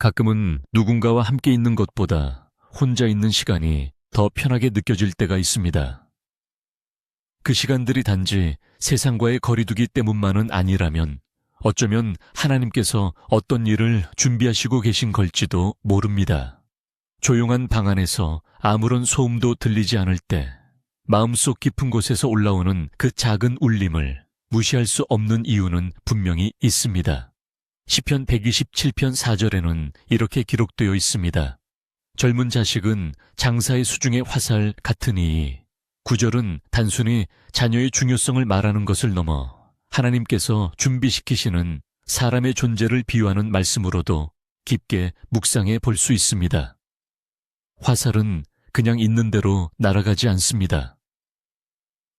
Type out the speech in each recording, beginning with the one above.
가끔은 누군가와 함께 있는 것보다 혼자 있는 시간이 더 편하게 느껴질 때가 있습니다. 그 시간들이 단지 세상과의 거리두기 때문만은 아니라면 어쩌면 하나님께서 어떤 일을 준비하시고 계신 걸지도 모릅니다. 조용한 방 안에서 아무런 소음도 들리지 않을 때 마음속 깊은 곳에서 올라오는 그 작은 울림을 무시할 수 없는 이유는 분명히 있습니다. 시편 127편 4절에는 이렇게 기록되어 있습니다. 젊은 자식은 장사의 수중의 화살 같으니. 9절은 단순히 자녀의 중요성을 말하는 것을 넘어 하나님께서 준비시키시는 사람의 존재를 비유하는 말씀으로도 깊게 묵상해 볼 수 있습니다. 화살은 그냥 있는 대로 날아가지 않습니다.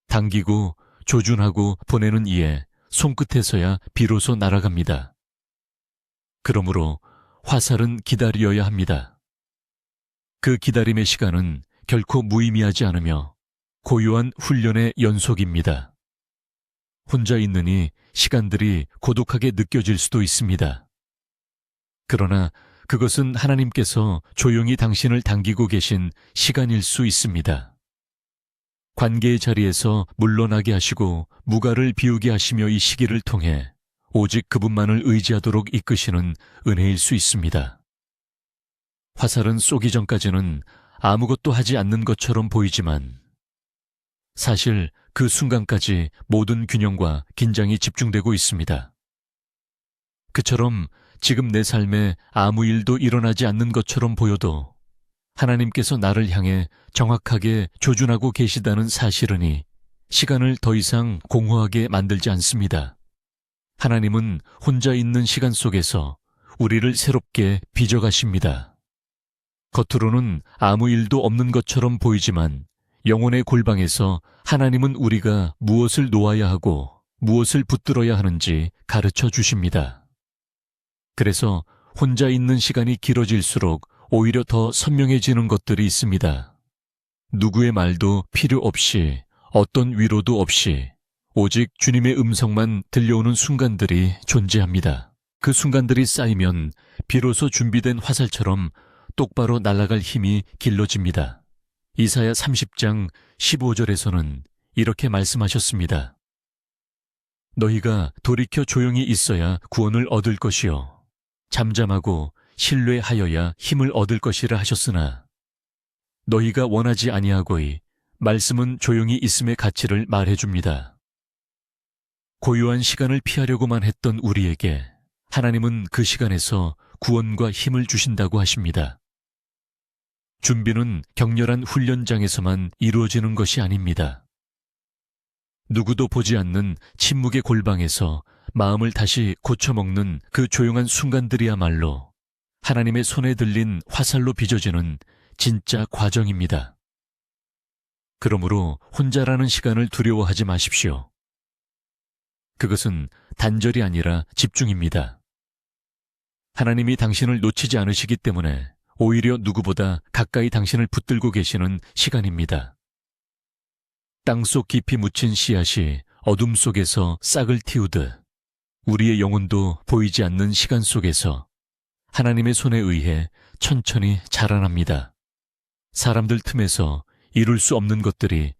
당기고 조준하고 보내는 이에 손끝에서야 비로소 날아갑니다. 그러므로 화살은 기다려야 합니다. 그 기다림의 시간은 결코 무의미하지 않으며 고요한 훈련의 연속입니다. 혼자 있느니 시간들이 고독하게 느껴질 수도 있습니다. 그러나 그것은 하나님께서 조용히 당신을 당기고 계신 시간일 수 있습니다. 관계의 자리에서 물러나게 하시고 무가를 비우게 하시며 이 시기를 통해 오직 그분만을 의지하도록 이끄시는 은혜일 수 있습니다. 화살은 쏘기 전까지는 아무것도 하지 않는 것처럼 보이지만 사실 그 순간까지 모든 균형과 긴장이 집중되고 있습니다. 그처럼 지금 내 삶에 아무 일도 일어나지 않는 것처럼 보여도 하나님께서 나를 향해 정확하게 조준하고 계시다는 사실은이 시간을 더 이상 공허하게 만들지 않습니다. 하나님은 혼자 있는 시간 속에서 우리를 새롭게 빚어가십니다. 겉으로는 아무 일도 없는 것처럼 보이지만 영혼의 골방에서 하나님은 우리가 무엇을 놓아야 하고 무엇을 붙들어야 하는지 가르쳐 주십니다. 그래서 혼자 있는 시간이 길어질수록 오히려 더 선명해지는 것들이 있습니다. 누구의 말도 필요 없이 어떤 위로도 없이 오직 주님의 음성만 들려오는 순간들이 존재합니다. 그 순간들이 쌓이면 비로소 준비된 화살처럼 똑바로 날아갈 힘이 길러집니다. 이사야 30장 15절에서는 이렇게 말씀하셨습니다. 너희가 돌이켜 조용히 있어야 구원을 얻을 것이요 잠잠하고 신뢰하여야 힘을 얻을 것이라 하셨으나 너희가 원하지 아니하고이 말씀은 조용히 있음의 가치를 말해줍니다. 고요한 시간을 피하려고만 했던 우리에게 하나님은 그 시간에서 구원과 힘을 주신다고 하십니다. 준비는 격렬한 훈련장에서만 이루어지는 것이 아닙니다. 누구도 보지 않는 침묵의 골방에서 마음을 다시 고쳐먹는 그 조용한 순간들이야말로 하나님의 손에 들린 화살로 빚어지는 진짜 과정입니다. 그러므로 혼자라는 시간을 두려워하지 마십시오. 그것은 단절이 아니라 집중입니다. 하나님이 당신을 놓치지 않으시기 때문에 오히려 누구보다 가까이 당신을 붙들고 계시는 시간입니다. 땅속 깊이 묻힌 씨앗이 어둠 속에서 싹을 틔우듯 우리의 영혼도 보이지 않는 시간 속에서 하나님의 손에 의해 천천히 자라납니다. 사람들 틈에서 이룰 수 없는 것들이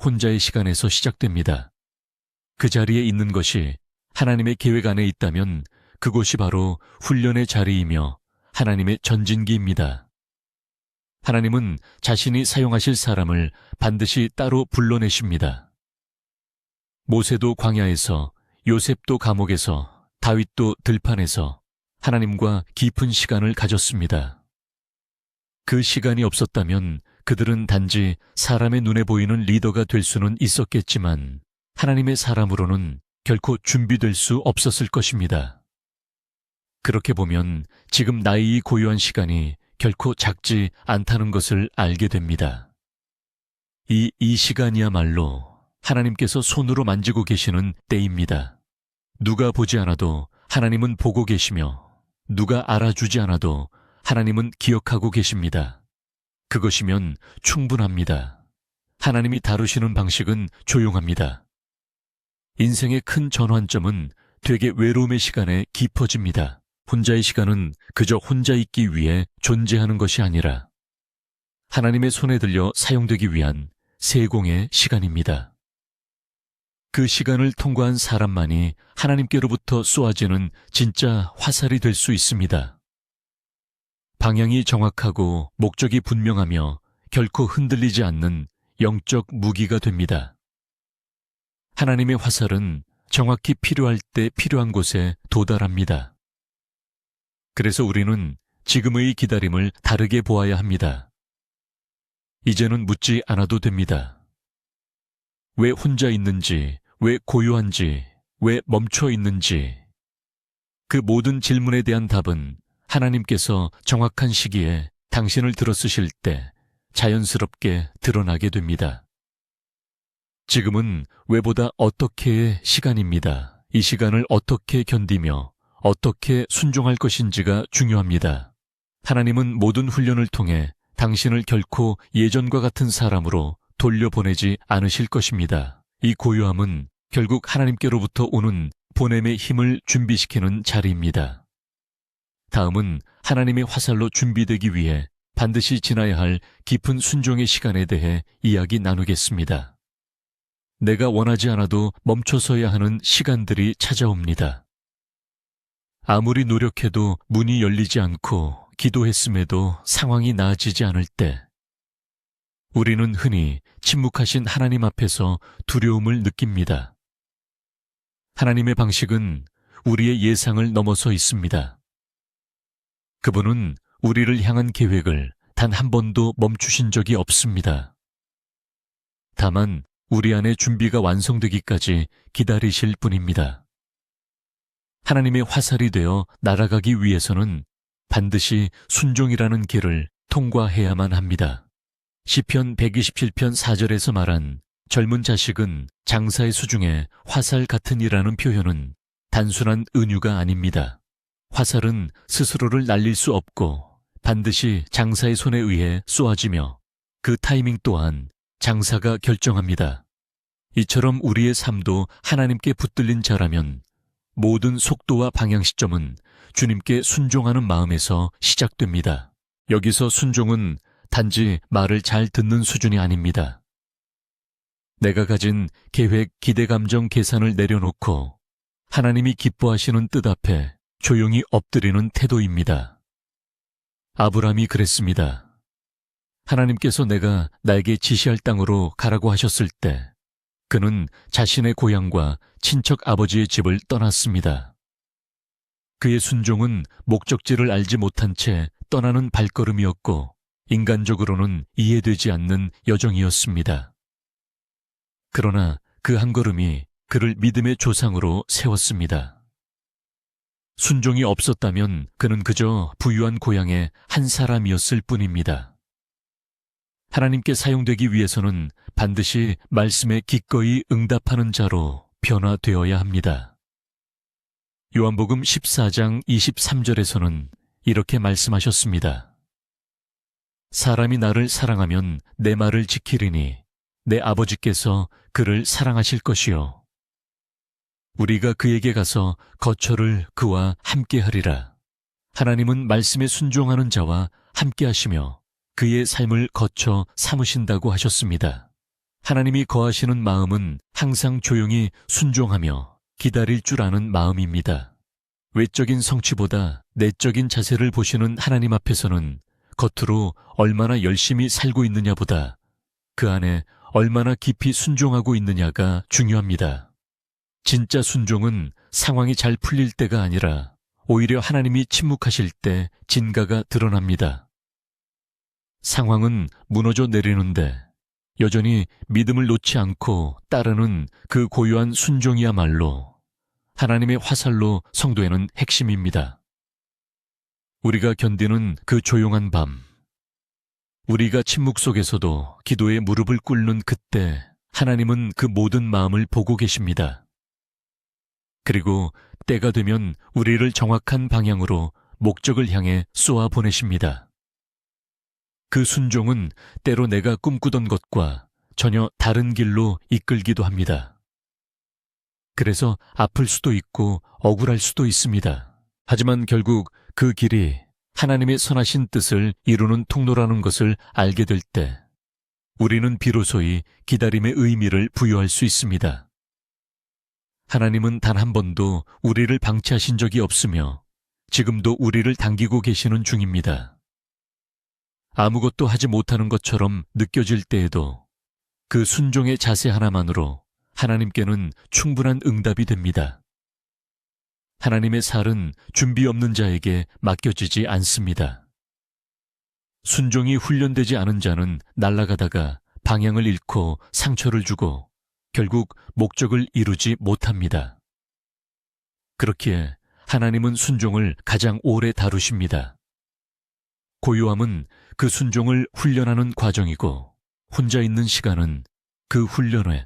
혼자의 시간에서 시작됩니다. 그 자리에 있는 것이 하나님의 계획 안에 있다면 그곳이 바로 훈련의 자리이며 하나님의 전진기입니다. 하나님은 자신이 사용하실 사람을 반드시 따로 불러내십니다. 모세도 광야에서, 요셉도 감옥에서, 다윗도 들판에서 하나님과 깊은 시간을 가졌습니다. 그 시간이 없었다면 그들은 단지 사람의 눈에 보이는 리더가 될 수는 있었겠지만 하나님의 사람으로는 결코 준비될 수 없었을 것입니다. 그렇게 보면 지금 나의 이 고요한 시간이 결코 작지 않다는 것을 알게 됩니다. 이 시간이야말로 하나님께서 손으로 만지고 계시는 때입니다. 누가 보지 않아도 하나님은 보고 계시며 누가 알아주지 않아도 하나님은 기억하고 계십니다. 그것이면 충분합니다. 하나님이 다루시는 방식은 조용합니다. 인생의 큰 전환점은 되게 외로움의 시간에 깊어집니다. 혼자의 시간은 그저 혼자 있기 위해 존재하는 것이 아니라 하나님의 손에 들려 사용되기 위한 세공의 시간입니다. 그 시간을 통과한 사람만이 하나님께로부터 쏘아지는 진짜 화살이 될 수 있습니다. 방향이 정확하고 목적이 분명하며 결코 흔들리지 않는 영적 무기가 됩니다. 하나님의 화살은 정확히 필요할 때 필요한 곳에 도달합니다. 그래서 우리는 지금의 기다림을 다르게 보아야 합니다. 이제는 묻지 않아도 됩니다. 왜 혼자 있는지, 왜 고요한지, 왜 멈춰 있는지, 그 모든 질문에 대한 답은 하나님께서 정확한 시기에 당신을 들어쓰실 때 자연스럽게 드러나게 됩니다. 지금은 왜보다 어떻게의 시간입니다. 이 시간을 어떻게 견디며 어떻게 순종할 것인지가 중요합니다. 하나님은 모든 훈련을 통해 당신을 결코 예전과 같은 사람으로 돌려보내지 않으실 것입니다. 이 고요함은 결국 하나님께로부터 오는 보냄의 힘을 준비시키는 자리입니다. 다음은 하나님의 화살로 준비되기 위해 반드시 지나야 할 깊은 순종의 시간에 대해 이야기 나누겠습니다. 내가 원하지 않아도 멈춰서야 하는 시간들이 찾아옵니다. 아무리 노력해도 문이 열리지 않고 기도했음에도 상황이 나아지지 않을 때, 우리는 흔히 침묵하신 하나님 앞에서 두려움을 느낍니다. 하나님의 방식은 우리의 예상을 넘어서 있습니다. 그분은 우리를 향한 계획을 단 한 번도 멈추신 적이 없습니다. 다만 우리 안에 준비가 완성되기까지 기다리실 뿐입니다. 하나님의 화살이 되어 날아가기 위해서는 반드시 순종이라는 길을 통과해야만 합니다. 시편 127편 4절에서 말한 젊은 자식은 장사의 수중에 화살 같으니라는 표현은 단순한 은유가 아닙니다. 화살은 스스로를 날릴 수 없고 반드시 장사의 손에 의해 쏘아지며 그 타이밍 또한 장사가 결정합니다. 이처럼 우리의 삶도 하나님께 붙들린 자라면 모든 속도와 방향 시점은 주님께 순종하는 마음에서 시작됩니다. 여기서 순종은 단지 말을 잘 듣는 수준이 아닙니다. 내가 가진 계획, 기대, 감정, 계산을 내려놓고 하나님이 기뻐하시는 뜻 앞에 조용히 엎드리는 태도입니다. 아브라함이 그랬습니다. 하나님께서 내가 나에게 지시할 땅으로 가라고 하셨을 때 그는 자신의 고향과 친척 아버지의 집을 떠났습니다. 그의 순종은 목적지를 알지 못한 채 떠나는 발걸음이었고 인간적으로는 이해되지 않는 여정이었습니다. 그러나 그 한 걸음이 그를 믿음의 조상으로 세웠습니다. 순종이 없었다면 그는 그저 부유한 고향의 한 사람이었을 뿐입니다. 하나님께 사용되기 위해서는 반드시 말씀에 기꺼이 응답하는 자로 변화되어야 합니다. 요한복음 14장 23절에서는 이렇게 말씀하셨습니다. 사람이 나를 사랑하면 내 말을 지키리니 내 아버지께서 그를 사랑하실 것이요. 우리가 그에게 가서 거처를 그와 함께 하리라. 하나님은 말씀에 순종하는 자와 함께 하시며 그의 삶을 거쳐 삼으신다고 하셨습니다. 하나님이 거하시는 마음은 항상 조용히 순종하며 기다릴 줄 아는 마음입니다. 외적인 성취보다 내적인 자세를 보시는 하나님 앞에서는 겉으로 얼마나 열심히 살고 있느냐보다 그 안에 얼마나 깊이 순종하고 있느냐가 중요합니다. 진짜 순종은 상황이 잘 풀릴 때가 아니라 오히려 하나님이 침묵하실 때 진가가 드러납니다. 상황은 무너져 내리는데 여전히 믿음을 놓지 않고 따르는 그 고요한 순종이야말로 하나님의 화살로 성도에는 핵심입니다. 우리가 견디는 그 조용한 밤, 우리가 침묵 속에서도 기도에 무릎을 꿇는 그때 하나님은 그 모든 마음을 보고 계십니다. 그리고 때가 되면 우리를 정확한 방향으로 목적을 향해 쏘아 보내십니다. 그 순종은 때로 내가 꿈꾸던 것과 전혀 다른 길로 이끌기도 합니다. 그래서 아플 수도 있고 억울할 수도 있습니다. 하지만 결국 그 길이 하나님의 선하신 뜻을 이루는 통로라는 것을 알게 될 때 우리는 비로소히 기다림의 의미를 부여할 수 있습니다. 하나님은 단 한 번도 우리를 방치하신 적이 없으며 지금도 우리를 당기고 계시는 중입니다. 아무것도 하지 못하는 것처럼 느껴질 때에도 그 순종의 자세 하나만으로 하나님께는 충분한 응답이 됩니다. 하나님의 살은 준비 없는 자에게 맡겨지지 않습니다. 순종이 훈련되지 않은 자는 날아가다가 방향을 잃고 상처를 주고 결국 목적을 이루지 못합니다. 그렇기에 하나님은 순종을 가장 오래 다루십니다. 고요함은 그 순종을 훈련하는 과정이고 혼자 있는 시간은 그 훈련의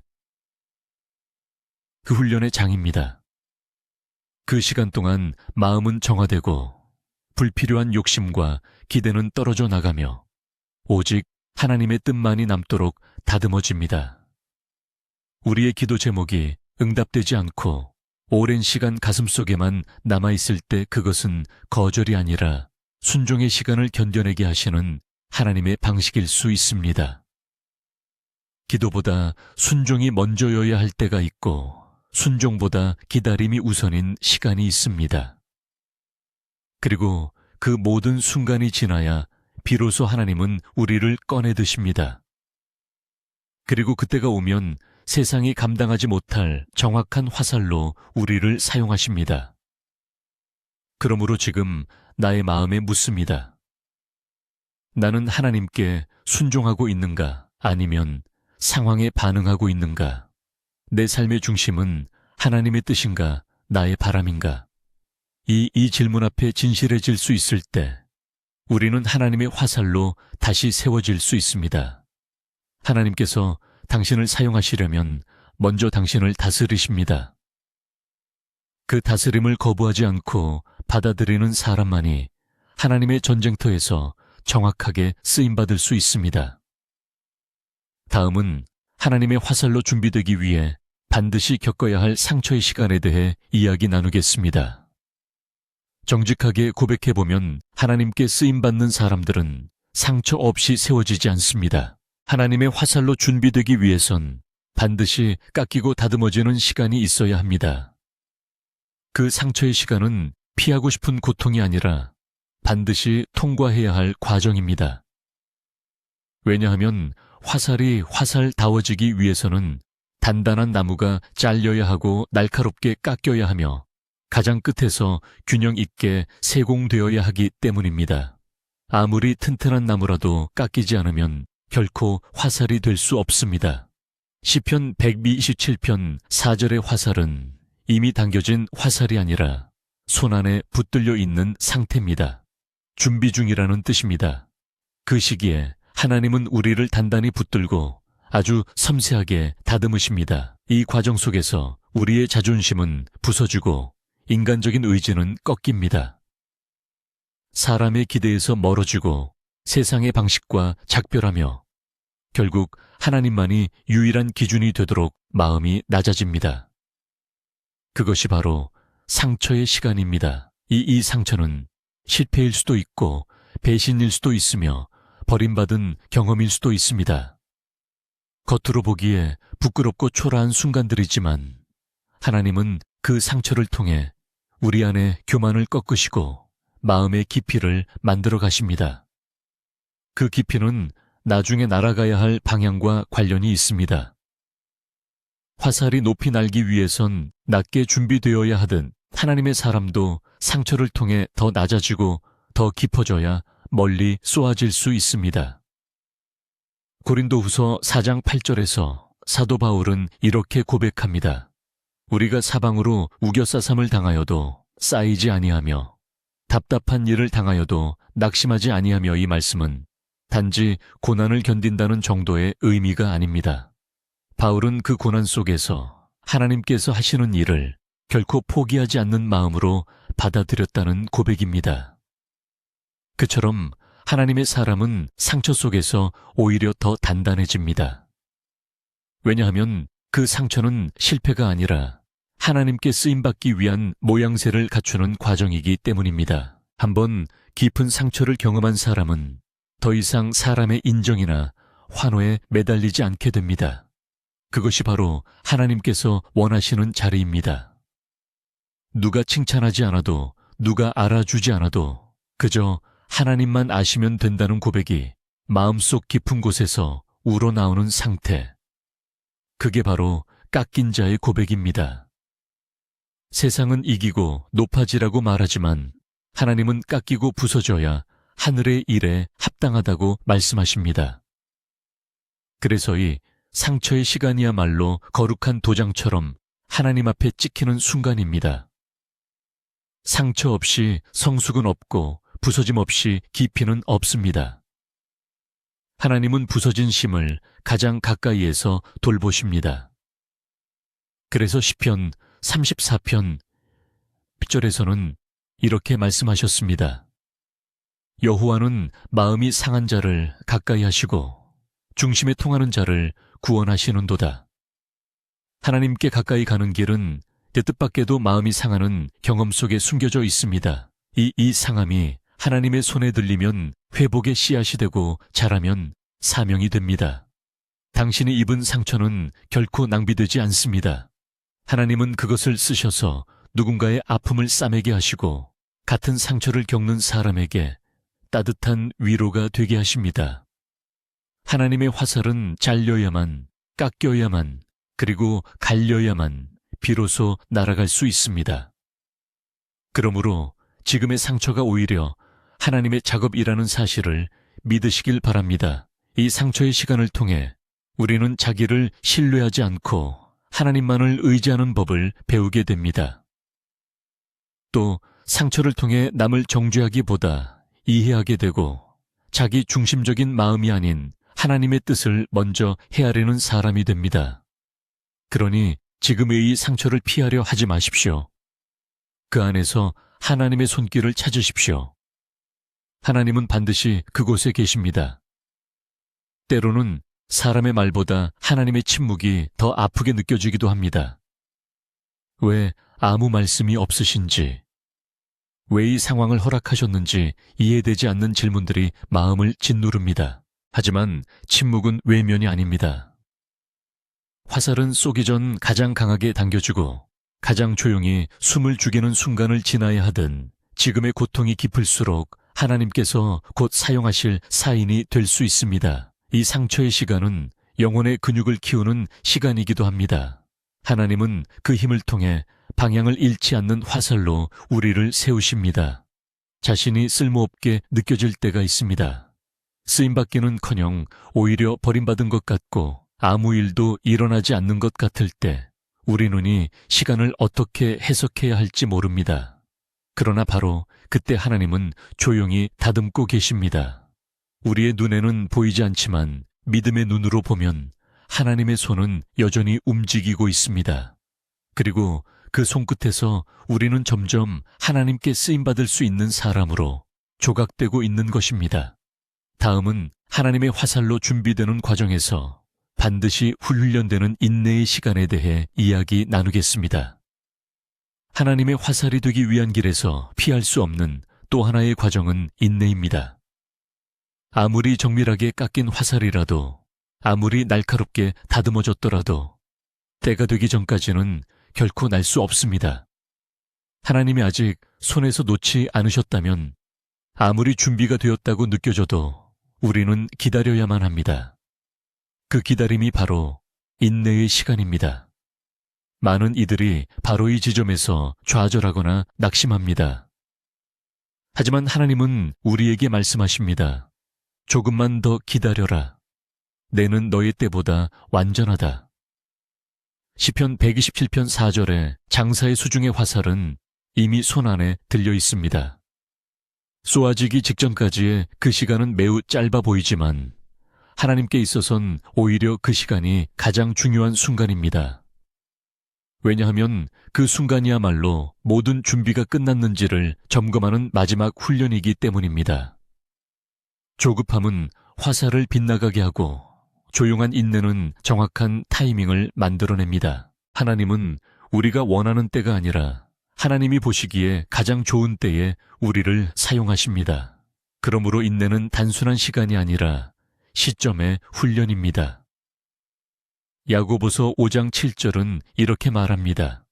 장입니다. 그 시간 동안 마음은 정화되고 불필요한 욕심과 기대는 떨어져 나가며 오직 하나님의 뜻만이 남도록 다듬어집니다. 우리의 기도 제목이 응답되지 않고 오랜 시간 가슴속에만 남아있을 때 그것은 거절이 아니라 순종의 시간을 견뎌내게 하시는 하나님의 방식일 수 있습니다. 기도보다 순종이 먼저여야 할 때가 있고 순종보다 기다림이 우선인 시간이 있습니다. 그리고 그 모든 순간이 지나야 비로소 하나님은 우리를 꺼내 드십니다. 그리고 그때가 오면 세상이 감당하지 못할 정확한 화살로 우리를 사용하십니다. 그러므로 지금 나의 마음에 묻습니다. 나는 하나님께 순종하고 있는가? 아니면 상황에 반응하고 있는가? 내 삶의 중심은 하나님의 뜻인가? 나의 바람인가? 이 질문 앞에 진실해질 수 있을 때 우리는 하나님의 화살로 다시 세워질 수 있습니다. 하나님께서 당신을 사용하시려면 먼저 당신을 다스리십니다. 그 다스림을 거부하지 않고 받아들이는 사람만이 하나님의 전쟁터에서 정확하게 쓰임받을 수 있습니다. 다음은 하나님의 화살로 준비되기 위해 반드시 겪어야 할 상처의 시간에 대해 이야기 나누겠습니다. 정직하게 고백해보면 하나님께 쓰임받는 사람들은 상처 없이 세워지지 않습니다. 하나님의 화살로 준비되기 위해선 반드시 깎이고 다듬어지는 시간이 있어야 합니다. 그 상처의 시간은 피하고 싶은 고통이 아니라 반드시 통과해야 할 과정입니다. 왜냐하면 화살이 화살다워지기 위해서는 단단한 나무가 잘려야 하고 날카롭게 깎여야 하며 가장 끝에서 균형 있게 세공되어야 하기 때문입니다. 아무리 튼튼한 나무라도 깎이지 않으면 결코 화살이 될 수 없습니다. 시편 127편 4절의 화살은 이미 당겨진 화살이 아니라 손 안에 붙들려 있는 상태입니다. 준비 중이라는 뜻입니다. 그 시기에 하나님은 우리를 단단히 붙들고 아주 섬세하게 다듬으십니다. 이 과정 속에서 우리의 자존심은 부서지고 인간적인 의지는 꺾입니다. 사람의 기대에서 멀어지고 세상의 방식과 작별하며 결국 하나님만이 유일한 기준이 되도록 마음이 낮아집니다. 그것이 바로 상처의 시간입니다. 이 상처는 실패일 수도 있고 배신일 수도 있으며 버림받은 경험일 수도 있습니다. 겉으로 보기에 부끄럽고 초라한 순간들이지만 하나님은 그 상처를 통해 우리 안에 교만을 꺾으시고 마음의 깊이를 만들어 가십니다. 그 깊이는 나중에 날아가야 할 방향과 관련이 있습니다. 화살이 높이 날기 위해선 낮게 준비되어야 하듯 하나님의 사람도 상처를 통해 더 낮아지고 더 깊어져야 멀리 쏘아질 수 있습니다. 고린도후서 4장 8절에서 사도 바울은 이렇게 고백합니다. 우리가 사방으로 우겨싸삼을 당하여도 쌓이지 아니하며 답답한 일을 당하여도 낙심하지 아니하며 이 말씀은 단지 고난을 견딘다는 정도의 의미가 아닙니다. 바울은 그 고난 속에서 하나님께서 하시는 일을 결코 포기하지 않는 마음으로 받아들였다는 고백입니다. 그처럼 하나님의 사람은 상처 속에서 오히려 더 단단해집니다. 왜냐하면 그 상처는 실패가 아니라 하나님께 쓰임받기 위한 모양새를 갖추는 과정이기 때문입니다. 한번 깊은 상처를 경험한 사람은 더 이상 사람의 인정이나 환호에 매달리지 않게 됩니다. 그것이 바로 하나님께서 원하시는 자리입니다. 누가 칭찬하지 않아도, 누가 알아주지 않아도 그저 하나님만 아시면 된다는 고백이 마음속 깊은 곳에서 우러나오는 상태. 그게 바로 깎인 자의 고백입니다. 세상은 이기고 높아지라고 말하지만 하나님은 깎이고 부서져야 하늘의 일에 합당하다고 말씀하십니다. 그래서 이 상처의 시간이야말로 거룩한 도장처럼 하나님 앞에 찍히는 순간입니다. 상처 없이 성숙은 없고 부서짐 없이 깊이는 없습니다. 하나님은 부서진 심을 가장 가까이에서 돌보십니다. 그래서 시편 34편 1절에서는 이렇게 말씀하셨습니다. 여호와는 마음이 상한 자를 가까이 하시고 중심에 통하는 자를 구원하시는도다. 하나님께 가까이 가는 길은 내 뜻밖에도 마음이 상하는 경험 속에 숨겨져 있습니다. 이 상함이 하나님의 손에 들리면 회복의 씨앗이 되고 자라면 사명이 됩니다. 당신이 입은 상처는 결코 낭비되지 않습니다. 하나님은 그것을 쓰셔서 누군가의 아픔을 싸매게 하시고 같은 상처를 겪는 사람에게 따뜻한 위로가 되게 하십니다. 하나님의 화살은 잘려야만, 깎여야만, 그리고 갈려야만 비로소 날아갈 수 있습니다. 그러므로 지금의 상처가 오히려 하나님의 작업이라는 사실을 믿으시길 바랍니다. 이 상처의 시간을 통해 우리는 자기를 신뢰하지 않고 하나님만을 의지하는 법을 배우게 됩니다. 또 상처를 통해 남을 정죄하기보다 이해하게 되고 자기 중심적인 마음이 아닌 하나님의 뜻을 먼저 헤아리는 사람이 됩니다. 그러니 지금의 이 상처를 피하려 하지 마십시오. 그 안에서 하나님의 손길을 찾으십시오. 하나님은 반드시 그곳에 계십니다. 때로는 사람의 말보다 하나님의 침묵이 더 아프게 느껴지기도 합니다. 왜 아무 말씀이 없으신지, 왜 이 상황을 허락하셨는지 이해되지 않는 질문들이 마음을 짓누릅니다. 하지만 침묵은 외면이 아닙니다. 화살은 쏘기 전 가장 강하게 당겨주고 가장 조용히 숨을 죽이는 순간을 지나야 하든 지금의 고통이 깊을수록 하나님께서 곧 사용하실 사인이 될 수 있습니다. 이 상처의 시간은 영혼의 근육을 키우는 시간이기도 합니다. 하나님은 그 힘을 통해 방향을 잃지 않는 화살로 우리를 세우십니다. 자신이 쓸모없게 느껴질 때가 있습니다. 쓰임받기는커녕 오히려 버림받은 것 같고 아무 일도 일어나지 않는 것 같을 때 우리 눈이 시간을 어떻게 해석해야 할지 모릅니다. 그러나 바로 그때 하나님은 조용히 다듬고 계십니다. 우리의 눈에는 보이지 않지만 믿음의 눈으로 보면 하나님의 손은 여전히 움직이고 있습니다. 그리고 그 손끝에서 우리는 점점 하나님께 쓰임받을 수 있는 사람으로 조각되고 있는 것입니다. 다음은 하나님의 화살로 준비되는 과정에서 반드시 훈련되는 인내의 시간에 대해 이야기 나누겠습니다. 하나님의 화살이 되기 위한 길에서 피할 수 없는 또 하나의 과정은 인내입니다. 아무리 정밀하게 깎인 화살이라도, 아무리 날카롭게 다듬어졌더라도 때가 되기 전까지는 결코 날 수 없습니다. 하나님이 아직 손에서 놓지 않으셨다면 아무리 준비가 되었다고 느껴져도 우리는 기다려야만 합니다. 그 기다림이 바로 인내의 시간입니다. 많은 이들이 바로 이 지점에서 좌절하거나 낙심합니다. 하지만 하나님은 우리에게 말씀하십니다. 조금만 더 기다려라. 내는 너의 때보다 완전하다. 시편 127편 4절에 장사의 수중의 화살은 이미 손안에 들려 있습니다. 쏘아지기 직전까지의 그 시간은 매우 짧아 보이지만 하나님께 있어선 오히려 그 시간이 가장 중요한 순간입니다. 왜냐하면 그 순간이야말로 모든 준비가 끝났는지를 점검하는 마지막 훈련이기 때문입니다. 조급함은 화살을 빗나가게 하고 조용한 인내는 정확한 타이밍을 만들어냅니다. 하나님은 우리가 원하는 때가 아니라 하나님이 보시기에 가장 좋은 때에 우리를 사용하십니다. 그러므로 인내는 단순한 시간이 아니라 시점의 훈련입니다. 야고보서 5장 7절은 이렇게 말합니다.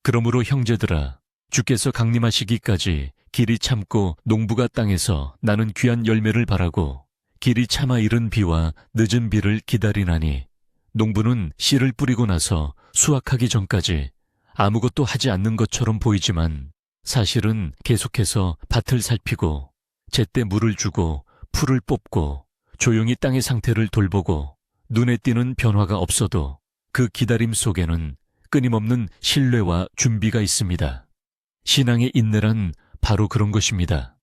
그러므로 형제들아, 주께서 강림하시기까지 길이 참고 농부가 땅에서 나는 귀한 열매를 바라고 길이 참아 이른 비와 늦은 비를 기다리나니 농부는 씨를 뿌리고 나서 수확하기 전까지 아무것도 하지 않는 것처럼 보이지만 사실은 계속해서 밭을 살피고 제때 물을 주고 풀을 뽑고 조용히 땅의 상태를 돌보고 눈에 띄는 변화가 없어도 그 기다림 속에는 끊임없는 신뢰와 준비가 있습니다. 신앙의 인내란 바로 그런 것입니다.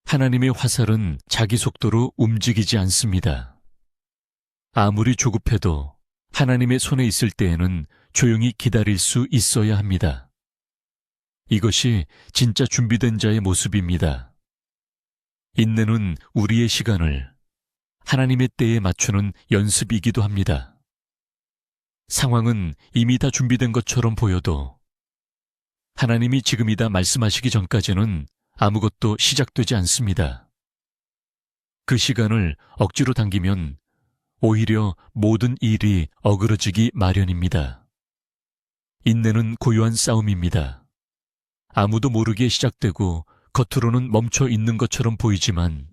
하나님의 화살은 자기 속도로 움직이지 않습니다. 아무리 조급해도 하나님의 손에 있을 때에는 조용히 기다릴 수 있어야 합니다. 이것이 진짜 준비된 자의 모습입니다. 인내는 우리의 시간을 하나님의 때에 맞추는 연습이기도 합니다. 상황은 이미 다 준비된 것처럼 보여도 하나님이 지금이다 말씀하시기 전까지는 아무것도 시작되지 않습니다. 그 시간을 억지로 당기면 오히려 모든 일이 어그러지기 마련입니다. 인내는 고요한 싸움입니다. 아무도 모르게 시작되고 겉으로는 멈춰 있는 것처럼 보이지만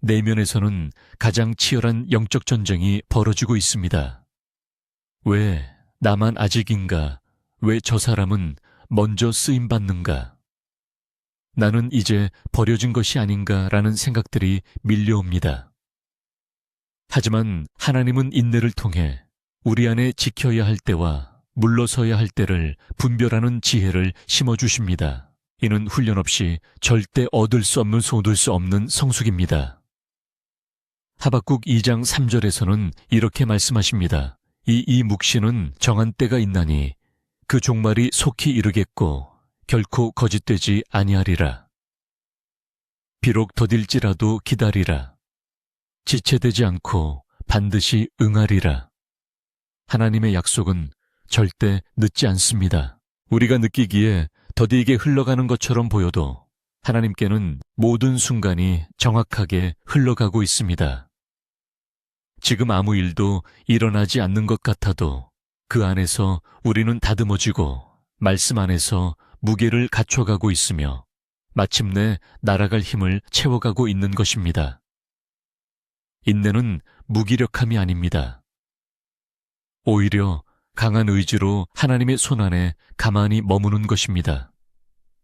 내면에서는 가장 치열한 영적 전쟁이 벌어지고 있습니다. 왜 나만 아직인가? 왜 저 사람은 먼저 쓰임받는가? 나는 이제 버려진 것이 아닌가라는 생각들이 밀려옵니다. 하지만 하나님은 인내를 통해 우리 안에 지켜야 할 때와 물러서야 할 때를 분별하는 지혜를 심어주십니다. 이는 훈련 없이 절대 얻을 수 없는 쏟을 수 없는 성숙입니다. 하박국 2장 3절에서는 이렇게 말씀하십니다. 이 묵시는 정한 때가 있나니 그 종말이 속히 이르겠고 결코 거짓되지 아니하리라. 비록 더딜지라도 기다리라. 지체되지 않고 반드시 응하리라. 하나님의 약속은 절대 늦지 않습니다. 우리가 느끼기에 더디게 흘러가는 것처럼 보여도 하나님께는 모든 순간이 정확하게 흘러가고 있습니다. 지금 아무 일도 일어나지 않는 것 같아도 그 안에서 우리는 다듬어지고 말씀 안에서 무게를 갖춰가고 있으며 마침내 날아갈 힘을 채워가고 있는 것입니다. 인내는 무기력함이 아닙니다. 오히려 강한 의지로 하나님의 손안에 가만히 머무는 것입니다.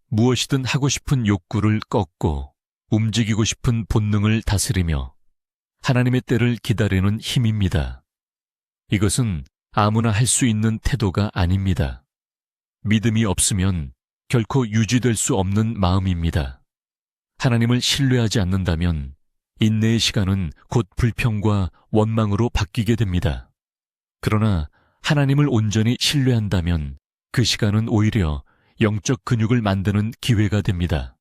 무엇이든 하고 싶은 욕구를 꺾고 움직이고 싶은 본능을 다스리며 하나님의 때를 기다리는 힘입니다. 이것은 아무나 할 수 있는 태도가 아닙니다. 믿음이 없으면 결코 유지될 수 없는 마음입니다. 하나님을 신뢰하지 않는다면 인내의 시간은 곧 불평과 원망으로 바뀌게 됩니다. 그러나 하나님을 온전히 신뢰한다면 그 시간은 오히려 영적 근육을 만드는 기회가 됩니다.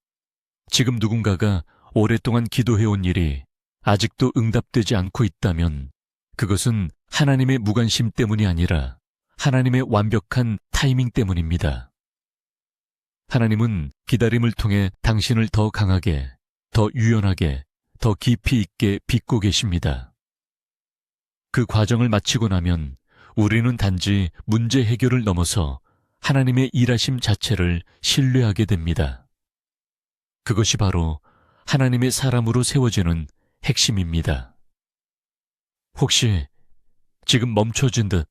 지금 누군가가 오랫동안 기도해온 일이 아직도 응답되지 않고 있다면 그것은 하나님의 무관심 때문이 아니라 하나님의 완벽한 타이밍 때문입니다. 하나님은 기다림을 통해 당신을 더 강하게, 더 유연하게, 더 깊이 있게 빚고 계십니다. 그 과정을 마치고 나면 우리는 단지 문제 해결을 넘어서 하나님의 일하심 자체를 신뢰하게 됩니다. 그것이 바로 하나님의 사람으로 세워지는 핵심입니다. 혹시 지금 멈춰진 듯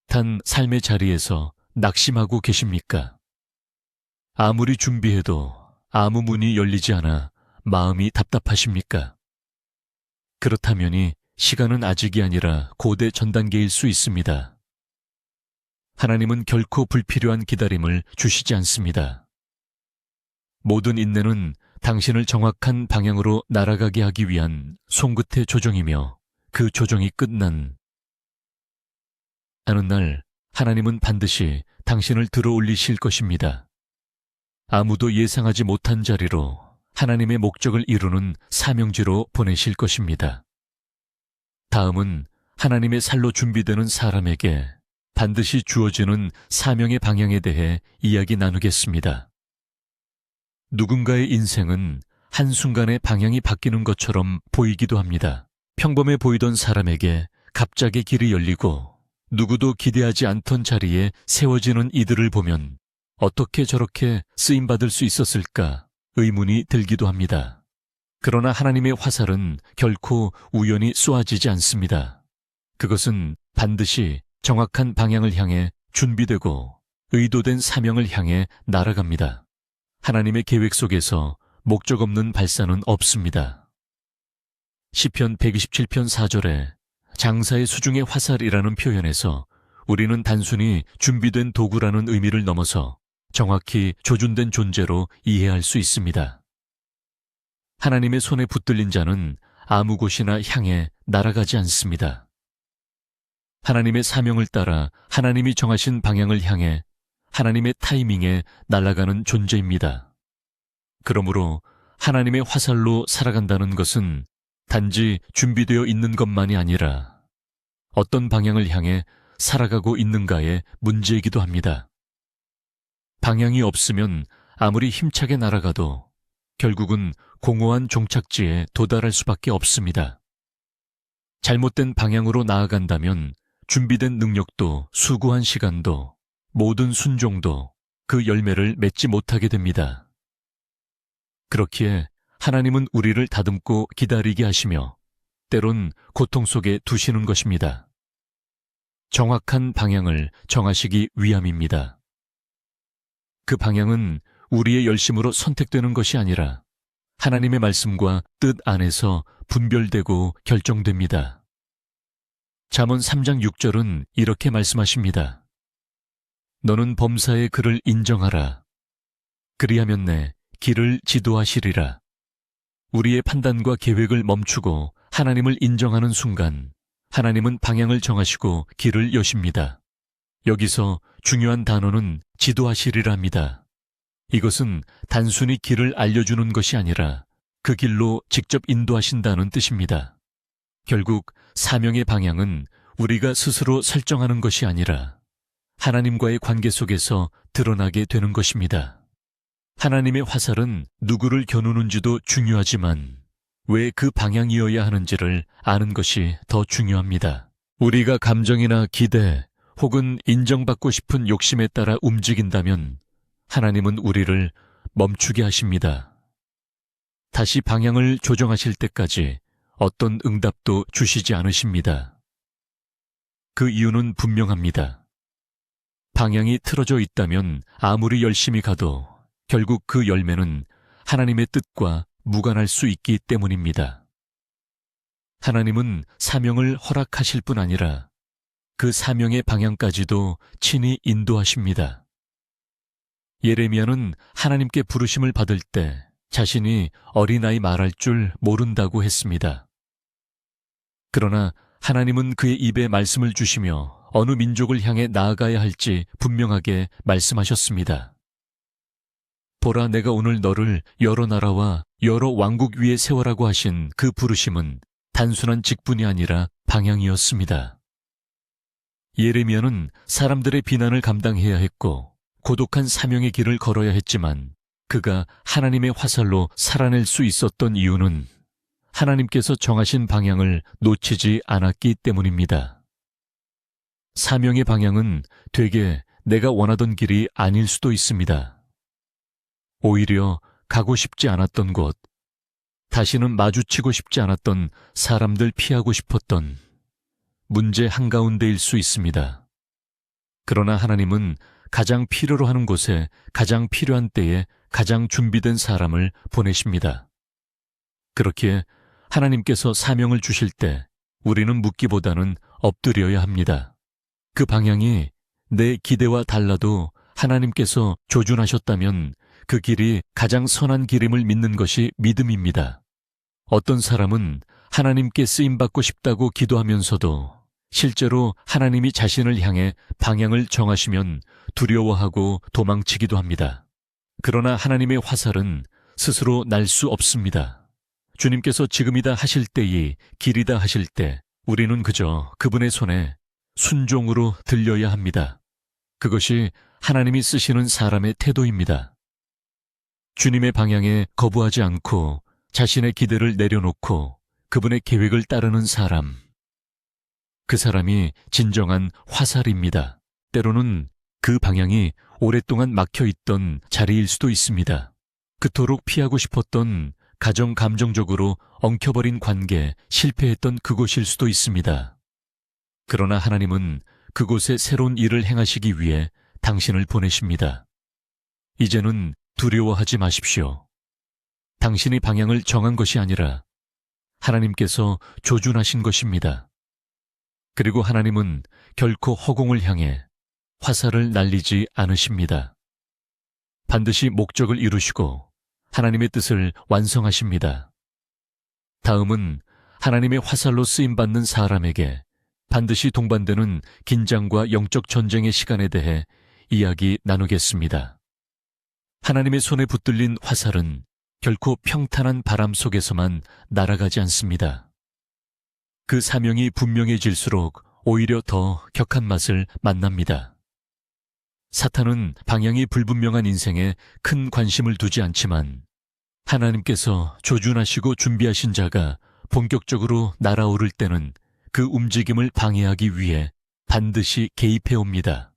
단 삶의 자리에서 낙심하고 계십니까? 아무리 준비해도 아무 문이 열리지 않아 마음이 답답하십니까? 그렇다면이 시간은 아직이 아니라 고대 전 단계일 수 있습니다. 하나님은 결코 불필요한 기다림을 주시지 않습니다. 모든 인내는 당신을 정확한 방향으로 날아가게 하기 위한 손끝의 조정이며 그 조정이 끝난 어느 날 하나님은 반드시 당신을 들어 올리실 것입니다. 아무도 예상하지 못한 자리로 하나님의 목적을 이루는 사명지로 보내실 것입니다. 다음은 하나님의 살로 준비되는 사람에게 반드시 주어지는 사명의 방향에 대해 이야기 나누겠습니다. 누군가의 인생은 한순간에 방향이 바뀌는 것처럼 보이기도 합니다. 평범해 보이던 사람에게 갑자기 길이 열리고 누구도 기대하지 않던 자리에 세워지는 이들을 보면 어떻게 저렇게 쓰임받을 수 있었을까 의문이 들기도 합니다. 그러나 하나님의 화살은 결코 우연히 쏘아지지 않습니다. 그것은 반드시 정확한 방향을 향해 준비되고 의도된 사명을 향해 날아갑니다. 하나님의 계획 속에서 목적 없는 발사는 없습니다. 시편 127편 4절에 장사의 수중의 화살이라는 표현에서 우리는 단순히 준비된 도구라는 의미를 넘어서 정확히 조준된 존재로 이해할 수 있습니다. 하나님의 손에 붙들린 자는 아무 곳이나 향해 날아가지 않습니다. 하나님의 사명을 따라 하나님이 정하신 방향을 향해 하나님의 타이밍에 날아가는 존재입니다. 그러므로 하나님의 화살로 살아간다는 것은 단지 준비되어 있는 것만이 아니라 어떤 방향을 향해 살아가고 있는가의 문제이기도 합니다. 방향이 없으면 아무리 힘차게 날아가도 결국은 공허한 종착지에 도달할 수밖에 없습니다. 잘못된 방향으로 나아간다면 준비된 능력도 수고한 시간도 모든 순종도 그 열매를 맺지 못하게 됩니다. 그렇기에 하나님은 우리를 다듬고 기다리게 하시며 때론 고통 속에 두시는 것입니다. 정확한 방향을 정하시기 위함입니다. 그 방향은 우리의 열심으로 선택되는 것이 아니라 하나님의 말씀과 뜻 안에서 분별되고 결정됩니다. 잠언 3장 6절은 이렇게 말씀하십니다. 너는 범사의 그를 인정하라. 그리하면 내 길을 지도하시리라. 우리의 판단과 계획을 멈추고 하나님을 인정하는 순간 하나님은 방향을 정하시고 길을 여십니다. 여기서 중요한 단어는 지도하시리랍니다. 이것은 단순히 길을 알려주는 것이 아니라 그 길로 직접 인도하신다는 뜻입니다. 결국 사명의 방향은 우리가 스스로 설정하는 것이 아니라 하나님과의 관계 속에서 드러나게 되는 것입니다. 하나님의 화살은 누구를 겨누는지도 중요하지만 왜 그 방향이어야 하는지를 아는 것이 더 중요합니다. 우리가 감정이나 기대 혹은 인정받고 싶은 욕심에 따라 움직인다면 하나님은 우리를 멈추게 하십니다. 다시 방향을 조정하실 때까지 어떤 응답도 주시지 않으십니다. 그 이유는 분명합니다. 방향이 틀어져 있다면 아무리 열심히 가도 결국 그 열매는 하나님의 뜻과 무관할 수 있기 때문입니다. 하나님은 사명을 허락하실 뿐 아니라 그 사명의 방향까지도 친히 인도하십니다. 예레미야는 하나님께 부르심을 받을 때 자신이 어린아이 말할 줄 모른다고 했습니다. 그러나 하나님은 그의 입에 말씀을 주시며 어느 민족을 향해 나아가야 할지 분명하게 말씀하셨습니다. 보라, 내가 오늘 너를 여러 나라와 여러 왕국 위에 세워라고 하신 그 부르심은 단순한 직분이 아니라 방향이었습니다. 예레미야는 사람들의 비난을 감당해야 했고 고독한 사명의 길을 걸어야 했지만 그가 하나님의 화살로 살아낼 수 있었던 이유는 하나님께서 정하신 방향을 놓치지 않았기 때문입니다. 사명의 방향은 되게 내가 원하던 길이 아닐 수도 있습니다. 오히려 가고 싶지 않았던 곳, 다시는 마주치고 싶지 않았던 사람들 피하고 싶었던 문제 한가운데일 수 있습니다. 그러나 하나님은 가장 필요로 하는 곳에 가장 필요한 때에 가장 준비된 사람을 보내십니다. 그렇기에 하나님께서 사명을 주실 때 우리는 묻기보다는 엎드려야 합니다. 그 방향이 내 기대와 달라도 하나님께서 조준하셨다면 그 길이 가장 선한 길임을 믿는 것이 믿음입니다. 어떤 사람은 하나님께 쓰임받고 싶다고 기도하면서도 실제로 하나님이 자신을 향해 방향을 정하시면 두려워하고 도망치기도 합니다. 그러나 하나님의 화살은 스스로 날 수 없습니다. 주님께서 지금이다 하실 때이 길이다 하실 때 우리는 그저 그분의 손에 순종으로 들려야 합니다. 그것이 하나님이 쓰시는 사람의 태도입니다. 주님의 방향에 거부하지 않고 자신의 기대를 내려놓고 그분의 계획을 따르는 사람. 그 사람이 진정한 화살입니다. 때로는 그 방향이 오랫동안 막혀있던 자리일 수도 있습니다. 그토록 피하고 싶었던 가정 감정적으로 엉켜버린 관계, 실패했던 그곳일 수도 있습니다. 그러나 하나님은 그곳에 새로운 일을 행하시기 위해 당신을 보내십니다. 이제는 두려워하지 마십시오. 당신이 방향을 정한 것이 아니라 하나님께서 조준하신 것입니다. 그리고 하나님은 결코 허공을 향해 화살을 날리지 않으십니다. 반드시 목적을 이루시고 하나님의 뜻을 완성하십니다. 다음은 하나님의 화살로 쓰임받는 사람에게 반드시 동반되는 긴장과 영적 전쟁의 시간에 대해 이야기 나누겠습니다. 하나님의 손에 붙들린 화살은 결코 평탄한 바람 속에서만 날아가지 않습니다. 그 사명이 분명해질수록 오히려 더 격한 맛을 만납니다. 사탄은 방향이 불분명한 인생에 큰 관심을 두지 않지만 하나님께서 조준하시고 준비하신 자가 본격적으로 날아오를 때는 그 움직임을 방해하기 위해 반드시 개입해 옵니다.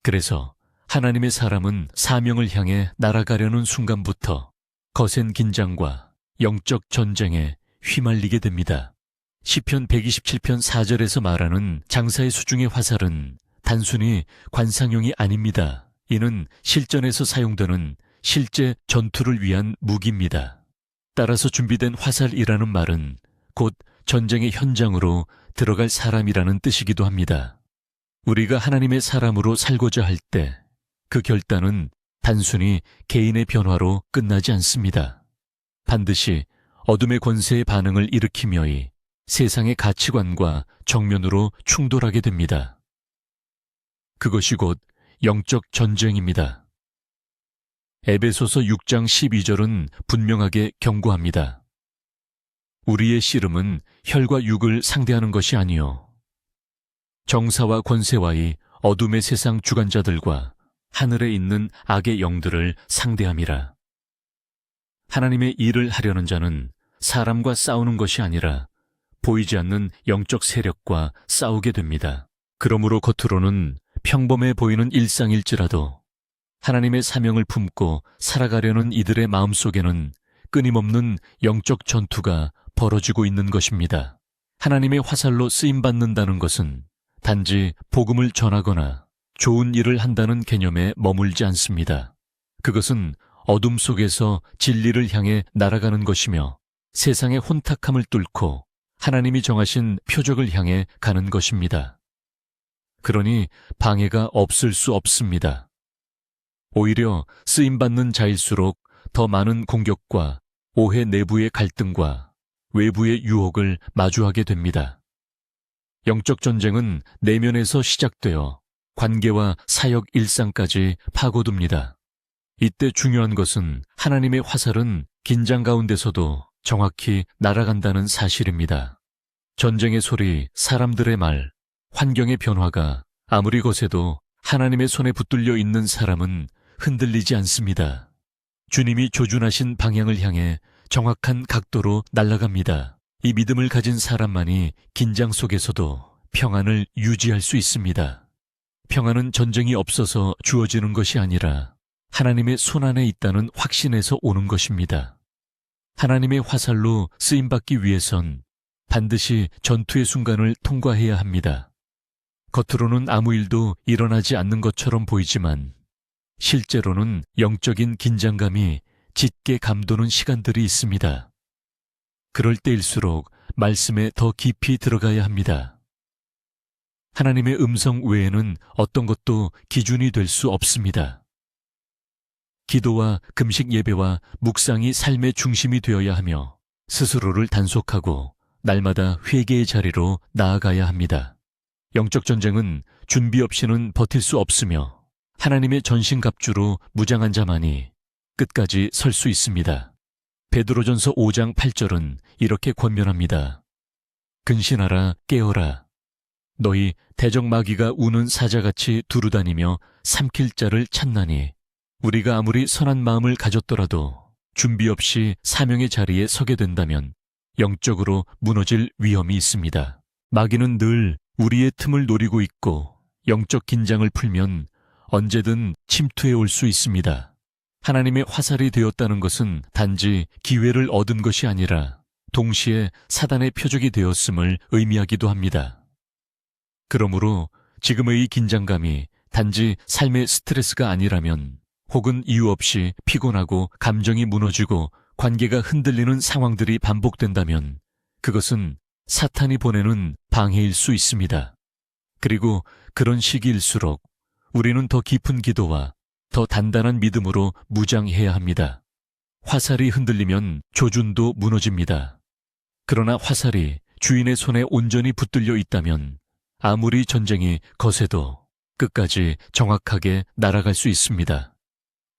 그래서 하나님의 사람은 사명을 향해 날아가려는 순간부터 거센 긴장과 영적 전쟁에 휘말리게 됩니다. 시편 127편 4절에서 말하는 장사의 수중의 화살은 단순히 관상용이 아닙니다. 이는 실전에서 사용되는 실제 전투를 위한 무기입니다. 따라서 준비된 화살이라는 말은 곧 전쟁의 현장으로 들어갈 사람이라는 뜻이기도 합니다. 우리가 하나님의 사람으로 살고자 할 때 그 결단은 단순히 개인의 변화로 끝나지 않습니다. 반드시 어둠의 권세의 반응을 일으키며이 세상의 가치관과 정면으로 충돌하게 됩니다. 그것이 곧 영적 전쟁입니다. 에베소서 6장 12절은 분명하게 경고합니다. 우리의 씨름은 혈과 육을 상대하는 것이 아니요 정사와 권세와의 어둠의 세상 주관자들과 하늘에 있는 악의 영들을 상대함이라. 하나님의 일을 하려는 자는 사람과 싸우는 것이 아니라 보이지 않는 영적 세력과 싸우게 됩니다. 그러므로 겉으로는 평범해 보이는 일상일지라도 하나님의 사명을 품고 살아가려는 이들의 마음속에는 끊임없는 영적 전투가 벌어지고 있는 것입니다. 하나님의 화살로 쓰임받는다는 것은 단지 복음을 전하거나 좋은 일을 한다는 개념에 머물지 않습니다. 그것은 어둠 속에서 진리를 향해 날아가는 것이며 세상의 혼탁함을 뚫고 하나님이 정하신 표적을 향해 가는 것입니다. 그러니 방해가 없을 수 없습니다. 오히려 쓰임받는 자일수록 더 많은 공격과 오해 내부의 갈등과 외부의 유혹을 마주하게 됩니다. 영적 전쟁은 내면에서 시작되어 관계와 사역 일상까지 파고듭니다. 이때 중요한 것은 하나님의 화살은 긴장 가운데서도 정확히 날아간다는 사실입니다. 전쟁의 소리, 사람들의 말, 환경의 변화가 아무리 거세도 하나님의 손에 붙들려 있는 사람은 흔들리지 않습니다. 주님이 조준하신 방향을 향해 정확한 각도로 날아갑니다. 이 믿음을 가진 사람만이 긴장 속에서도 평안을 유지할 수 있습니다. 평안은 전쟁이 없어서 주어지는 것이 아니라 하나님의 손안에 있다는 확신에서 오는 것입니다. 하나님의 화살로 쓰임받기 위해선 반드시 전투의 순간을 통과해야 합니다. 겉으로는 아무 일도 일어나지 않는 것처럼 보이지만 실제로는 영적인 긴장감이 짙게 감도는 시간들이 있습니다. 그럴 때일수록 말씀에 더 깊이 들어가야 합니다. 하나님의 음성 외에는 어떤 것도 기준이 될 수 없습니다. 기도와 금식 예배와 묵상이 삶의 중심이 되어야 하며 스스로를 단속하고 날마다 회개의 자리로 나아가야 합니다. 영적 전쟁은 준비 없이는 버틸 수 없으며 하나님의 전신갑주로 무장한 자만이 끝까지 설 수 있습니다. 베드로전서 5장 8절은 이렇게 권면합니다. 근신하라 깨어라 너희 대적마귀가 우는 사자같이 두루다니며 삼킬 자를 찾나니 우리가 아무리 선한 마음을 가졌더라도 준비 없이 사명의 자리에 서게 된다면 영적으로 무너질 위험이 있습니다. 마귀는 늘 우리의 틈을 노리고 있고 영적 긴장을 풀면 언제든 침투해 올 수 있습니다. 하나님의 화살이 되었다는 것은 단지 기회를 얻은 것이 아니라 동시에 사단의 표적이 되었음을 의미하기도 합니다. 그러므로 지금의 이 긴장감이 단지 삶의 스트레스가 아니라면 혹은 이유 없이 피곤하고 감정이 무너지고 관계가 흔들리는 상황들이 반복된다면 그것은 사탄이 보내는 방해일 수 있습니다. 그리고 그런 시기일수록 우리는 더 깊은 기도와 더 단단한 믿음으로 무장해야 합니다. 화살이 흔들리면 조준도 무너집니다. 그러나 화살이 주인의 손에 온전히 붙들려 있다면 아무리 전쟁이 거세도 끝까지 정확하게 날아갈 수 있습니다.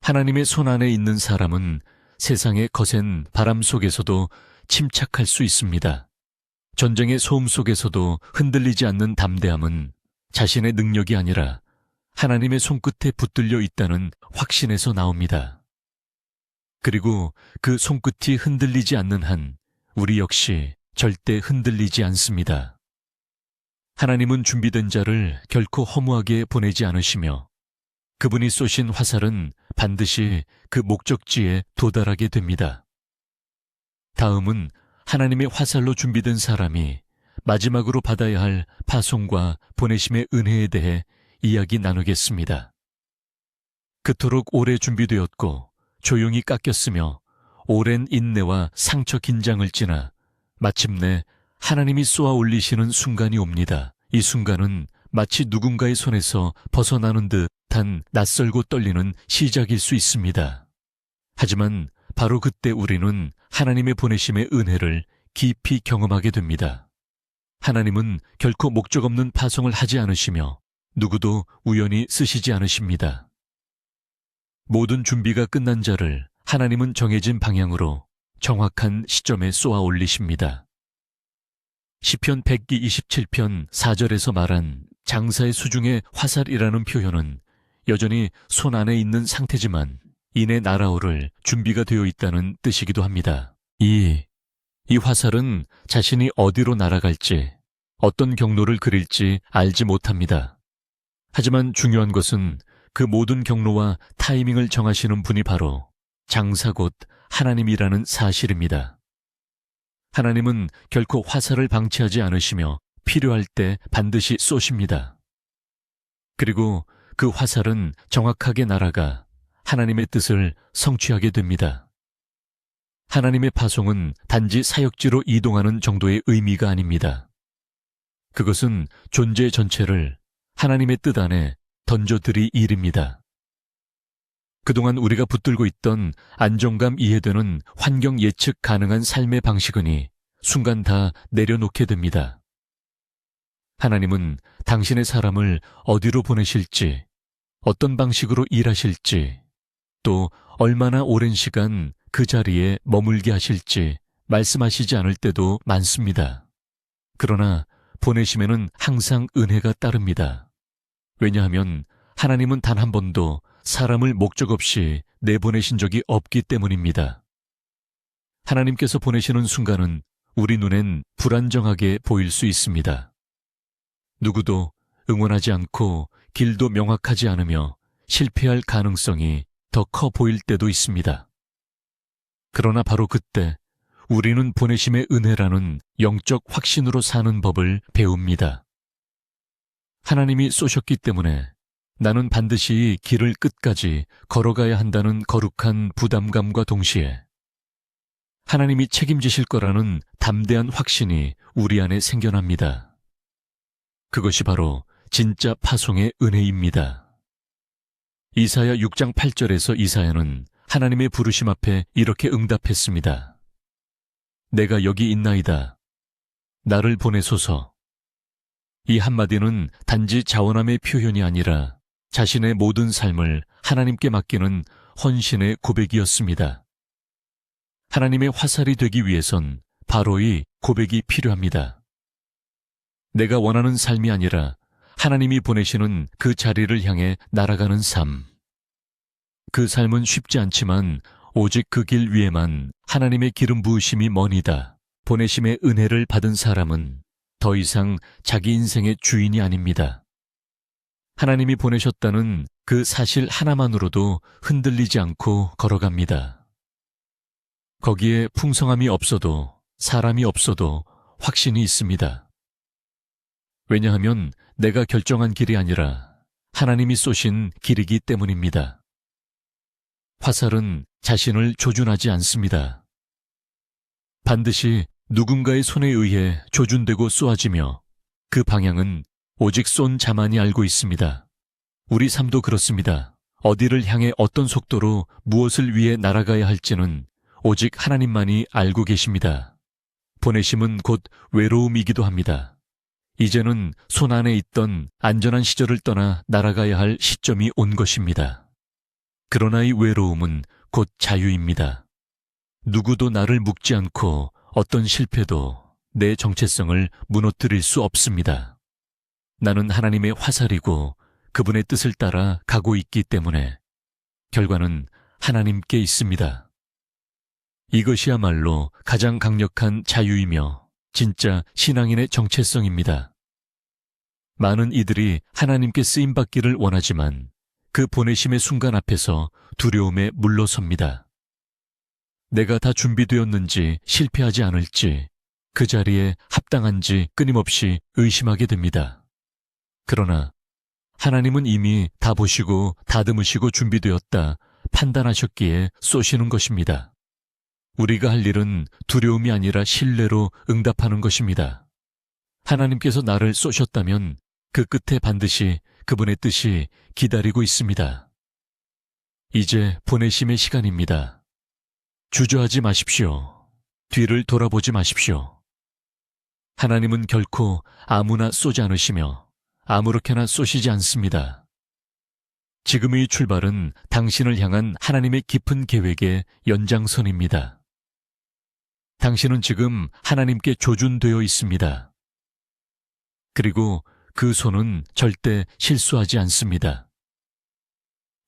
하나님의 손 안에 있는 사람은 세상의 거센 바람 속에서도 침착할 수 있습니다. 전쟁의 소음 속에서도 흔들리지 않는 담대함은 자신의 능력이 아니라 하나님의 손끝에 붙들려 있다는 확신에서 나옵니다. 그리고 그 손끝이 흔들리지 않는 한 우리 역시 절대 흔들리지 않습니다. 하나님은 준비된 자를 결코 허무하게 보내지 않으시며 그분이 쏘신 화살은 반드시 그 목적지에 도달하게 됩니다. 다음은 하나님의 화살로 준비된 사람이 마지막으로 받아야 할 파송과 보내심의 은혜에 대해 이야기 나누겠습니다. 그토록 오래 준비되었고 조용히 깎였으며 오랜 인내와 상처 긴장을 지나 마침내 하나님이 쏘아 올리시는 순간이 옵니다. 이 순간은 마치 누군가의 손에서 벗어나는 듯한 낯설고 떨리는 시작일 수 있습니다. 하지만 바로 그때 우리는 하나님의 보내심의 은혜를 깊이 경험하게 됩니다. 하나님은 결코 목적 없는 파송을 하지 않으시며 누구도 우연히 쓰시지 않으십니다. 모든 준비가 끝난 자를 하나님은 정해진 방향으로 정확한 시점에 쏘아 올리십니다. 시편 127편 4절에서 말한 장사의 수중에 화살이라는 표현은 여전히 손 안에 있는 상태지만 이내 날아오를 준비가 되어 있다는 뜻이기도 합니다. 이 화살은 자신이 어디로 날아갈지, 어떤 경로를 그릴지 알지 못합니다. 하지만 중요한 것은 그 모든 경로와 타이밍을 정하시는 분이 바로 장사 곧 하나님이라는 사실입니다. 하나님은 결코 화살을 방치하지 않으시며 필요할 때 반드시 쏘십니다. 그리고 그 화살은 정확하게 날아가 하나님의 뜻을 성취하게 됩니다. 하나님의 파송은 단지 사역지로 이동하는 정도의 의미가 아닙니다. 그것은 존재 전체를 하나님의 뜻 안에 던져드릴 일입니다. 그동안 우리가 붙들고 있던 안정감 이해되는 환경 예측 가능한 삶의 방식은이 순간 다 내려놓게 됩니다. 하나님은 당신의 사람을 어디로 보내실지, 어떤 방식으로 일하실지, 또 얼마나 오랜 시간 그 자리에 머물게 하실지 말씀하시지 않을 때도 많습니다. 그러나 보내심에는 항상 은혜가 따릅니다. 왜냐하면 하나님은 단 한 번도 사람을 목적 없이 내보내신 적이 없기 때문입니다. 하나님께서 보내시는 순간은 우리 눈엔 불안정하게 보일 수 있습니다. 누구도 응원하지 않고 길도 명확하지 않으며 실패할 가능성이 더 커 보일 때도 있습니다. 그러나 바로 그때 우리는 보내심의 은혜라는 영적 확신으로 사는 법을 배웁니다. 하나님이 쏘셨기 때문에 나는 반드시 길을 끝까지 걸어가야 한다는 거룩한 부담감과 동시에 하나님이 책임지실 거라는 담대한 확신이 우리 안에 생겨납니다. 그것이 바로 진짜 파송의 은혜입니다. 이사야 6장 8절에서 이사야는 하나님의 부르심 앞에 이렇게 응답했습니다. 내가 여기 있나이다. 나를 보내소서. 이 한마디는 단지 자원함의 표현이 아니라 자신의 모든 삶을 하나님께 맡기는 헌신의 고백이었습니다. 하나님의 화살이 되기 위해선 바로 이 고백이 필요합니다. 내가 원하는 삶이 아니라 하나님이 보내시는 그 자리를 향해 날아가는 삶. 그 삶은 쉽지 않지만 오직 그 길 위에만 하나님의 기름 부으심이 머니다. 보내심의 은혜를 받은 사람은 더 이상 자기 인생의 주인이 아닙니다. 하나님이 보내셨다는 그 사실 하나만으로도 흔들리지 않고 걸어갑니다. 거기에 풍성함이 없어도 사람이 없어도 확신이 있습니다. 왜냐하면 내가 결정한 길이 아니라 하나님이 쏘신 길이기 때문입니다. 화살은 자신을 조준하지 않습니다. 반드시 누군가의 손에 의해 조준되고 쏘아지며 그 방향은 오직 쏜 자만이 알고 있습니다. 우리 삶도 그렇습니다. 어디를 향해 어떤 속도로 무엇을 위해 날아가야 할지는 오직 하나님만이 알고 계십니다. 보내심은 곧 외로움이기도 합니다. 이제는 손 안에 있던 안전한 시절을 떠나 날아가야 할 시점이 온 것입니다. 그러나 이 외로움은 곧 자유입니다. 누구도 나를 묶지 않고 어떤 실패도 내 정체성을 무너뜨릴 수 없습니다. 나는 하나님의 화살이고 그분의 뜻을 따라 가고 있기 때문에 결과는 하나님께 있습니다. 이것이야말로 가장 강력한 자유이며 진짜 신앙인의 정체성입니다. 많은 이들이 하나님께 쓰임받기를 원하지만 그 보내심의 순간 앞에서 두려움에 물러섭니다. 내가 다 준비되었는지 실패하지 않을지 그 자리에 합당한지 끊임없이 의심하게 됩니다. 그러나 하나님은 이미 다 보시고 다듬으시고 준비되었다 판단하셨기에 쏘시는 것입니다. 우리가 할 일은 두려움이 아니라 신뢰로 응답하는 것입니다. 하나님께서 나를 쏘셨다면 그 끝에 반드시 그분의 뜻이 기다리고 있습니다. 이제 보내심의 시간입니다. 주저하지 마십시오. 뒤를 돌아보지 마십시오. 하나님은 결코 아무나 쏘지 않으시며 아무렇게나 쏘시지 않습니다. 지금의 출발은 당신을 향한 하나님의 깊은 계획의 연장선입니다. 당신은 지금 하나님께 조준되어 있습니다. 그리고 그 손은 절대 실수하지 않습니다.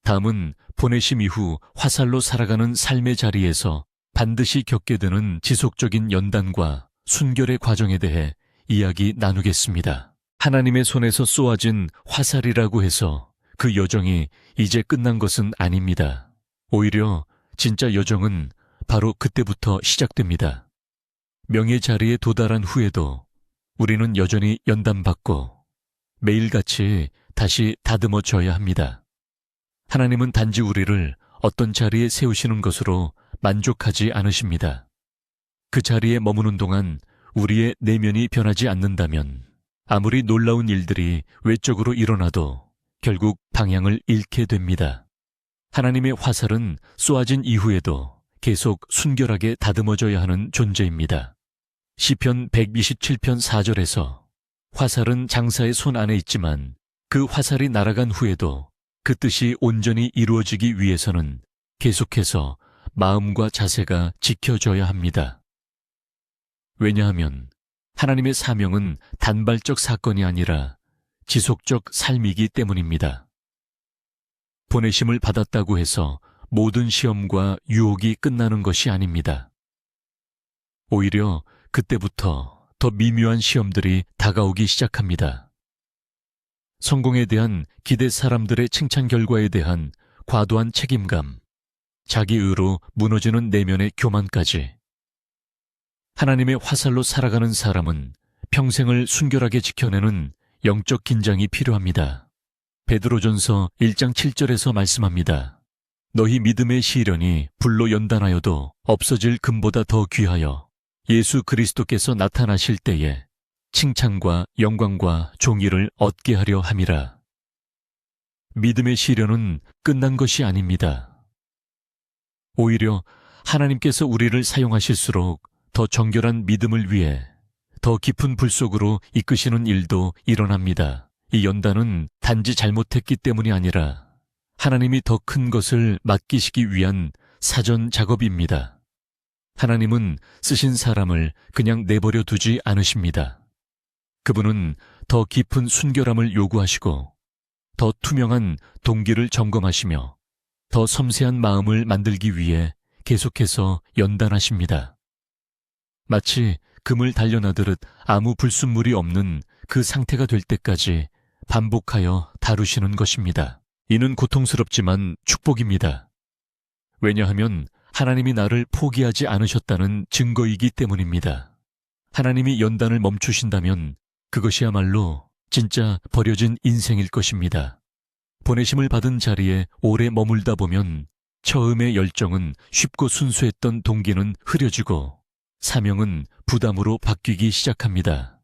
다음은 보내심 이후 화살로 살아가는 삶의 자리에서 반드시 겪게 되는 지속적인 연단과 순결의 과정에 대해 이야기 나누겠습니다. 하나님의 손에서 쏘아진 화살이라고 해서 그 여정이 이제 끝난 것은 아닙니다. 오히려 진짜 여정은 바로 그때부터 시작됩니다. 명예 자리에 도달한 후에도 우리는 여전히 연단받고 매일같이 다시 다듬어져야 합니다. 하나님은 단지 우리를 어떤 자리에 세우시는 것으로 만족하지 않으십니다. 그 자리에 머무는 동안 우리의 내면이 변하지 않는다면 아무리 놀라운 일들이 외적으로 일어나도 결국 방향을 잃게 됩니다. 하나님의 화살은 쏘아진 이후에도 계속 순결하게 다듬어져야 하는 존재입니다. 시편 127편 4절에서 화살은 장사의 손 안에 있지만 그 화살이 날아간 후에도 그 뜻이 온전히 이루어지기 위해서는 계속해서 마음과 자세가 지켜져야 합니다. 왜냐하면 하나님의 사명은 단발적 사건이 아니라 지속적 삶이기 때문입니다. 보내심을 받았다고 해서 모든 시험과 유혹이 끝나는 것이 아닙니다. 오히려 그때부터 더 미묘한 시험들이 다가오기 시작합니다. 성공에 대한 기대, 사람들의 칭찬 결과에 대한 과도한 책임감, 자기 의로 무너지는 내면의 교만까지. 하나님의 화살로 살아가는 사람은 평생을 순결하게 지켜내는 영적 긴장이 필요합니다. 베드로전서 1장 7절에서 말씀합니다. 너희 믿음의 시련이 불로 연단하여도 없어질 금보다 더 귀하여 예수 그리스도께서 나타나실 때에 칭찬과 영광과 종의를 얻게 하려 함이라. 믿음의 시련은 끝난 것이 아닙니다. 오히려 하나님께서 우리를 사용하실수록 더 정결한 믿음을 위해 더 깊은 불 속으로 이끄시는 일도 일어납니다. 이 연단은 단지 잘못했기 때문이 아니라 하나님이 더 큰 것을 맡기시기 위한 사전 작업입니다. 하나님은 쓰신 사람을 그냥 내버려 두지 않으십니다. 그분은 더 깊은 순결함을 요구하시고 더 투명한 동기를 점검하시며 더 섬세한 마음을 만들기 위해 계속해서 연단하십니다. 마치 금을 단련하듯 아무 불순물이 없는 그 상태가 될 때까지 반복하여 다루시는 것입니다. 이는 고통스럽지만 축복입니다. 왜냐하면 하나님이 나를 포기하지 않으셨다는 증거이기 때문입니다. 하나님이 연단을 멈추신다면 그것이야말로 진짜 버려진 인생일 것입니다. 보내심을 받은 자리에 오래 머물다 보면 처음의 열정은 쉽고 순수했던 동기는 흐려지고 사명은 부담으로 바뀌기 시작합니다.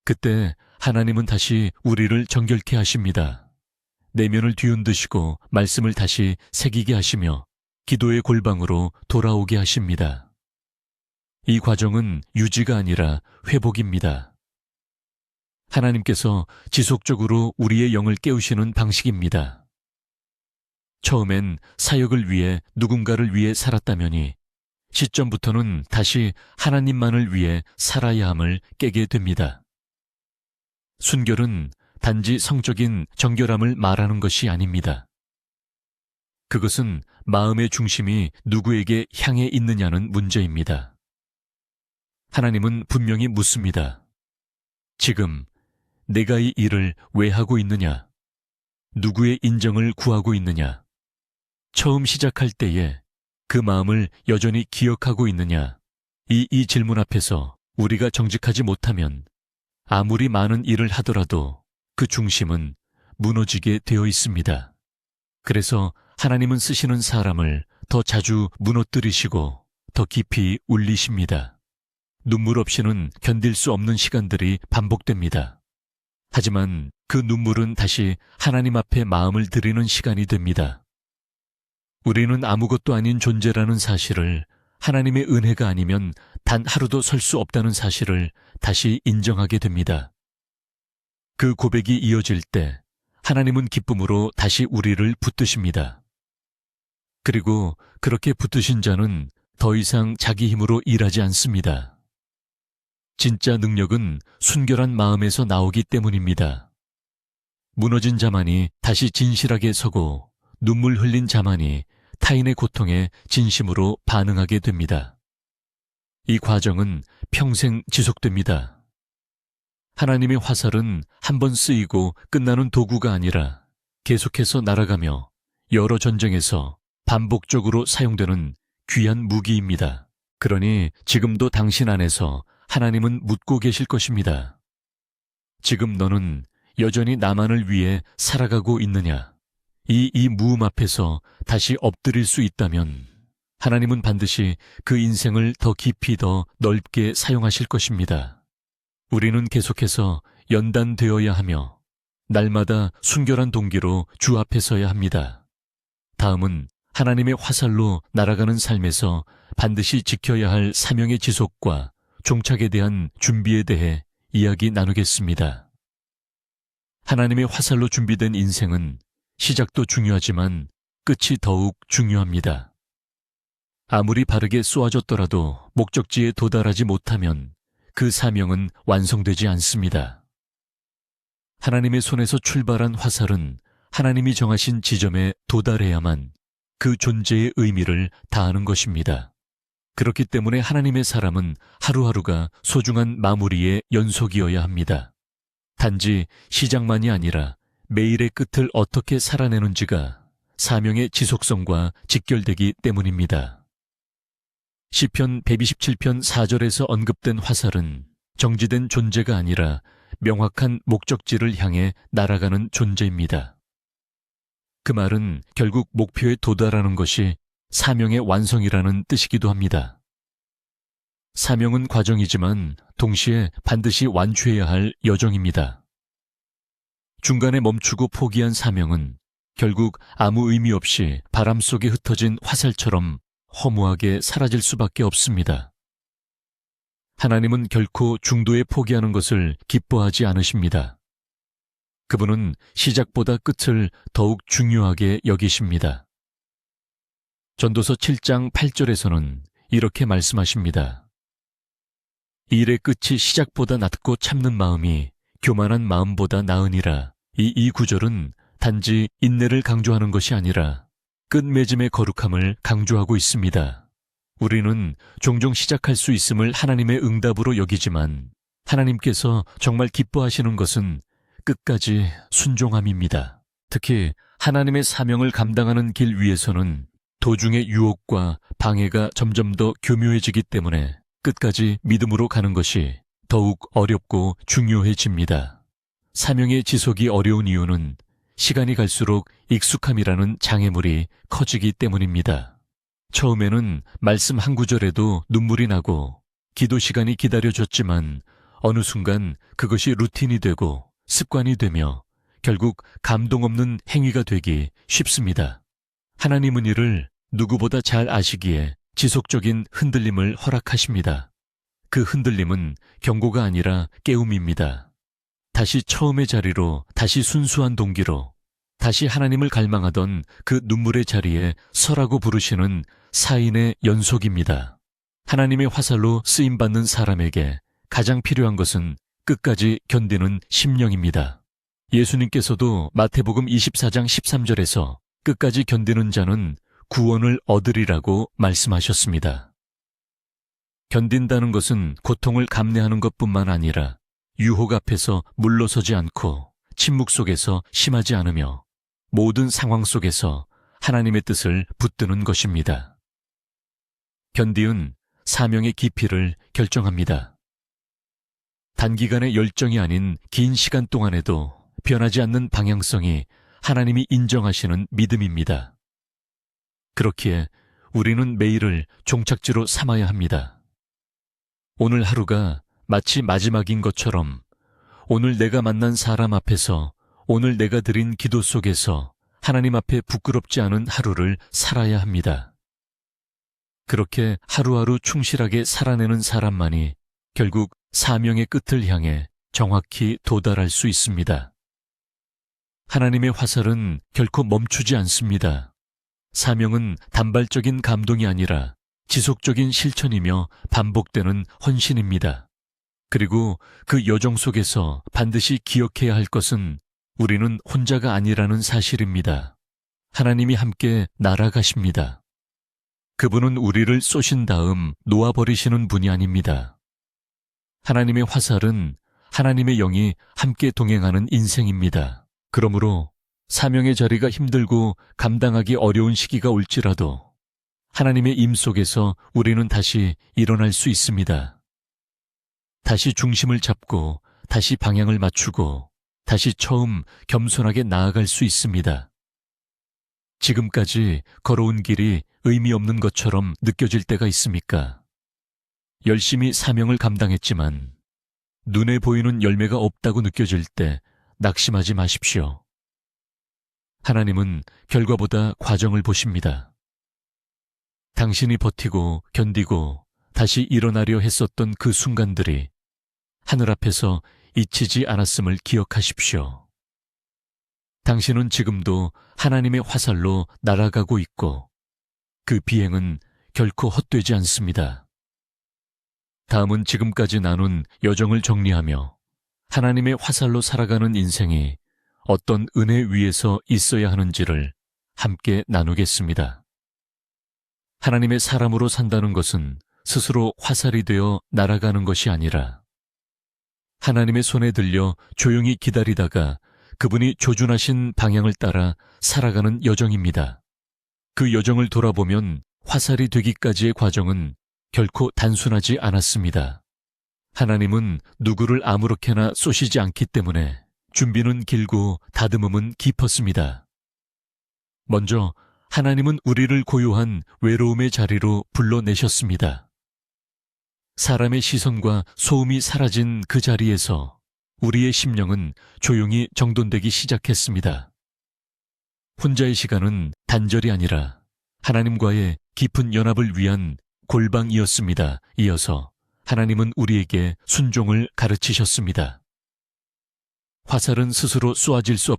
그때 하나님은 다시 우리를 정결케 하십니다. 내면을 뒤흔드시고 말씀을 다시 새기게 하시며 기도의 골방으로 돌아오게 하십니다. 이 과정은 유지가 아니라 회복입니다. 하나님께서 지속적으로 우리의 영을 깨우시는 방식입니다. 처음엔 사역을 위해 누군가를 위해 살았다면이 시점부터는 다시 하나님만을 위해 살아야 함을 깨게 됩니다. 순결은 단지 성적인 정결함을 말하는 것이 아닙니다. 그것은 마음의 중심이 누구에게 향해 있느냐는 문제입니다. 하나님은 분명히 묻습니다. 지금 내가 이 일을 왜 하고 있느냐? 누구의 인정을 구하고 있느냐? 처음 시작할 때에 그 마음을 여전히 기억하고 있느냐? 이 질문 앞에서 우리가 정직하지 못하면 아무리 많은 일을 하더라도 그 중심은 무너지게 되어 있습니다. 그래서 하나님은 쓰시는 사람을 더 자주 무너뜨리시고 더 깊이 울리십니다. 눈물 없이는 견딜 수 없는 시간들이 반복됩니다. 하지만 그 눈물은 다시 하나님 앞에 마음을 드리는 시간이 됩니다. 우리는 아무것도 아닌 존재라는 사실을, 하나님의 은혜가 아니면 단 하루도 설 수 없다는 사실을 다시 인정하게 됩니다. 그 고백이 이어질 때 하나님은 기쁨으로 다시 우리를 붙드십니다. 그리고 그렇게 붙드신 자는 더 이상 자기 힘으로 일하지 않습니다. 진짜 능력은 순결한 마음에서 나오기 때문입니다. 무너진 자만이 다시 진실하게 서고 눈물 흘린 자만이 타인의 고통에 진심으로 반응하게 됩니다. 이 과정은 평생 지속됩니다. 하나님의 화살은 한 번 쓰이고 끝나는 도구가 아니라 계속해서 날아가며 여러 전쟁에서 반복적으로 사용되는 귀한 무기입니다. 그러니 지금도 당신 안에서 하나님은 묻고 계실 것입니다. 지금 너는 여전히 나만을 위해 살아가고 있느냐? 이 무음 앞에서 다시 엎드릴 수 있다면 하나님은 반드시 그 인생을 더 깊이 더 넓게 사용하실 것입니다. 우리는 계속해서 연단되어야 하며 날마다 순결한 동기로 주 앞에 서야 합니다. 다음은 하나님의 화살로 날아가는 삶에서 반드시 지켜야 할 사명의 지속과 종착에 대한 준비에 대해 이야기 나누겠습니다. 하나님의 화살로 준비된 인생은 시작도 중요하지만 끝이 더욱 중요합니다. 아무리 바르게 쏘아졌더라도 목적지에 도달하지 못하면 그 사명은 완성되지 않습니다. 하나님의 손에서 출발한 화살은 하나님이 정하신 지점에 도달해야만 그 존재의 의미를 다하는 것입니다. 그렇기 때문에 하나님의 사람은 하루하루가 소중한 마무리의 연속이어야 합니다. 단지 시작만이 아니라 매일의 끝을 어떻게 살아내는지가 사명의 지속성과 직결되기 때문입니다. 시편 127편 4절에서 언급된 화살은 정지된 존재가 아니라 명확한 목적지를 향해 날아가는 존재입니다. 그 말은 결국 목표에 도달하는 것이 사명의 완성이라는 뜻이기도 합니다. 사명은 과정이지만 동시에 반드시 완주해야 할 여정입니다. 중간에 멈추고 포기한 사명은 결국 아무 의미 없이 바람 속에 흩어진 화살처럼 허무하게 사라질 수밖에 없습니다. 하나님은 결코 중도에 포기하는 것을 기뻐하지 않으십니다. 그분은 시작보다 끝을 더욱 중요하게 여기십니다. 전도서 7장 8절에서는 이렇게 말씀하십니다. 일의 끝이 시작보다 낮고 참는 마음이 교만한 마음보다 나으니라. 이 구절은 단지 인내를 강조하는 것이 아니라 끝맺음의 거룩함을 강조하고 있습니다. 우리는 종종 시작할 수 있음을 하나님의 응답으로 여기지만 하나님께서 정말 기뻐하시는 것은 끝까지 순종함입니다. 특히 하나님의 사명을 감당하는 길 위에서는 도중의 유혹과 방해가 점점 더 교묘해지기 때문에 끝까지 믿음으로 가는 것이 더욱 어렵고 중요해집니다. 사명의 지속이 어려운 이유는 시간이 갈수록 익숙함이라는 장애물이 커지기 때문입니다. 처음에는 말씀 한 구절에도 눈물이 나고 기도 시간이 기다려졌지만 어느 순간 그것이 루틴이 되고 습관이 되며 결국 감동 없는 행위가 되기 쉽습니다. 하나님은 이를 누구보다 잘 아시기에 지속적인 흔들림을 허락하십니다. 그 흔들림은 경고가 아니라 깨움입니다. 다시 처음의 자리로, 다시 순수한 동기로, 다시 하나님을 갈망하던 그 눈물의 자리에 서라고 부르시는 사인의 연속입니다. 하나님의 화살로 쓰임받는 사람에게 가장 필요한 것은 끝까지 견디는 심령입니다. 예수님께서도 마태복음 24장 13절에서 끝까지 견디는 자는 구원을 얻으리라고 말씀하셨습니다. 견딘다는 것은 고통을 감내하는 것뿐만 아니라 유혹 앞에서 물러서지 않고 침묵 속에서 심하지 않으며 모든 상황 속에서 하나님의 뜻을 붙드는 것입니다. 견디은 사명의 깊이를 결정합니다. 단기간의 열정이 아닌 긴 시간 동안에도 변하지 않는 방향성이 하나님이 인정하시는 믿음입니다. 그렇기에 우리는 매일을 종착지로 삼아야 합니다. 오늘 하루가 마치 마지막인 것처럼 오늘 내가 만난 사람 앞에서 오늘 내가 드린 기도 속에서 하나님 앞에 부끄럽지 않은 하루를 살아야 합니다. 그렇게 하루하루 충실하게 살아내는 사람만이 결국 사명의 끝을 향해 정확히 도달할 수 있습니다. 하나님의 화살은 결코 멈추지 않습니다. 사명은 단발적인 감동이 아니라 지속적인 실천이며 반복되는 헌신입니다. 그리고 그 여정 속에서 반드시 기억해야 할 것은 우리는 혼자가 아니라는 사실입니다. 하나님이 함께 날아가십니다. 그분은 우리를 쏘신 다음 놓아버리시는 분이 아닙니다. 하나님의 화살은 하나님의 영이 함께 동행하는 인생입니다. 그러므로 사명의 자리가 힘들고 감당하기 어려운 시기가 올지라도 하나님의 임 속에서 우리는 다시 일어날 수 있습니다. 다시 중심을 잡고 다시 방향을 맞추고 다시 처음 겸손하게 나아갈 수 있습니다. 지금까지 걸어온 길이 의미 없는 것처럼 느껴질 때가 있습니까? 열심히 사명을 감당했지만 눈에 보이는 열매가 없다고 느껴질 때 낙심하지 마십시오. 하나님은 결과보다 과정을 보십니다. 당신이 버티고 견디고 다시 일어나려 했었던 그 순간들이 하늘 앞에서 잊히지 않았음을 기억하십시오. 당신은 지금도 하나님의 화살로 날아가고 있고 그 비행은 결코 헛되지 않습니다. 다음은 지금까지 나눈 여정을 정리하며 하나님의 화살로 살아가는 인생이 어떤 은혜 위에서 있어야 하는지를 함께 나누겠습니다. 하나님의 사람으로 산다는 것은 스스로 화살이 되어 날아가는 것이 아니라 하나님의 손에 들려 조용히 기다리다가 그분이 조준하신 방향을 따라 살아가는 여정입니다. 그 여정을 돌아보면 화살이 되기까지의 과정은 결코 단순하지 않았습니다. 하나님은 누구를 아무렇게나 쏘시지 않기 때문에 준비는 길고 다듬음은 깊었습니다. 먼저 하나님은 우리를 고요한 외로움의 자리로 불러내셨습니다. 사람의 시선과 소음이 사라진 그 자리에서 우리의 심령은 조용히 정돈되기 시작했습니다. 혼자의 시간은 단절이 아니라 하나님과의 깊은 연합을 위한 골방이었습니다. 이어서 하나님은 우리에게 순종을 가르치셨습니다. 화살은 스스로 쏘아질 수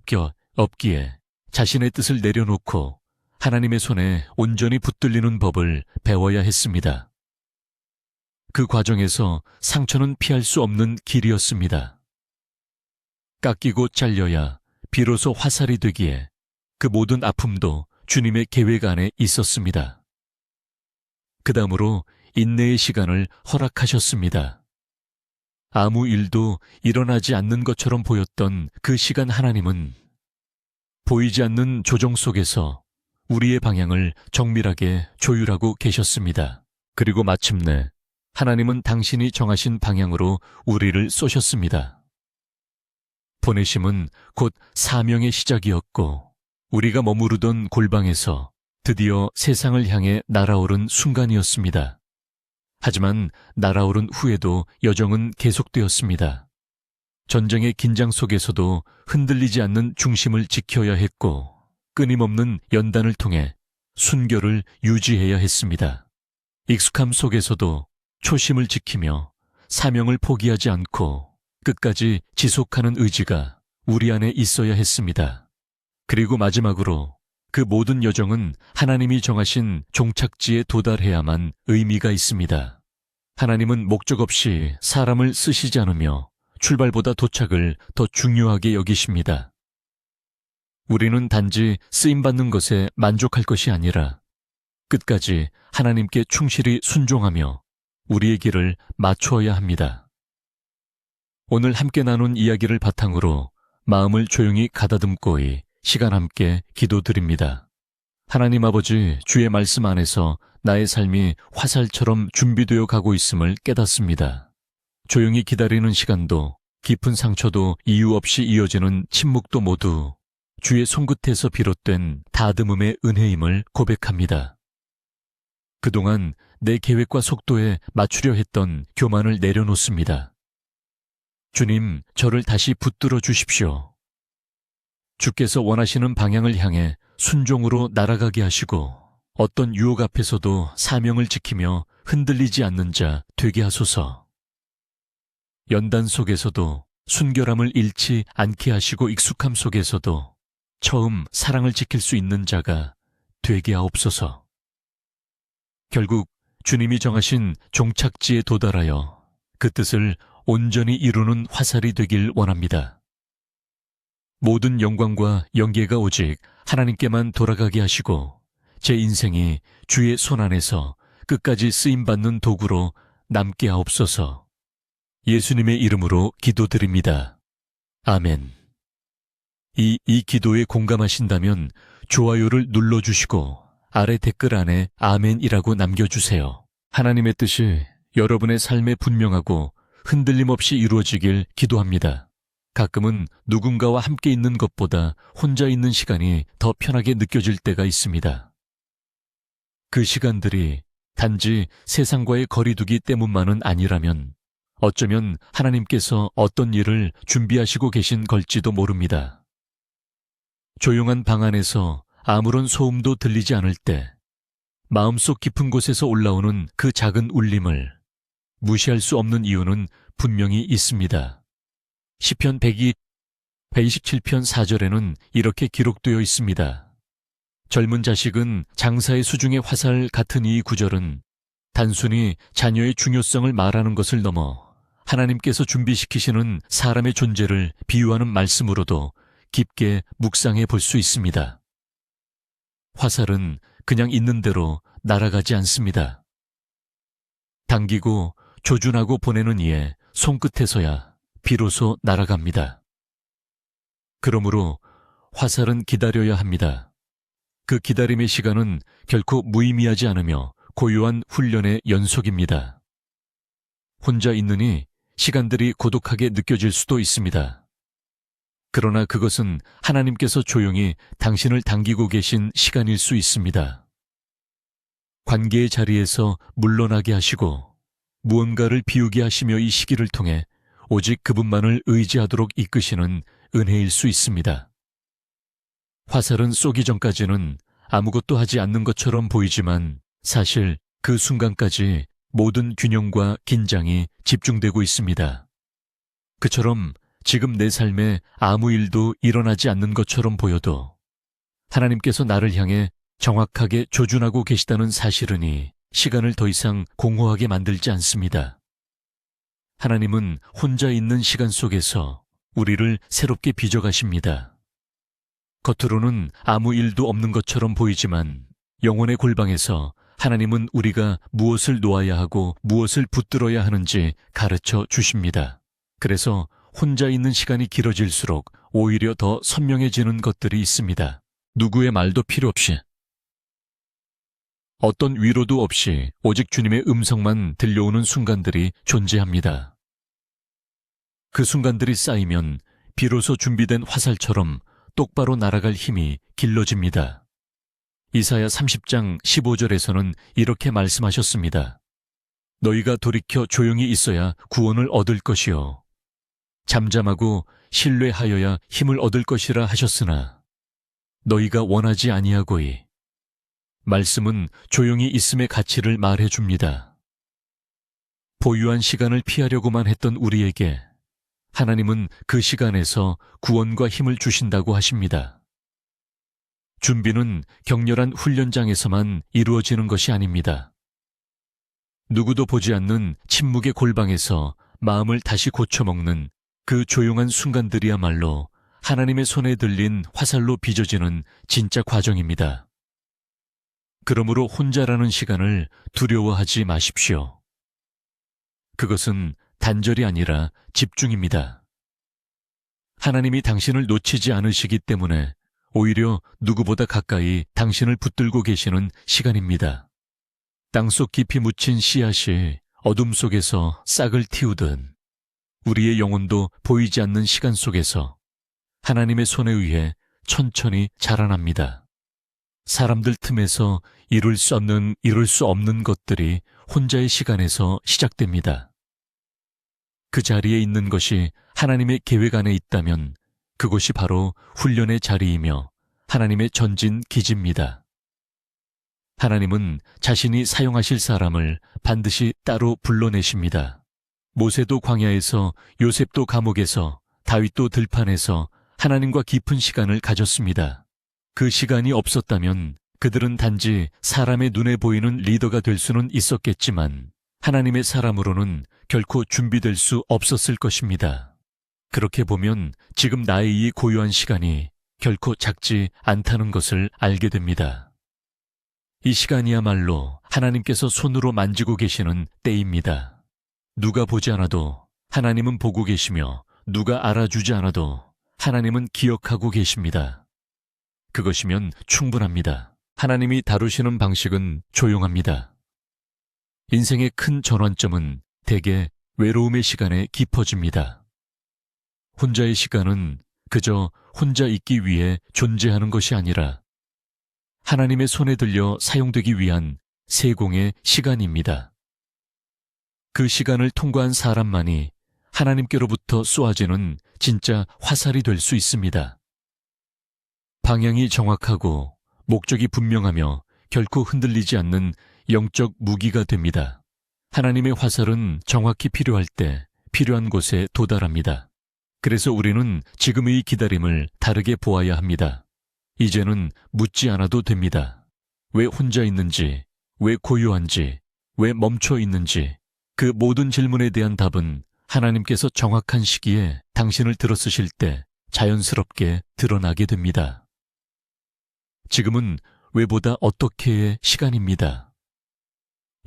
없기에 자신의 뜻을 내려놓고 하나님의 손에 온전히 붙들리는 법을 배워야 했습니다. 그 과정에서 상처는 피할 수 없는 길이었습니다. 깎이고 잘려야 비로소 화살이 되기에 그 모든 아픔도 주님의 계획 안에 있었습니다. 그 다음으로 인내의 시간을 허락하셨습니다. 아무 일도 일어나지 않는 것처럼 보였던 그 시간 하나님은 보이지 않는 조정 속에서 우리의 방향을 정밀하게 조율하고 계셨습니다. 그리고 마침내 하나님은 당신이 정하신 방향으로 우리를 쏘셨습니다. 보내심은 곧 사명의 시작이었고 우리가 머무르던 골방에서 드디어 세상을 향해 날아오른 순간이었습니다. 하지만 날아오른 후에도 여정은 계속되었습니다. 전쟁의 긴장 속에서도 흔들리지 않는 중심을 지켜야 했고 끊임없는 연단을 통해 순결을 유지해야 했습니다. 익숙함 속에서도 초심을 지키며 사명을 포기하지 않고 끝까지 지속하는 의지가 우리 안에 있어야 했습니다. 그리고 마지막으로 그 모든 여정은 하나님이 정하신 종착지에 도달해야만 의미가 있습니다. 하나님은 목적 없이 사람을 쓰시지 않으며 출발보다 도착을 더 중요하게 여기십니다. 우리는 단지 쓰임받는 것에 만족할 것이 아니라 끝까지 하나님께 충실히 순종하며 우리의 길을 맞추어야 합니다. 오늘 함께 나눈 이야기를 바탕으로 마음을 조용히 가다듬고이 시간 함께 기도드립니다. 하나님 아버지, 주의 말씀 안에서 나의 삶이 화살처럼 준비되어 가고 있음을 깨닫습니다. 조용히 기다리는 시간도, 깊은 상처도 이유 없이 이어지는 침묵도 모두 주의 손끝에서 비롯된 다듬음의 은혜임을 고백합니다. 그동안 내 계획과 속도에 맞추려 했던 교만을 내려놓습니다. 주님, 저를 다시 붙들어 주십시오. 주께서 원하시는 방향을 향해 순종으로 날아가게 하시고 어떤 유혹 앞에서도 사명을 지키며 흔들리지 않는 자 되게 하소서. 연단 속에서도 순결함을 잃지 않게 하시고 익숙함 속에서도 처음 사랑을 지킬 수 있는 자가 되게 하옵소서. 결국 주님이 정하신 종착지에 도달하여 그 뜻을 온전히 이루는 화살이 되길 원합니다. 모든 영광과 영예가 오직 하나님께만 돌아가게 하시고 제 인생이 주의 손 안에서 끝까지 쓰임받는 도구로 남게 하옵소서. 예수님의 이름으로 기도드립니다. 아멘. 이 기도에 공감하신다면 좋아요를 눌러주시고 아래 댓글 안에 아멘이라고 남겨주세요. 하나님의 뜻이 여러분의 삶에 분명하고 흔들림 없이 이루어지길 기도합니다. 가끔은 누군가와 함께 있는 것보다 혼자 있는 시간이 더 편하게 느껴질 때가 있습니다. 그 시간들이 단지 세상과의 거리두기 때문만은 아니라면 어쩌면 하나님께서 어떤 일을 준비하시고 계신 걸지도 모릅니다. 조용한 방 안에서 아무런 소음도 들리지 않을 때 마음속 깊은 곳에서 올라오는 그 작은 울림을 무시할 수 없는 이유는 분명히 있습니다. 시편 127편 4절에는 이렇게 기록되어 있습니다. 젊은 자식은 장사의 수중의 화살 같은 이 구절은 단순히 자녀의 중요성을 말하는 것을 넘어 하나님께서 준비시키시는 사람의 존재를 비유하는 말씀으로도 깊게 묵상해 볼 수 있습니다. 화살은 그냥 있는 대로 날아가지 않습니다. 당기고 조준하고 보내는 이의 손끝에서야 비로소 날아갑니다. 그러므로 화살은 기다려야 합니다. 그 기다림의 시간은 결코 무의미하지 않으며 고요한 훈련의 연속입니다. 혼자 있느니 시간들이 고독하게 느껴질 수도 있습니다. 그러나 그것은 하나님께서 조용히 당신을 당기고 계신 시간일 수 있습니다. 관계의 자리에서 물러나게 하시고 무언가를 비우게 하시며 이 시기를 통해 오직 그분만을 의지하도록 이끄시는 은혜일 수 있습니다. 화살은 쏘기 전까지는 아무것도 하지 않는 것처럼 보이지만 사실 그 순간까지 모든 균형과 긴장이 집중되고 있습니다. 그처럼 지금 내 삶에 아무 일도 일어나지 않는 것처럼 보여도 하나님께서 나를 향해 정확하게 조준하고 계시다는 사실은이 시간을 더 이상 공허하게 만들지 않습니다. 하나님은 혼자 있는 시간 속에서 우리를 새롭게 빚어가십니다. 겉으로는 아무 일도 없는 것처럼 보이지만 영혼의 골방에서 하나님은 우리가 무엇을 놓아야 하고 무엇을 붙들어야 하는지 가르쳐 주십니다. 그래서 혼자 있는 시간이 길어질수록 오히려 더 선명해지는 것들이 있습니다. 누구의 말도 필요 없이, 어떤 위로도 없이 오직 주님의 음성만 들려오는 순간들이 존재합니다. 그 순간들이 쌓이면 비로소 준비된 화살처럼 똑바로 날아갈 힘이 길러집니다. 이사야 30장 15절에서는 이렇게 말씀하셨습니다. 너희가 돌이켜 조용히 있어야 구원을 얻을 것이요 잠잠하고 신뢰하여야 힘을 얻을 것이라 하셨으나 너희가 원하지 아니하고이. 말씀은 조용히 있음의 가치를 말해줍니다. 보유한 시간을 피하려고만 했던 우리에게 하나님은 그 시간에서 구원과 힘을 주신다고 하십니다. 준비는 격렬한 훈련장에서만 이루어지는 것이 아닙니다. 누구도 보지 않는 침묵의 골방에서 마음을 다시 고쳐먹는 그 조용한 순간들이야말로 하나님의 손에 들린 화살로 빚어지는 진짜 과정입니다. 그러므로 혼자라는 시간을 두려워하지 마십시오. 그것은 단절이 아니라 집중입니다. 하나님이 당신을 놓치지 않으시기 때문에 오히려 누구보다 가까이 당신을 붙들고 계시는 시간입니다. 땅속 깊이 묻힌 씨앗이 어둠 속에서 싹을 틔우듯 우리의 영혼도 보이지 않는 시간 속에서 하나님의 손에 의해 천천히 자라납니다. 사람들 틈에서 이룰 수 없는 것들이 혼자의 시간에서 시작됩니다. 그 자리에 있는 것이 하나님의 계획 안에 있다면 그곳이 바로 훈련의 자리이며 하나님의 전진 기지입니다. 하나님은 자신이 사용하실 사람을 반드시 따로 불러내십니다. 모세도 광야에서, 요셉도 감옥에서, 다윗도 들판에서 하나님과 깊은 시간을 가졌습니다. 그 시간이 없었다면 그들은 단지 사람의 눈에 보이는 리더가 될 수는 있었겠지만 하나님의 사람으로는 결코 준비될 수 없었을 것입니다. 그렇게 보면 지금 나의 이 고요한 시간이 결코 작지 않다는 것을 알게 됩니다. 이 시간이야말로 하나님께서 손으로 만지고 계시는 때입니다. 누가 보지 않아도 하나님은 보고 계시며 누가 알아주지 않아도 하나님은 기억하고 계십니다. 그것이면 충분합니다. 하나님이 다루시는 방식은 조용합니다. 인생의 큰 전환점은 대개 외로움의 시간에 깊어집니다. 혼자의 시간은 그저 혼자 있기 위해 존재하는 것이 아니라 하나님의 손에 들려 사용되기 위한 세공의 시간입니다. 그 시간을 통과한 사람만이 하나님께로부터 쏘아지는 진짜 화살이 될 수 있습니다. 방향이 정확하고 목적이 분명하며 결코 흔들리지 않는 영적 무기가 됩니다. 하나님의 화살은 정확히 필요할 때 필요한 곳에 도달합니다. 그래서 우리는 지금의 기다림을 다르게 보아야 합니다. 이제는 묻지 않아도 됩니다. 왜 혼자 있는지, 왜 고요한지, 왜 멈춰 있는지 그 모든 질문에 대한 답은 하나님께서 정확한 시기에 당신을 들어쓰실 때 자연스럽게 드러나게 됩니다. 지금은 왜보다 어떻게의 시간입니다.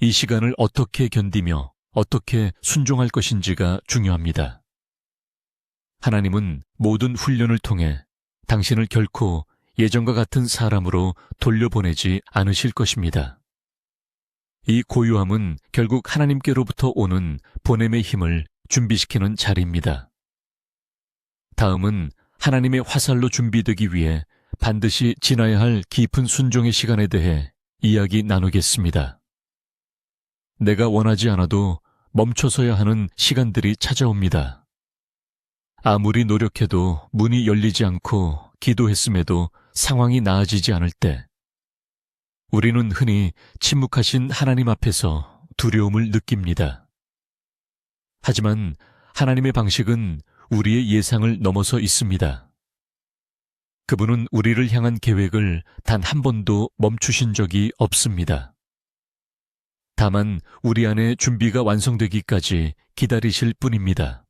이 시간을 어떻게 견디며 어떻게 순종할 것인지가 중요합니다. 하나님은 모든 훈련을 통해 당신을 결코 예전과 같은 사람으로 돌려보내지 않으실 것입니다. 이 고요함은 결국 하나님께로부터 오는 보냄의 힘을 준비시키는 자리입니다. 다음은 하나님의 화살로 준비되기 위해 반드시 지나야 할 깊은 순종의 시간에 대해 이야기 나누겠습니다. 내가 원하지 않아도 멈춰서야 하는 시간들이 찾아옵니다. 아무리 노력해도 문이 열리지 않고 기도했음에도 상황이 나아지지 않을 때 우리는 흔히 침묵하신 하나님 앞에서 두려움을 느낍니다. 하지만 하나님의 방식은 우리의 예상을 넘어서 있습니다. 그분은 우리를 향한 계획을 단 한 번도 멈추신 적이 없습니다. 다만 우리 안에 준비가 완성되기까지 기다리실 뿐입니다.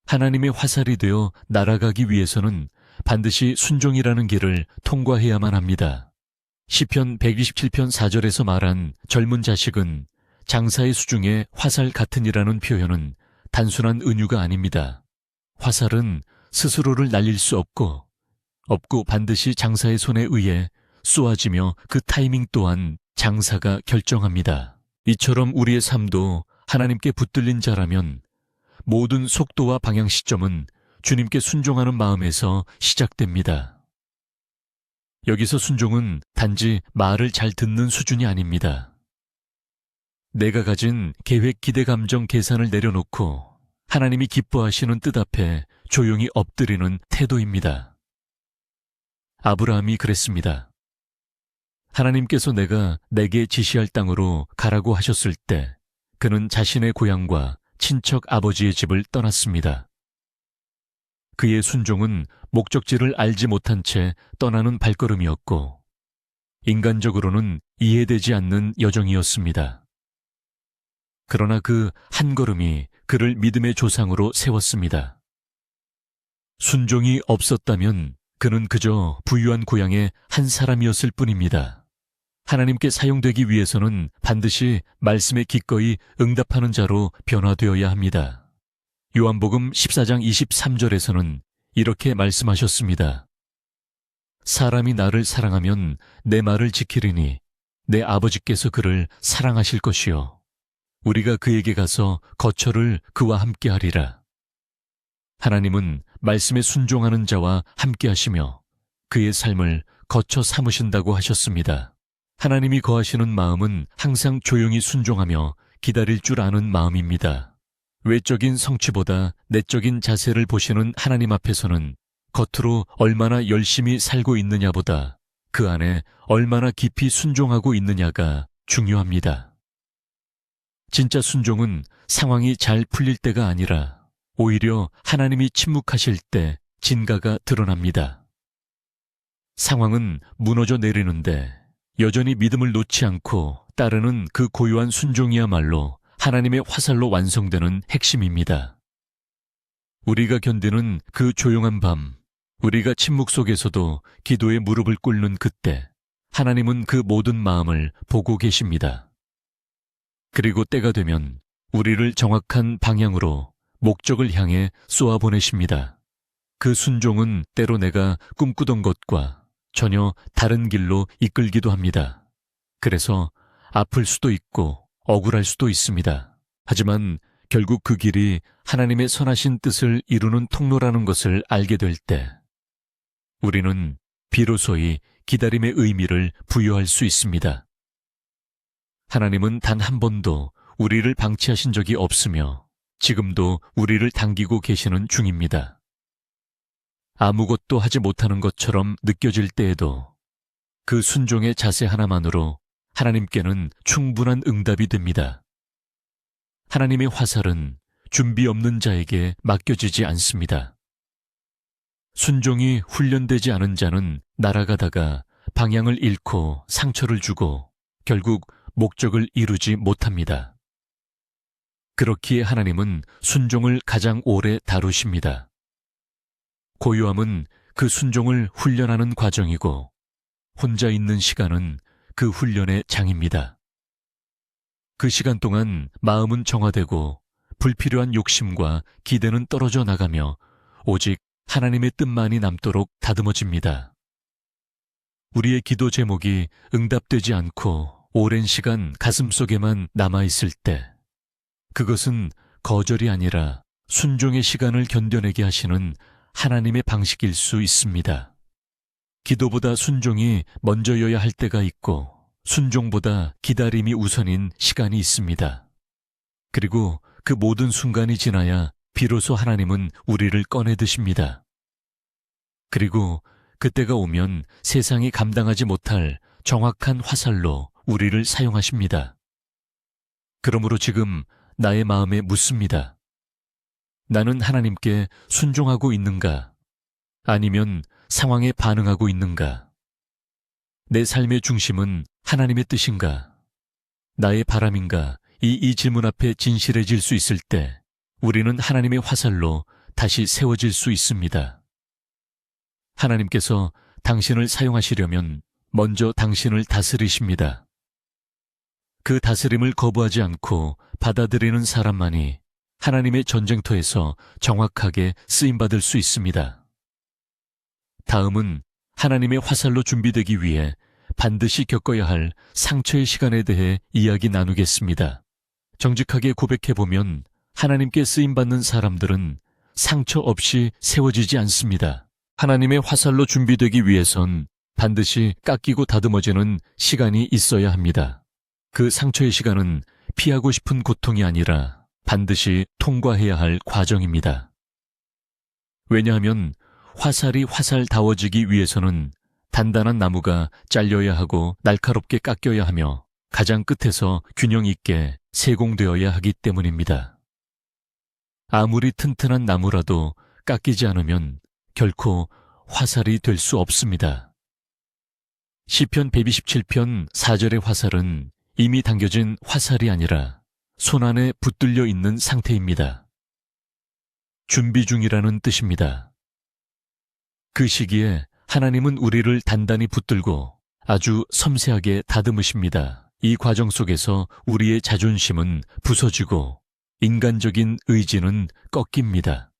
하나님의 화살이 되어 날아가기 위해서는 반드시 순종이라는 길을 통과해야만 합니다. 시편 127편 4절에서 말한 젊은 자식은 장사의 수중에 화살 같으니라는 표현은 단순한 은유가 아닙니다. 화살은 스스로를 날릴 수 없고 반드시 장사의 손에 의해 쏘아지며 그 타이밍 또한 장사가 결정합니다. 이처럼 우리의 삶도 하나님께 붙들린 자라면 모든 속도와 방향 시점은 주님께 순종하는 마음에서 시작됩니다. 여기서 순종은 단지 말을 잘 듣는 수준이 아닙니다. 내가 가진 계획, 기대, 감정, 계산을 내려놓고 하나님이 기뻐하시는 뜻 앞에 조용히 엎드리는 태도입니다. 아브라함이 그랬습니다. 하나님께서 내게 지시할 땅으로 가라고 하셨을 때 그는 자신의 고향과 친척 아버지의 집을 떠났습니다. 그의 순종은 목적지를 알지 못한 채 떠나는 발걸음이었고 인간적으로는 이해되지 않는 여정이었습니다. 그러나 그 한 걸음이 그를 믿음의 조상으로 세웠습니다. 순종이 없었다면 그는 그저 부유한 고향의 한 사람이었을 뿐입니다. 하나님께 사용되기 위해서는 반드시 말씀에 기꺼이 응답하는 자로 변화되어야 합니다. 요한복음 14장 23절에서는 이렇게 말씀하셨습니다. 사람이 나를 사랑하면 내 말을 지키리니 내 아버지께서 그를 사랑하실 것이요 우리가 그에게 가서 거처를 그와 함께 하리라. 하나님은 말씀에 순종하는 자와 함께 하시며 그의 삶을 거처 삼으신다고 하셨습니다. 하나님이 거하시는 마음은 항상 조용히 순종하며 기다릴 줄 아는 마음입니다. 외적인 성취보다 내적인 자세를 보시는 하나님 앞에서는 겉으로 얼마나 열심히 살고 있느냐보다 그 안에 얼마나 깊이 순종하고 있느냐가 중요합니다. 진짜 순종은 상황이 잘 풀릴 때가 아니라 오히려 하나님이 침묵하실 때 진가가 드러납니다. 상황은 무너져 내리는데 여전히 믿음을 놓지 않고 따르는 그 고요한 순종이야말로 하나님의 화살로 완성되는 핵심입니다. 우리가 견디는 그 조용한 밤, 우리가 침묵 속에서도 기도에 무릎을 꿇는 그때 하나님은 그 모든 마음을 보고 계십니다. 그리고 때가 되면 우리를 정확한 방향으로 목적을 향해 쏘아보내십니다. 그 순종은 때로 내가 꿈꾸던 것과 전혀 다른 길로 이끌기도 합니다. 그래서 아플 수도 있고 억울할 수도 있습니다. 하지만 결국 그 길이 하나님의 선하신 뜻을 이루는 통로라는 것을 알게 될 때 우리는 비로소히 기다림의 의미를 부여할 수 있습니다. 하나님은 단 한 번도 우리를 방치하신 적이 없으며 지금도 우리를 당기고 계시는 중입니다. 아무것도 하지 못하는 것처럼 느껴질 때에도 그 순종의 자세 하나만으로 하나님께는 충분한 응답이 됩니다. 하나님의 화살은 준비 없는 자에게 맡겨지지 않습니다. 순종이 훈련되지 않은 자는 날아가다가 방향을 잃고 상처를 주고 결국 목적을 이루지 못합니다. 그렇기에 하나님은 순종을 가장 오래 다루십니다. 고요함은 그 순종을 훈련하는 과정이고 혼자 있는 시간은 그 훈련의 장입니다. 그 시간 동안 마음은 정화되고 불필요한 욕심과 기대는 떨어져 나가며 오직 하나님의 뜻만이 남도록 다듬어집니다. 우리의 기도 제목이 응답되지 않고 오랜 시간 가슴속에만 남아있을 때 그것은 거절이 아니라 순종의 시간을 견뎌내게 하시는 하나님의 방식일 수 있습니다. 기도보다 순종이 먼저여야 할 때가 있고 순종보다 기다림이 우선인 시간이 있습니다. 그리고 그 모든 순간이 지나야 비로소 하나님은 우리를 꺼내 드십니다. 그리고 그때가 오면 세상이 감당하지 못할 정확한 화살로 우리를 사용하십니다. 그러므로 지금 나의 마음에 묻습니다. 나는 하나님께 순종하고 있는가? 아니면 상황에 반응하고 있는가? 내 삶의 중심은 하나님의 뜻인가? 나의 바람인가? 이 질문 앞에 진실해질 수 있을 때 우리는 하나님의 화살로 다시 세워질 수 있습니다. 하나님께서 당신을 사용하시려면 먼저 당신을 다스리십니다. 그 다스림을 거부하지 않고 받아들이는 사람만이 하나님의 전쟁터에서 정확하게 쓰임받을 수 있습니다. 다음은 하나님의 화살로 준비되기 위해 반드시 겪어야 할 상처의 시간에 대해 이야기 나누겠습니다. 정직하게 고백해보면 하나님께 쓰임받는 사람들은 상처 없이 세워지지 않습니다. 하나님의 화살로 준비되기 위해선 반드시 깎이고 다듬어지는 시간이 있어야 합니다. 그 상처의 시간은 피하고 싶은 고통이 아니라 반드시 통과해야 할 과정입니다. 왜냐하면 화살이 화살다워지기 위해서는 단단한 나무가 잘려야 하고 날카롭게 깎여야 하며 가장 끝에서 균형 있게 세공되어야 하기 때문입니다. 아무리 튼튼한 나무라도 깎이지 않으면 결코 화살이 될 수 없습니다. 시편 127편 4절의 화살은 이미 당겨진 화살이 아니라 손 안에 붙들려 있는 상태입니다. 준비 중이라는 뜻입니다. 그 시기에 하나님은 우리를 단단히 붙들고 아주 섬세하게 다듬으십니다. 이 과정 속에서 우리의 자존심은 부서지고 인간적인 의지는 꺾입니다.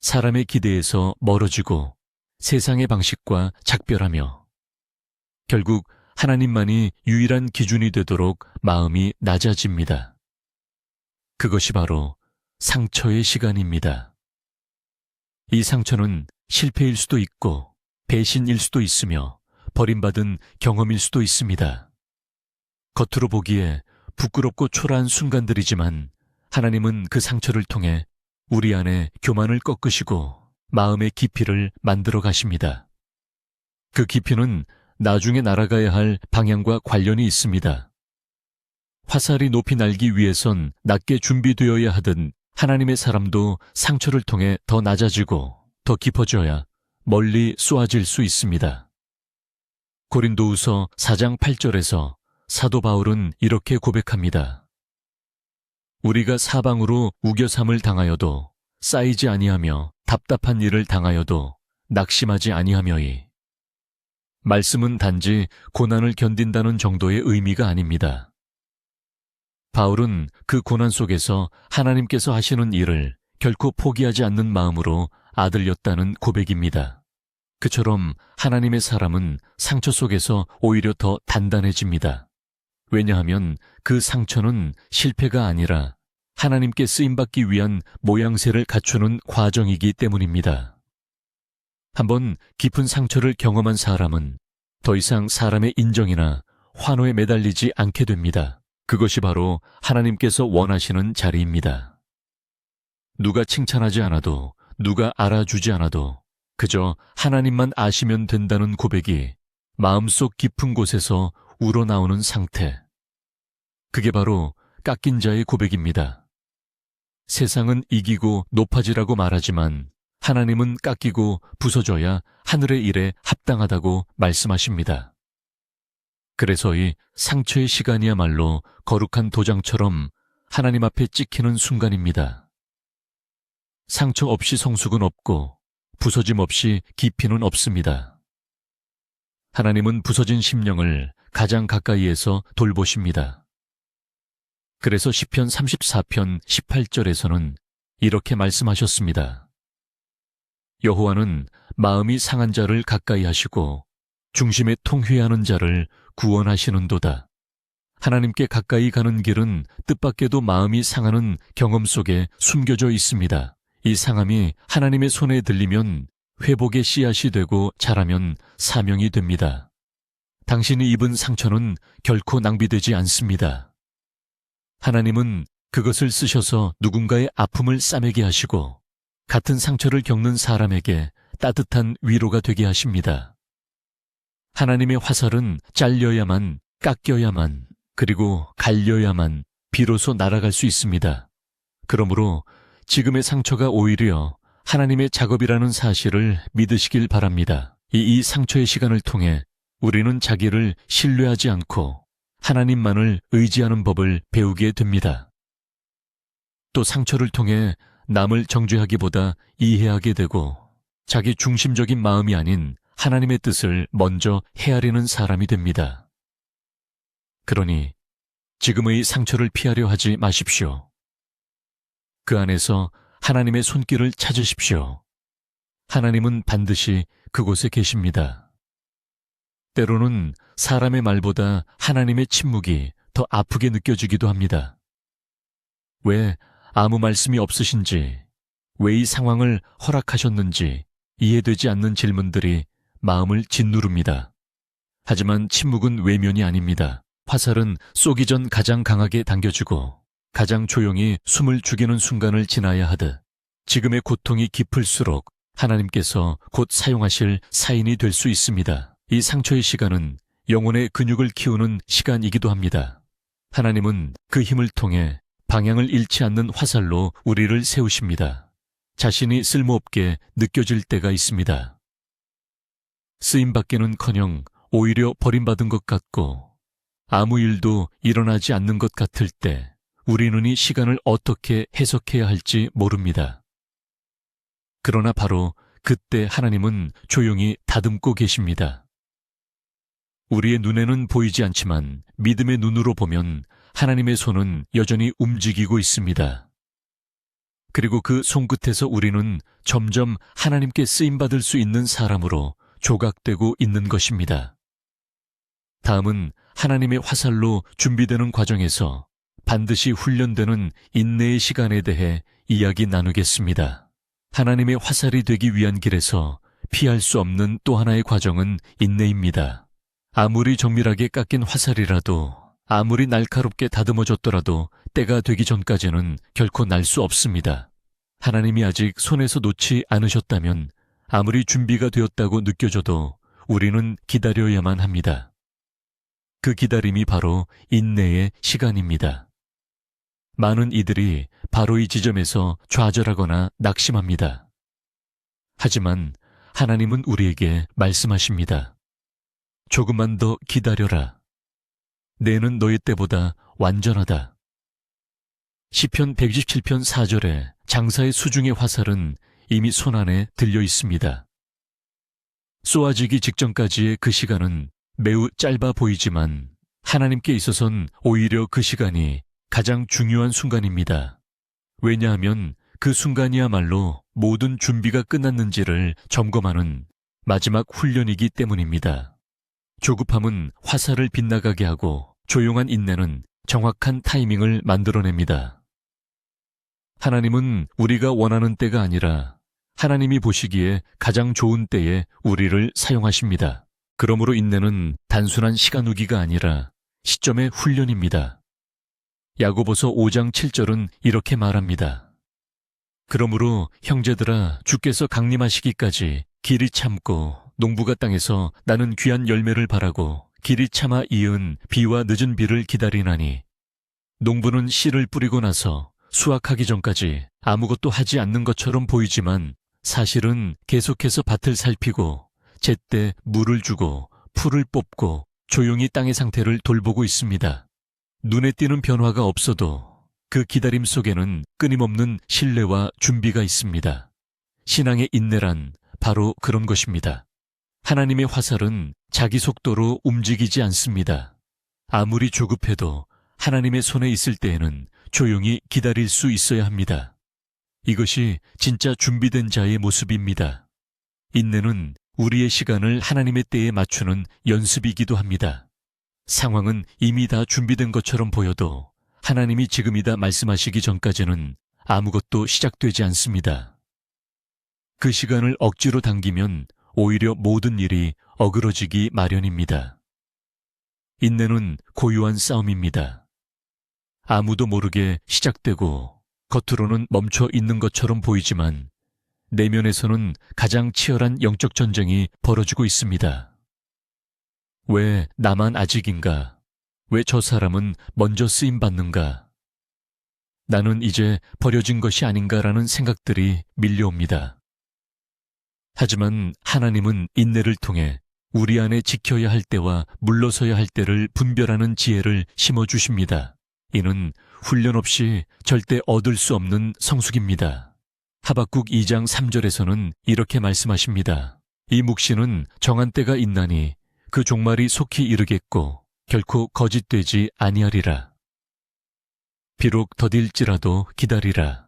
사람의 기대에서 멀어지고 세상의 방식과 작별하며 결국 하나님만이 유일한 기준이 되도록 마음이 낮아집니다. 그것이 바로 상처의 시간입니다. 이 상처는 실패일 수도 있고 배신일 수도 있으며 버림받은 경험일 수도 있습니다. 겉으로 보기에 부끄럽고 초라한 순간들이지만 하나님은 그 상처를 통해 우리 안에 교만을 꺾으시고 마음의 깊이를 만들어 가십니다. 그 깊이는 나중에 날아가야 할 방향과 관련이 있습니다. 화살이 높이 날기 위해선 낮게 준비되어야 하던 하나님의 사람도 상처를 통해 더 낮아지고 더 깊어져야 멀리 쏘아질 수 있습니다. 고린도후서 4장 8절에서 사도 바울은 이렇게 고백합니다. 우리가 사방으로 우겨삼을 당하여도 쌓이지 아니하며 답답한 일을 당하여도 낙심하지 아니하며이. 말씀은 단지 고난을 견딘다는 정도의 의미가 아닙니다. 바울은 그 고난 속에서 하나님께서 하시는 일을 결코 포기하지 않는 마음으로 아들렸다는 고백입니다. 그처럼 하나님의 사람은 상처 속에서 오히려 더 단단해집니다. 왜냐하면 그 상처는 실패가 아니라 하나님께 쓰임받기 위한 모양새를 갖추는 과정이기 때문입니다. 한번 깊은 상처를 경험한 사람은 더 이상 사람의 인정이나 환호에 매달리지 않게 됩니다. 그것이 바로 하나님께서 원하시는 자리입니다. 누가 칭찬하지 않아도, 누가 알아주지 않아도 그저 하나님만 아시면 된다는 고백이 마음속 깊은 곳에서 우러나오는 상태. 그게 바로 깎인 자의 고백입니다. 세상은 이기고 높아지라고 말하지만 하나님은 깎이고 부서져야 하늘의 일에 합당하다고 말씀하십니다. 그래서 이 상처의 시간이야말로 거룩한 도장처럼 하나님 앞에 찍히는 순간입니다. 상처 없이 성숙은 없고 부서짐 없이 깊이는 없습니다. 하나님은 부서진 심령을 가장 가까이에서 돌보십니다. 그래서 시편 34편 18절에서는 이렇게 말씀하셨습니다. 여호와는 마음이 상한 자를 가까이 하시고 중심에 통회하는 자를 구원하시는도다. 하나님께 가까이 가는 길은 뜻밖에도 마음이 상하는 경험 속에 숨겨져 있습니다. 이 상함이 하나님의 손에 들리면 회복의 씨앗이 되고 자라면 사명이 됩니다. 당신이 입은 상처는 결코 낭비되지 않습니다. 하나님은 그것을 쓰셔서 누군가의 아픔을 싸매게 하시고 같은 상처를 겪는 사람에게 따뜻한 위로가 되게 하십니다. 하나님의 화살은 잘려야만, 깎여야만, 그리고 갈려야만 비로소 날아갈 수 있습니다. 그러므로 지금의 상처가 오히려 하나님의 작업이라는 사실을 믿으시길 바랍니다. 이 상처의 시간을 통해 우리는 자기를 신뢰하지 않고 하나님만을 의지하는 법을 배우게 됩니다. 또 상처를 통해 남을 정죄하기보다 이해하게 되고 자기 중심적인 마음이 아닌 하나님의 뜻을 먼저 헤아리는 사람이 됩니다. 그러니 지금의 상처를 피하려 하지 마십시오. 그 안에서 하나님의 손길을 찾으십시오. 하나님은 반드시 그곳에 계십니다. 때로는 사람의 말보다 하나님의 침묵이 더 아프게 느껴지기도 합니다. 왜 아무 말씀이 없으신지, 왜 이 상황을 허락하셨는지 이해되지 않는 질문들이 마음을 짓누릅니다. 하지만 침묵은 외면이 아닙니다. 화살은 쏘기 전 가장 강하게 당겨주고 가장 조용히 숨을 죽이는 순간을 지나야 하듯 지금의 고통이 깊을수록 하나님께서 곧 사용하실 사인이 될 수 있습니다. 이 상처의 시간은 영혼의 근육을 키우는 시간이기도 합니다. 하나님은 그 힘을 통해 방향을 잃지 않는 화살로 우리를 세우십니다. 자신이 쓸모없게 느껴질 때가 있습니다. 쓰임받기는커녕 오히려 버림받은 것 같고 아무 일도 일어나지 않는 것 같을 때 우리는 이 시간을 어떻게 해석해야 할지 모릅니다. 그러나 바로 그때 하나님은 조용히 다듬고 계십니다. 우리의 눈에는 보이지 않지만 믿음의 눈으로 보면 하나님의 손은 여전히 움직이고 있습니다. 그리고 그 손끝에서 우리는 점점 하나님께 쓰임받을 수 있는 사람으로 조각되고 있는 것입니다. 다음은 하나님의 화살로 준비되는 과정에서 반드시 훈련되는 인내의 시간에 대해 이야기 나누겠습니다. 하나님의 화살이 되기 위한 길에서 피할 수 없는 또 하나의 과정은 인내입니다. 아무리 정밀하게 깎인 화살이라도 아무리 날카롭게 다듬어졌더라도 때가 되기 전까지는 결코 날 수 없습니다. 하나님이 아직 손에서 놓지 않으셨다면 아무리 준비가 되었다고 느껴져도 우리는 기다려야만 합니다. 그 기다림이 바로 인내의 시간입니다. 많은 이들이 바로 이 지점에서 좌절하거나 낙심합니다. 하지만 하나님은 우리에게 말씀하십니다. 조금만 더 기다려라. 내는 너희 때보다 완전하다. 시편 127편 4절에 장사의 수중의 화살은 이미 손안에 들려 있습니다. 쏘아지기 직전까지의 그 시간은 매우 짧아 보이지만 하나님께 있어선 오히려 그 시간이 가장 중요한 순간입니다. 왜냐하면 그 순간이야말로 모든 준비가 끝났는지를 점검하는 마지막 훈련이기 때문입니다. 조급함은 화살을 빗나가게 하고 조용한 인내는 정확한 타이밍을 만들어냅니다. 하나님은 우리가 원하는 때가 아니라 하나님이 보시기에 가장 좋은 때에 우리를 사용하십니다. 그러므로 인내는 단순한 시간우기가 아니라 시점의 훈련입니다. 야고보서 5장 7절은 이렇게 말합니다. 그러므로 형제들아 주께서 강림하시기까지 길이 참고 농부가 땅에서 나는 귀한 열매를 바라고 길이 참아 이은 비와 늦은 비를 기다리나니 농부는 씨를 뿌리고 나서 수확하기 전까지 아무것도 하지 않는 것처럼 보이지만 사실은 계속해서 밭을 살피고 제때 물을 주고 풀을 뽑고 조용히 땅의 상태를 돌보고 있습니다. 눈에 띄는 변화가 없어도 그 기다림 속에는 끊임없는 신뢰와 준비가 있습니다. 신앙의 인내란 바로 그런 것입니다. 하나님의 화살은 자기 속도로 움직이지 않습니다. 아무리 조급해도 하나님의 손에 있을 때에는 조용히 기다릴 수 있어야 합니다. 이것이 진짜 준비된 자의 모습입니다. 인내는 우리의 시간을 하나님의 때에 맞추는 연습이기도 합니다. 상황은 이미 다 준비된 것처럼 보여도 하나님이 지금이다 말씀하시기 전까지는 아무것도 시작되지 않습니다. 그 시간을 억지로 당기면 오히려 모든 일이 어그러지기 마련입니다. 인내는 고요한 싸움입니다. 아무도 모르게 시작되고 겉으로는 멈춰 있는 것처럼 보이지만 내면에서는 가장 치열한 영적 전쟁이 벌어지고 있습니다. 왜 나만 아직인가? 왜 저 사람은 먼저 쓰임받는가? 나는 이제 버려진 것이 아닌가라는 생각들이 밀려옵니다. 하지만 하나님은 인내를 통해 우리 안에 지켜야 할 때와 물러서야 할 때를 분별하는 지혜를 심어주십니다. 이는 훈련 없이 절대 얻을 수 없는 성숙입니다. 하박국 2장 3절에서는 이렇게 말씀하십니다. 이 묵시는 정한 때가 있나니 그 종말이 속히 이르겠고 결코 거짓되지 아니하리라. 비록 더딜지라도 기다리라.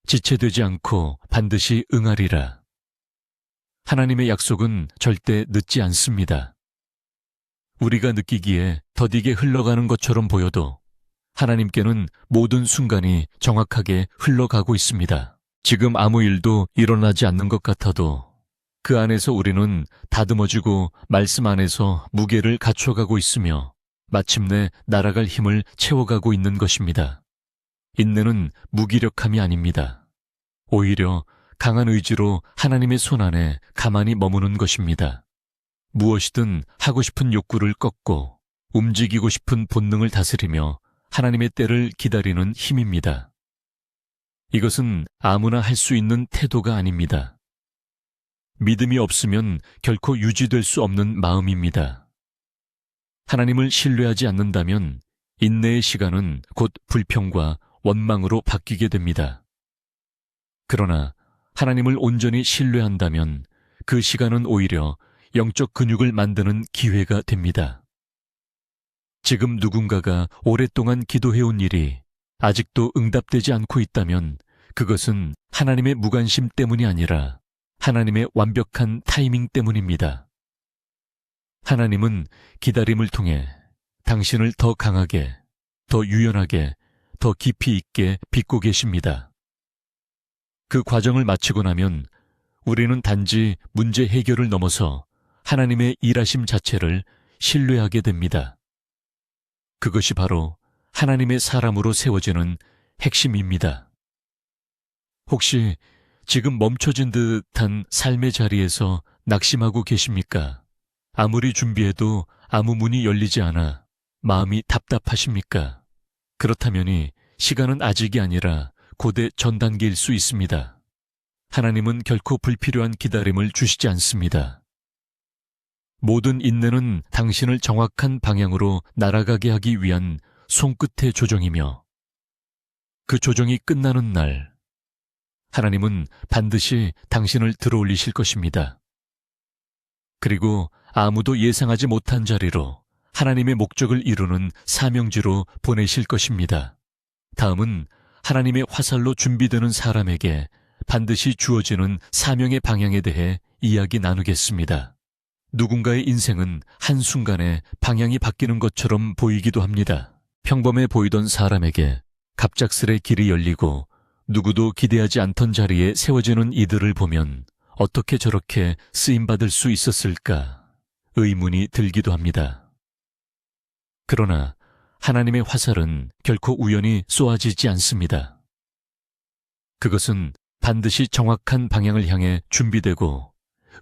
지체되지 않고 반드시 응하리라. 하나님의 약속은 절대 늦지 않습니다. 우리가 느끼기에 더디게 흘러가는 것처럼 보여도 하나님께는 모든 순간이 정확하게 흘러가고 있습니다. 지금 아무 일도 일어나지 않는 것 같아도 그 안에서 우리는 다듬어지고 말씀 안에서 무게를 갖춰가고 있으며 마침내 날아갈 힘을 채워가고 있는 것입니다. 인내는 무기력함이 아닙니다. 오히려 강한 의지로 하나님의 손 안에 가만히 머무는 것입니다. 무엇이든 하고 싶은 욕구를 꺾고 움직이고 싶은 본능을 다스리며 하나님의 때를 기다리는 힘입니다. 이것은 아무나 할 수 있는 태도가 아닙니다. 믿음이 없으면 결코 유지될 수 없는 마음입니다. 하나님을 신뢰하지 않는다면 인내의 시간은 곧 불평과 원망으로 바뀌게 됩니다. 그러나 하나님을 온전히 신뢰한다면 그 시간은 오히려 영적 근육을 만드는 기회가 됩니다. 지금 누군가가 오랫동안 기도해온 일이 아직도 응답되지 않고 있다면 그것은 하나님의 무관심 때문이 아니라 하나님의 완벽한 타이밍 때문입니다. 하나님은 기다림을 통해 당신을 더 강하게, 더 유연하게, 더 깊이 있게 빚고 계십니다. 그 과정을 마치고 나면 우리는 단지 문제 해결을 넘어서 하나님의 일하심 자체를 신뢰하게 됩니다. 그것이 바로 하나님의 사람으로 세워지는 핵심입니다. 혹시 지금 멈춰진 듯한 삶의 자리에서 낙심하고 계십니까? 아무리 준비해도 아무 문이 열리지 않아 마음이 답답하십니까? 그렇다면 시간은 아직이 아니라 고대 전 단계일 수 있습니다. 하나님은 결코 불필요한 기다림을 주시지 않습니다. 모든 인내는 당신을 정확한 방향으로 날아가게 하기 위한 손끝의 조정이며 그 조정이 끝나는 날 하나님은 반드시 당신을 들어올리실 것입니다. 그리고 아무도 예상하지 못한 자리로 하나님의 목적을 이루는 사명지로 보내실 것입니다. 다음은 하나님의 화살로 준비되는 사람에게 반드시 주어지는 사명의 방향에 대해 이야기 나누겠습니다. 누군가의 인생은 한순간에 방향이 바뀌는 것처럼 보이기도 합니다. 평범해 보이던 사람에게 갑작스레 길이 열리고 누구도 기대하지 않던 자리에 세워지는 이들을 보면 어떻게 저렇게 쓰임받을 수 있었을까 의문이 들기도 합니다. 그러나 하나님의 화살은 결코 우연히 쏘아지지 않습니다. 그것은 반드시 정확한 방향을 향해 준비되고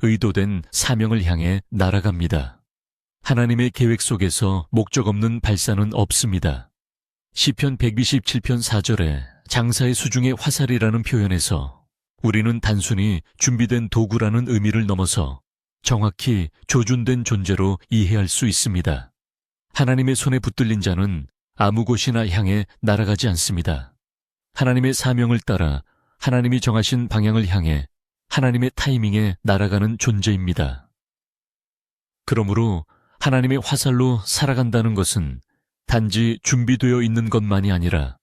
의도된 사명을 향해 날아갑니다. 하나님의 계획 속에서 목적 없는 발사는 없습니다. 시편 127편 4절에 장사의 수중의 화살이라는 표현에서 우리는 단순히 준비된 도구라는 의미를 넘어서 정확히 조준된 존재로 이해할 수 있습니다. 하나님의 손에 붙들린 자는 아무 곳이나 향해 날아가지 않습니다. 하나님의 사명을 따라 하나님이 정하신 방향을 향해 하나님의 타이밍에 날아가는 존재입니다. 그러므로 하나님의 화살로 살아간다는 것은 단지 준비되어 있는 것만이 아니라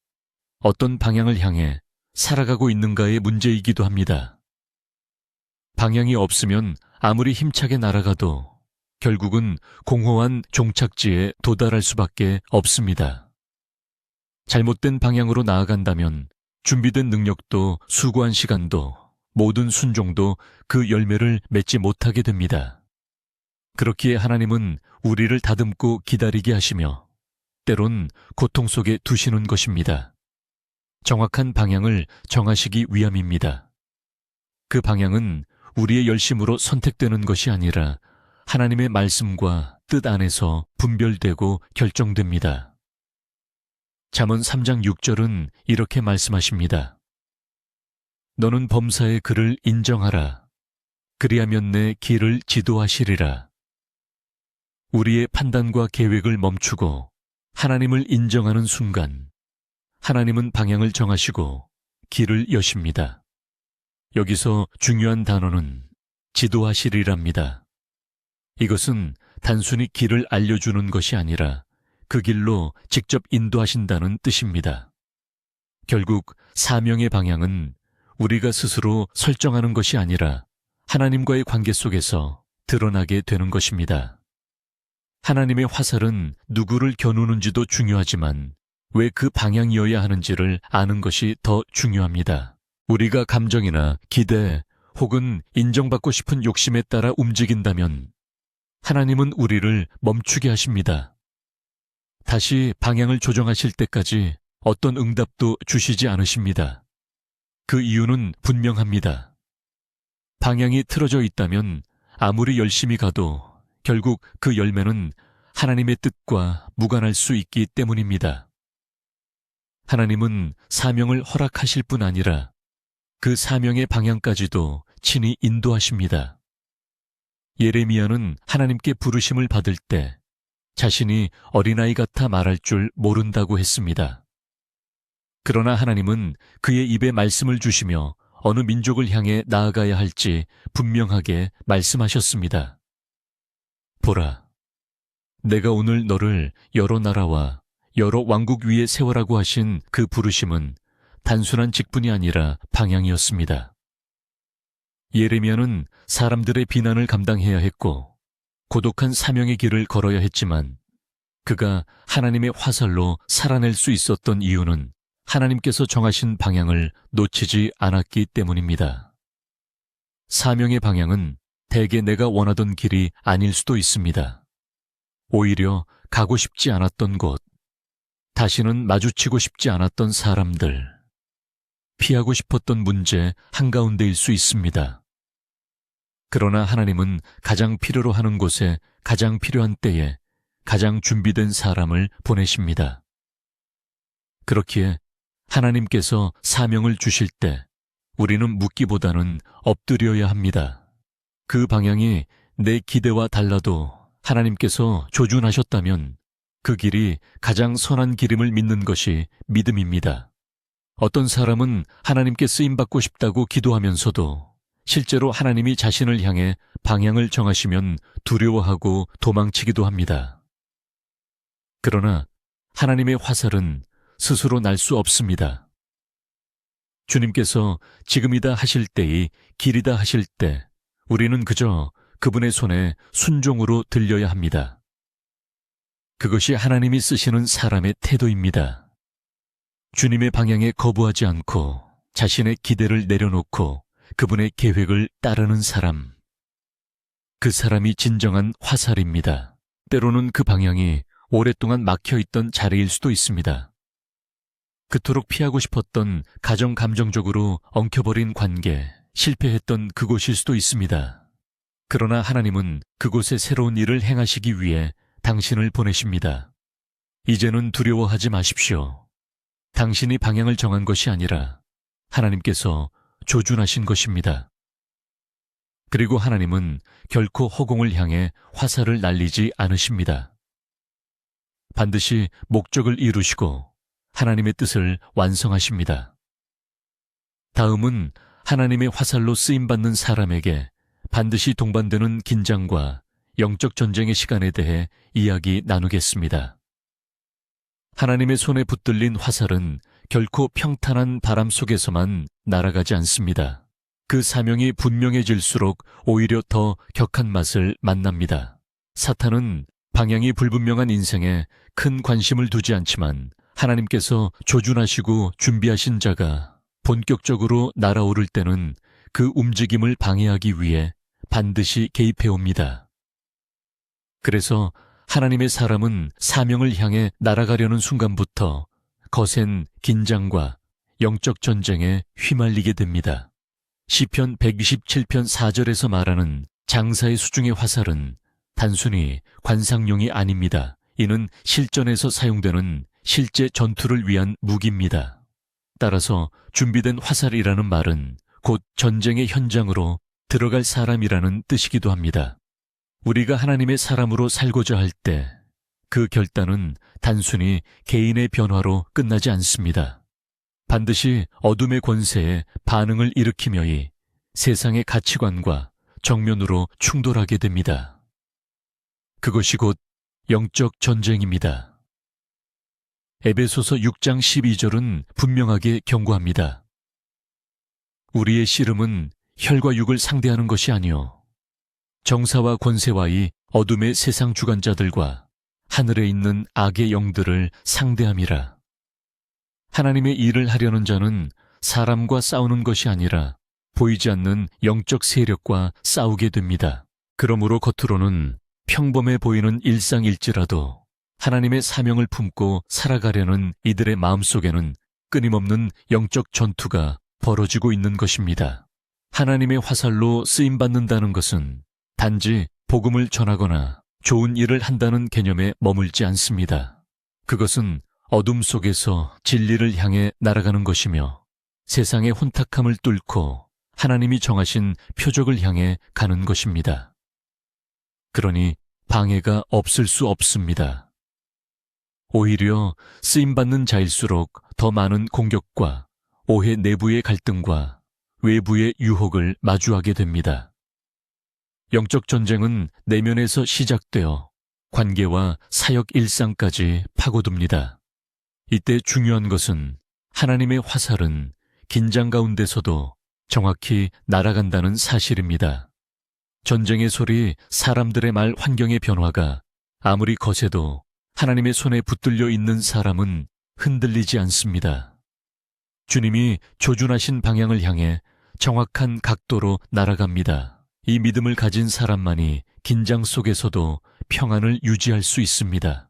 어떤 방향을 향해 살아가고 있는가의 문제이기도 합니다. 방향이 없으면 아무리 힘차게 날아가도 결국은 공허한 종착지에 도달할 수밖에 없습니다. 잘못된 방향으로 나아간다면 준비된 능력도 수고한 시간도 모든 순종도 그 열매를 맺지 못하게 됩니다. 그렇기에 하나님은 우리를 다듬고 기다리게 하시며 때론 고통 속에 두시는 것입니다. 정확한 방향을 정하시기 위함입니다. 그 방향은 우리의 열심으로 선택되는 것이 아니라 하나님의 말씀과 뜻 안에서 분별되고 결정됩니다. 잠언 3장 6절은 이렇게 말씀하십니다. 너는 범사의 그를 인정하라. 그리하면 내 길을 지도하시리라. 우리의 판단과 계획을 멈추고 하나님을 인정하는 순간 하나님은 방향을 정하시고 길을 여십니다. 여기서 중요한 단어는 지도하시리랍니다. 이것은 단순히 길을 알려주는 것이 아니라 그 길로 직접 인도하신다는 뜻입니다. 결국 사명의 방향은 우리가 스스로 설정하는 것이 아니라 하나님과의 관계 속에서 드러나게 되는 것입니다. 하나님의 화살은 누구를 겨누는지도 중요하지만 왜 그 방향이어야 하는지를 아는 것이 더 중요합니다. 우리가 감정이나 기대 혹은 인정받고 싶은 욕심에 따라 움직인다면 하나님은 우리를 멈추게 하십니다. 다시 방향을 조정하실 때까지 어떤 응답도 주시지 않으십니다. 그 이유는 분명합니다. 방향이 틀어져 있다면 아무리 열심히 가도 결국 그 열매는 하나님의 뜻과 무관할 수 있기 때문입니다. 하나님은 사명을 허락하실 뿐 아니라 그 사명의 방향까지도 친히 인도하십니다. 예레미야는 하나님께 부르심을 받을 때 자신이 어린아이 같아 말할 줄 모른다고 했습니다. 그러나 하나님은 그의 입에 말씀을 주시며 어느 민족을 향해 나아가야 할지 분명하게 말씀하셨습니다. 보라, 내가 오늘 너를 여러 나라와 여러 왕국 위에 세워라고 하신 그 부르심은 단순한 직분이 아니라 방향이었습니다. 예레미야는 사람들의 비난을 감당해야 했고 고독한 사명의 길을 걸어야 했지만 그가 하나님의 화살로 살아낼 수 있었던 이유는 하나님께서 정하신 방향을 놓치지 않았기 때문입니다. 사명의 방향은 대개 내가 원하던 길이 아닐 수도 있습니다. 오히려 가고 싶지 않았던 곳, 다시는 마주치고 싶지 않았던 사람들, 피하고 싶었던 문제 한가운데일 수 있습니다. 그러나 하나님은 가장 필요로 하는 곳에 가장 필요한 때에 가장 준비된 사람을 보내십니다. 그렇기에 하나님께서 사명을 주실 때 우리는 묻기보다는 엎드려야 합니다. 그 방향이 내 기대와 달라도 하나님께서 조준하셨다면 그 길이 가장 선한 길임을 믿는 것이 믿음입니다. 어떤 사람은 하나님께 쓰임받고 싶다고 기도하면서도 실제로 하나님이 자신을 향해 방향을 정하시면 두려워하고 도망치기도 합니다. 그러나 하나님의 화살은 스스로 날 수 없습니다. 주님께서 지금이다 하실 때의 길이다 하실 때 우리는 그저 그분의 손에 순종으로 들려야 합니다. 그것이 하나님이 쓰시는 사람의 태도입니다. 주님의 방향에 거부하지 않고 자신의 기대를 내려놓고 그분의 계획을 따르는 사람. 그 사람이 진정한 화살입니다. 때로는 그 방향이 오랫동안 막혀있던 자리일 수도 있습니다. 그토록 피하고 싶었던 가정 감정적으로 엉켜버린 관계, 실패했던 그곳일 수도 있습니다. 그러나 하나님은 그곳에 새로운 일을 행하시기 위해 당신을 보내십니다. 이제는 두려워하지 마십시오. 당신이 방향을 정한 것이 아니라 하나님께서 조준하신 것입니다. 그리고 하나님은 결코 허공을 향해 화살을 날리지 않으십니다. 반드시 목적을 이루시고 하나님의 뜻을 완성하십니다. 다음은 하나님의 화살로 쓰임받는 사람에게 반드시 동반되는 긴장과 영적 전쟁의 시간에 대해 이야기 나누겠습니다. 하나님의 손에 붙들린 화살은 결코 평탄한 바람 속에서만 날아가지 않습니다. 그 사명이 분명해질수록 오히려 더 격한 맛을 만납니다. 사탄은 방향이 불분명한 인생에 큰 관심을 두지 않지만 하나님께서 조준하시고 준비하신 자가 본격적으로 날아오를 때는 그 움직임을 방해하기 위해 반드시 개입해 옵니다. 그래서 하나님의 사람은 사명을 향해 날아가려는 순간부터 거센 긴장과 영적 전쟁에 휘말리게 됩니다. 시편 127편 4절에서 말하는 장사의 수중의 화살은 단순히 관상용이 아닙니다. 이는 실전에서 사용되는 실제 전투를 위한 무기입니다. 따라서 준비된 화살이라는 말은 곧 전쟁의 현장으로 들어갈 사람이라는 뜻이기도 합니다. 우리가 하나님의 사람으로 살고자 할 때 그 결단은 단순히 개인의 변화로 끝나지 않습니다. 반드시 어둠의 권세에 반응을 일으키며이 세상의 가치관과 정면으로 충돌하게 됩니다. 그것이 곧 영적 전쟁입니다. 에베소서 6장 12절은 분명하게 경고합니다. 우리의 씨름은 혈과 육을 상대하는 것이 아니요 정사와 권세와의 어둠의 세상 주관자들과 하늘에 있는 악의 영들을 상대함이라. 하나님의 일을 하려는 자는 사람과 싸우는 것이 아니라 보이지 않는 영적 세력과 싸우게 됩니다. 그러므로 겉으로는 평범해 보이는 일상일지라도 하나님의 사명을 품고 살아가려는 이들의 마음속에는 끊임없는 영적 전투가 벌어지고 있는 것입니다. 하나님의 화살로 쓰임받는다는 것은 단지 복음을 전하거나 좋은 일을 한다는 개념에 머물지 않습니다. 그것은 어둠 속에서 진리를 향해 날아가는 것이며 세상의 혼탁함을 뚫고 하나님이 정하신 표적을 향해 가는 것입니다. 그러니 방해가 없을 수 없습니다. 오히려 쓰임받는 자일수록 더 많은 공격과 오해 내부의 갈등과 외부의 유혹을 마주하게 됩니다. 영적 전쟁은 내면에서 시작되어 관계와 사역 일상까지 파고듭니다. 이때 중요한 것은 하나님의 화살은 긴장 가운데서도 정확히 날아간다는 사실입니다. 전쟁의 소리, 사람들의 말, 환경의 변화가 아무리 거세도 하나님의 손에 붙들려 있는 사람은 흔들리지 않습니다. 주님이 조준하신 방향을 향해 정확한 각도로 날아갑니다. 이 믿음을 가진 사람만이 긴장 속에서도 평안을 유지할 수 있습니다.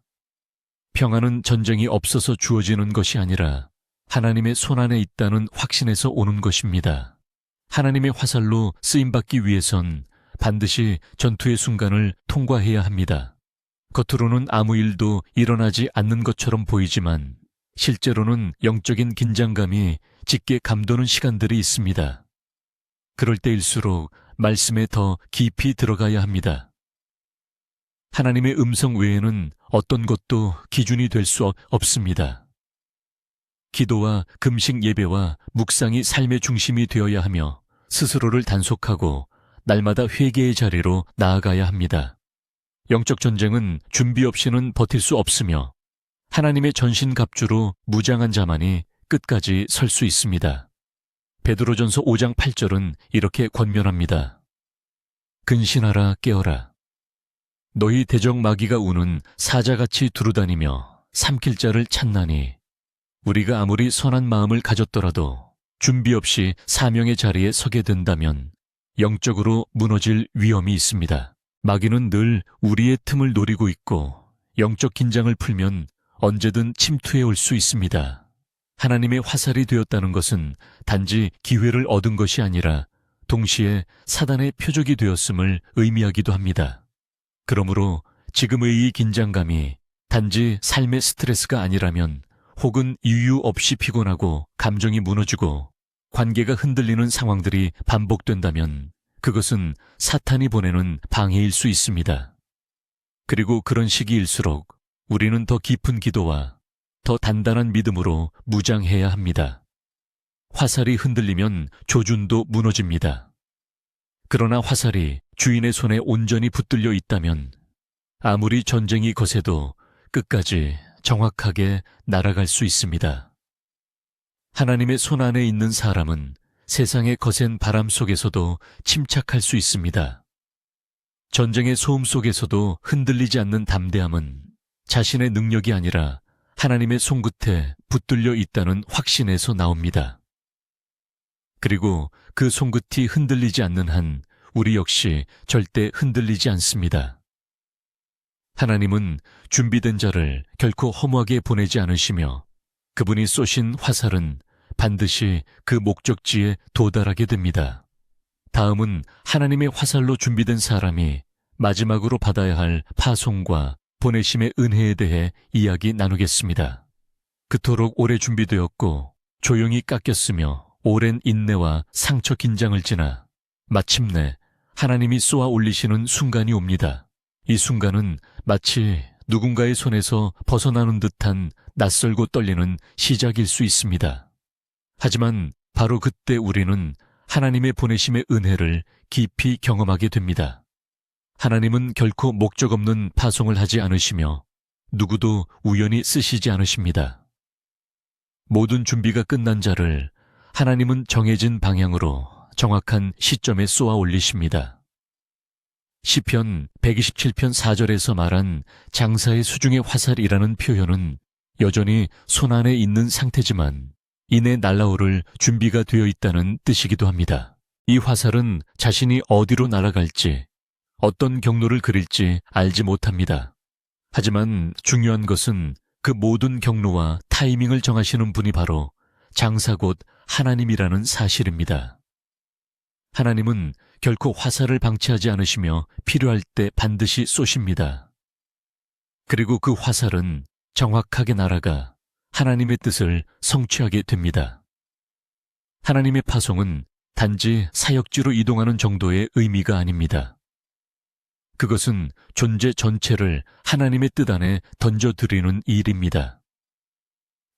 평안은 전쟁이 없어서 주어지는 것이 아니라 하나님의 손안에 있다는 확신에서 오는 것입니다. 하나님의 화살로 쓰임받기 위해선 반드시 전투의 순간을 통과해야 합니다. 겉으로는 아무 일도 일어나지 않는 것처럼 보이지만 실제로는 영적인 긴장감이 짙게 감도는 시간들이 있습니다. 그럴 때일수록 말씀에 더 깊이 들어가야 합니다. 하나님의 음성 외에는 어떤 것도 기준이 될 수 없습니다. 기도와 금식 예배와 묵상이 삶의 중심이 되어야 하며 스스로를 단속하고 날마다 회개의 자리로 나아가야 합니다. 영적 전쟁은 준비 없이는 버틸 수 없으며 하나님의 전신갑주로 무장한 자만이 끝까지 설 수 있습니다. 베드로전서 5장 8절은 이렇게 권면합니다. 근신하라 깨어라. 너희 대적 마귀가 우는 사자같이 두루다니며 삼킬 자를 찾나니 우리가 아무리 선한 마음을 가졌더라도 준비 없이 사명의 자리에 서게 된다면 영적으로 무너질 위험이 있습니다. 마귀는 늘 우리의 틈을 노리고 있고 영적 긴장을 풀면 언제든 침투해 올 수 있습니다. 하나님의 화살이 되었다는 것은 단지 기회를 얻은 것이 아니라 동시에 사단의 표적이 되었음을 의미하기도 합니다. 그러므로 지금의 이 긴장감이 단지 삶의 스트레스가 아니라면 혹은 이유 없이 피곤하고 감정이 무너지고 관계가 흔들리는 상황들이 반복된다면 그것은 사탄이 보내는 방해일 수 있습니다. 그리고 그런 시기일수록 우리는 더 깊은 기도와 더 단단한 믿음으로 무장해야 합니다. 화살이 흔들리면 조준도 무너집니다. 그러나 화살이 주인의 손에 온전히 붙들려 있다면 아무리 전쟁이 거세도 끝까지 정확하게 날아갈 수 있습니다. 하나님의 손 안에 있는 사람은 세상의 거센 바람 속에서도 침착할 수 있습니다. 전쟁의 소음 속에서도 흔들리지 않는 담대함은 자신의 능력이 아니라 하나님의 손끝에 붙들려 있다는 확신에서 나옵니다. 그리고 그 손끝이 흔들리지 않는 한 우리 역시 절대 흔들리지 않습니다. 하나님은 준비된 자를 결코 허무하게 보내지 않으시며 그분이 쏘신 화살은 반드시 그 목적지에 도달하게 됩니다. 다음은 하나님의 화살로 준비된 사람이 마지막으로 받아야 할 파송과 보내심의 은혜에 대해 이야기 나누겠습니다. 그토록 오래 준비되었고 조용히 깎였으며 오랜 인내와 상처 긴장을 지나 마침내 하나님이 쏘아 올리시는 순간이 옵니다. 이 순간은 마치 누군가의 손에서 벗어나는 듯한 낯설고 떨리는 시작일 수 있습니다. 하지만 바로 그때 우리는 하나님의 보내심의 은혜를 깊이 경험하게 됩니다. 하나님은 결코 목적 없는 파송을 하지 않으시며 누구도 우연히 쓰시지 않으십니다. 모든 준비가 끝난 자를 하나님은 정해진 방향으로 정확한 시점에 쏘아 올리십니다. 시편 127편 4절에서 말한 장사의 수중의 화살이라는 표현은 여전히 손안에 있는 상태지만 이내 날아오를 준비가 되어 있다는 뜻이기도 합니다. 이 화살은 자신이 어디로 날아갈지, 어떤 경로를 그릴지 알지 못합니다. 하지만 중요한 것은 그 모든 경로와 타이밍을 정하시는 분이 바로 장사 곧 하나님이라는 사실입니다. 하나님은 결코 화살을 방치하지 않으시며 필요할 때 반드시 쏘십니다. 그리고 그 화살은 정확하게 날아가 하나님의 뜻을 성취하게 됩니다. 하나님의 파송은 단지 사역지로 이동하는 정도의 의미가 아닙니다. 그것은 존재 전체를 하나님의 뜻 안에 던져드리는 일입니다.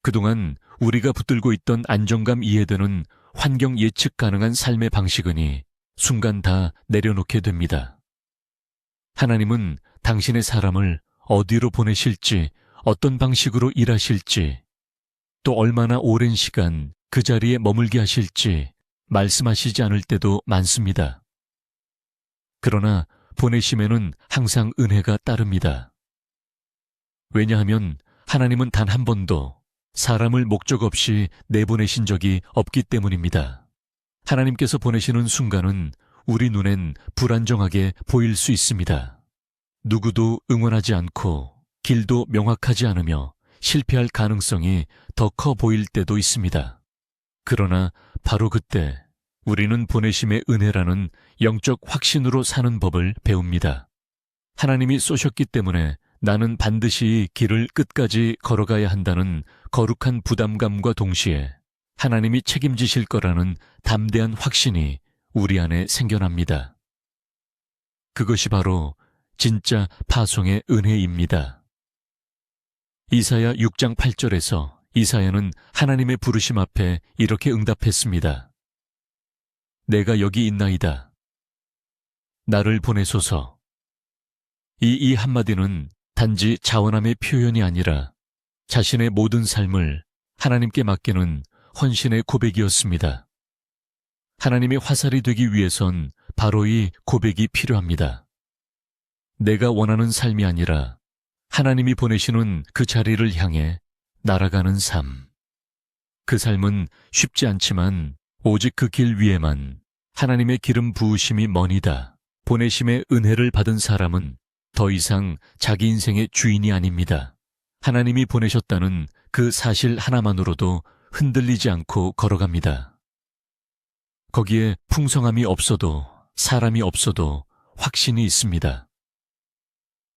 그동안 우리가 붙들고 있던 안정감 이해되는 환경 예측 가능한 삶의 방식은이 순간 다 내려놓게 됩니다. 하나님은 당신의 사람을 어디로 보내실지, 어떤 방식으로 일하실지, 또 얼마나 오랜 시간 그 자리에 머물게 하실지 말씀하시지 않을 때도 많습니다. 그러나 보내심에는 항상 은혜가 따릅니다. 왜냐하면 하나님은 단 한 번도 사람을 목적 없이 내보내신 적이 없기 때문입니다. 하나님께서 보내시는 순간은 우리 눈엔 불안정하게 보일 수 있습니다. 누구도 응원하지 않고 길도 명확하지 않으며 실패할 가능성이 더 커 보일 때도 있습니다. 그러나 바로 그때 우리는 보내심의 은혜라는 영적 확신으로 사는 법을 배웁니다. 하나님이 쏘셨기 때문에 나는 반드시 길을 끝까지 걸어가야 한다는 거룩한 부담감과 동시에 하나님이 책임지실 거라는 담대한 확신이 우리 안에 생겨납니다. 그것이 바로 진짜 파송의 은혜입니다. 이사야 6장 8절에서 이사야는 하나님의 부르심 앞에 이렇게 응답했습니다. 내가 여기 있나이다. 나를 보내소서. 이 한마디는 단지 자원함의 표현이 아니라 자신의 모든 삶을 하나님께 맡기는 헌신의 고백이었습니다. 하나님의 화살이 되기 위해선 바로 이 고백이 필요합니다. 내가 원하는 삶이 아니라 하나님이 보내시는 그 자리를 향해 날아가는 삶. 그 삶은 쉽지 않지만 오직 그 길 위에만 하나님의 기름 부으심이 머니다. 보내심의 은혜를 받은 사람은 더 이상 자기 인생의 주인이 아닙니다. 하나님이 보내셨다는 그 사실 하나만으로도 흔들리지 않고 걸어갑니다. 거기에 풍성함이 없어도 사람이 없어도 확신이 있습니다.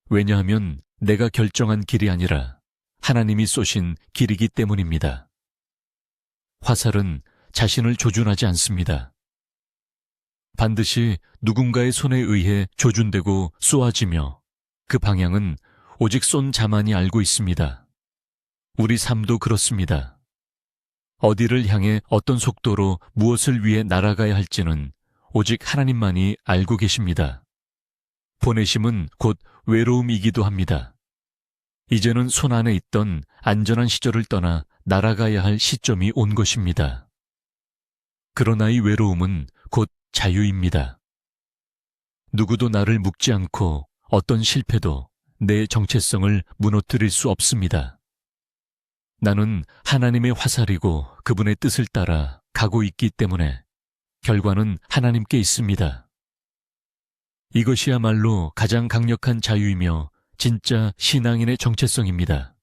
왜냐하면 내가 결정한 길이 아니라 하나님이 쏘신 길이기 때문입니다. 화살은 자신을 조준하지 않습니다. 반드시 누군가의 손에 의해 조준되고 쏘아지며 그 방향은 오직 쏜 자만이 알고 있습니다. 우리 삶도 그렇습니다. 어디를 향해 어떤 속도로 무엇을 위해 날아가야 할지는 오직 하나님만이 알고 계십니다. 보내심은 곧 외로움이기도 합니다. 이제는 손 안에 있던 안전한 시절을 떠나 날아가야 할 시점이 온 것입니다. 그러나 이 외로움은 곧 자유입니다. 누구도 나를 묶지 않고 어떤 실패도 내 정체성을 무너뜨릴 수 없습니다. 나는 하나님의 화살이고 그분의 뜻을 따라 가고 있기 때문에 결과는 하나님께 있습니다. 이것이야말로 가장 강력한 자유이며 진짜 신앙인의 정체성입니다.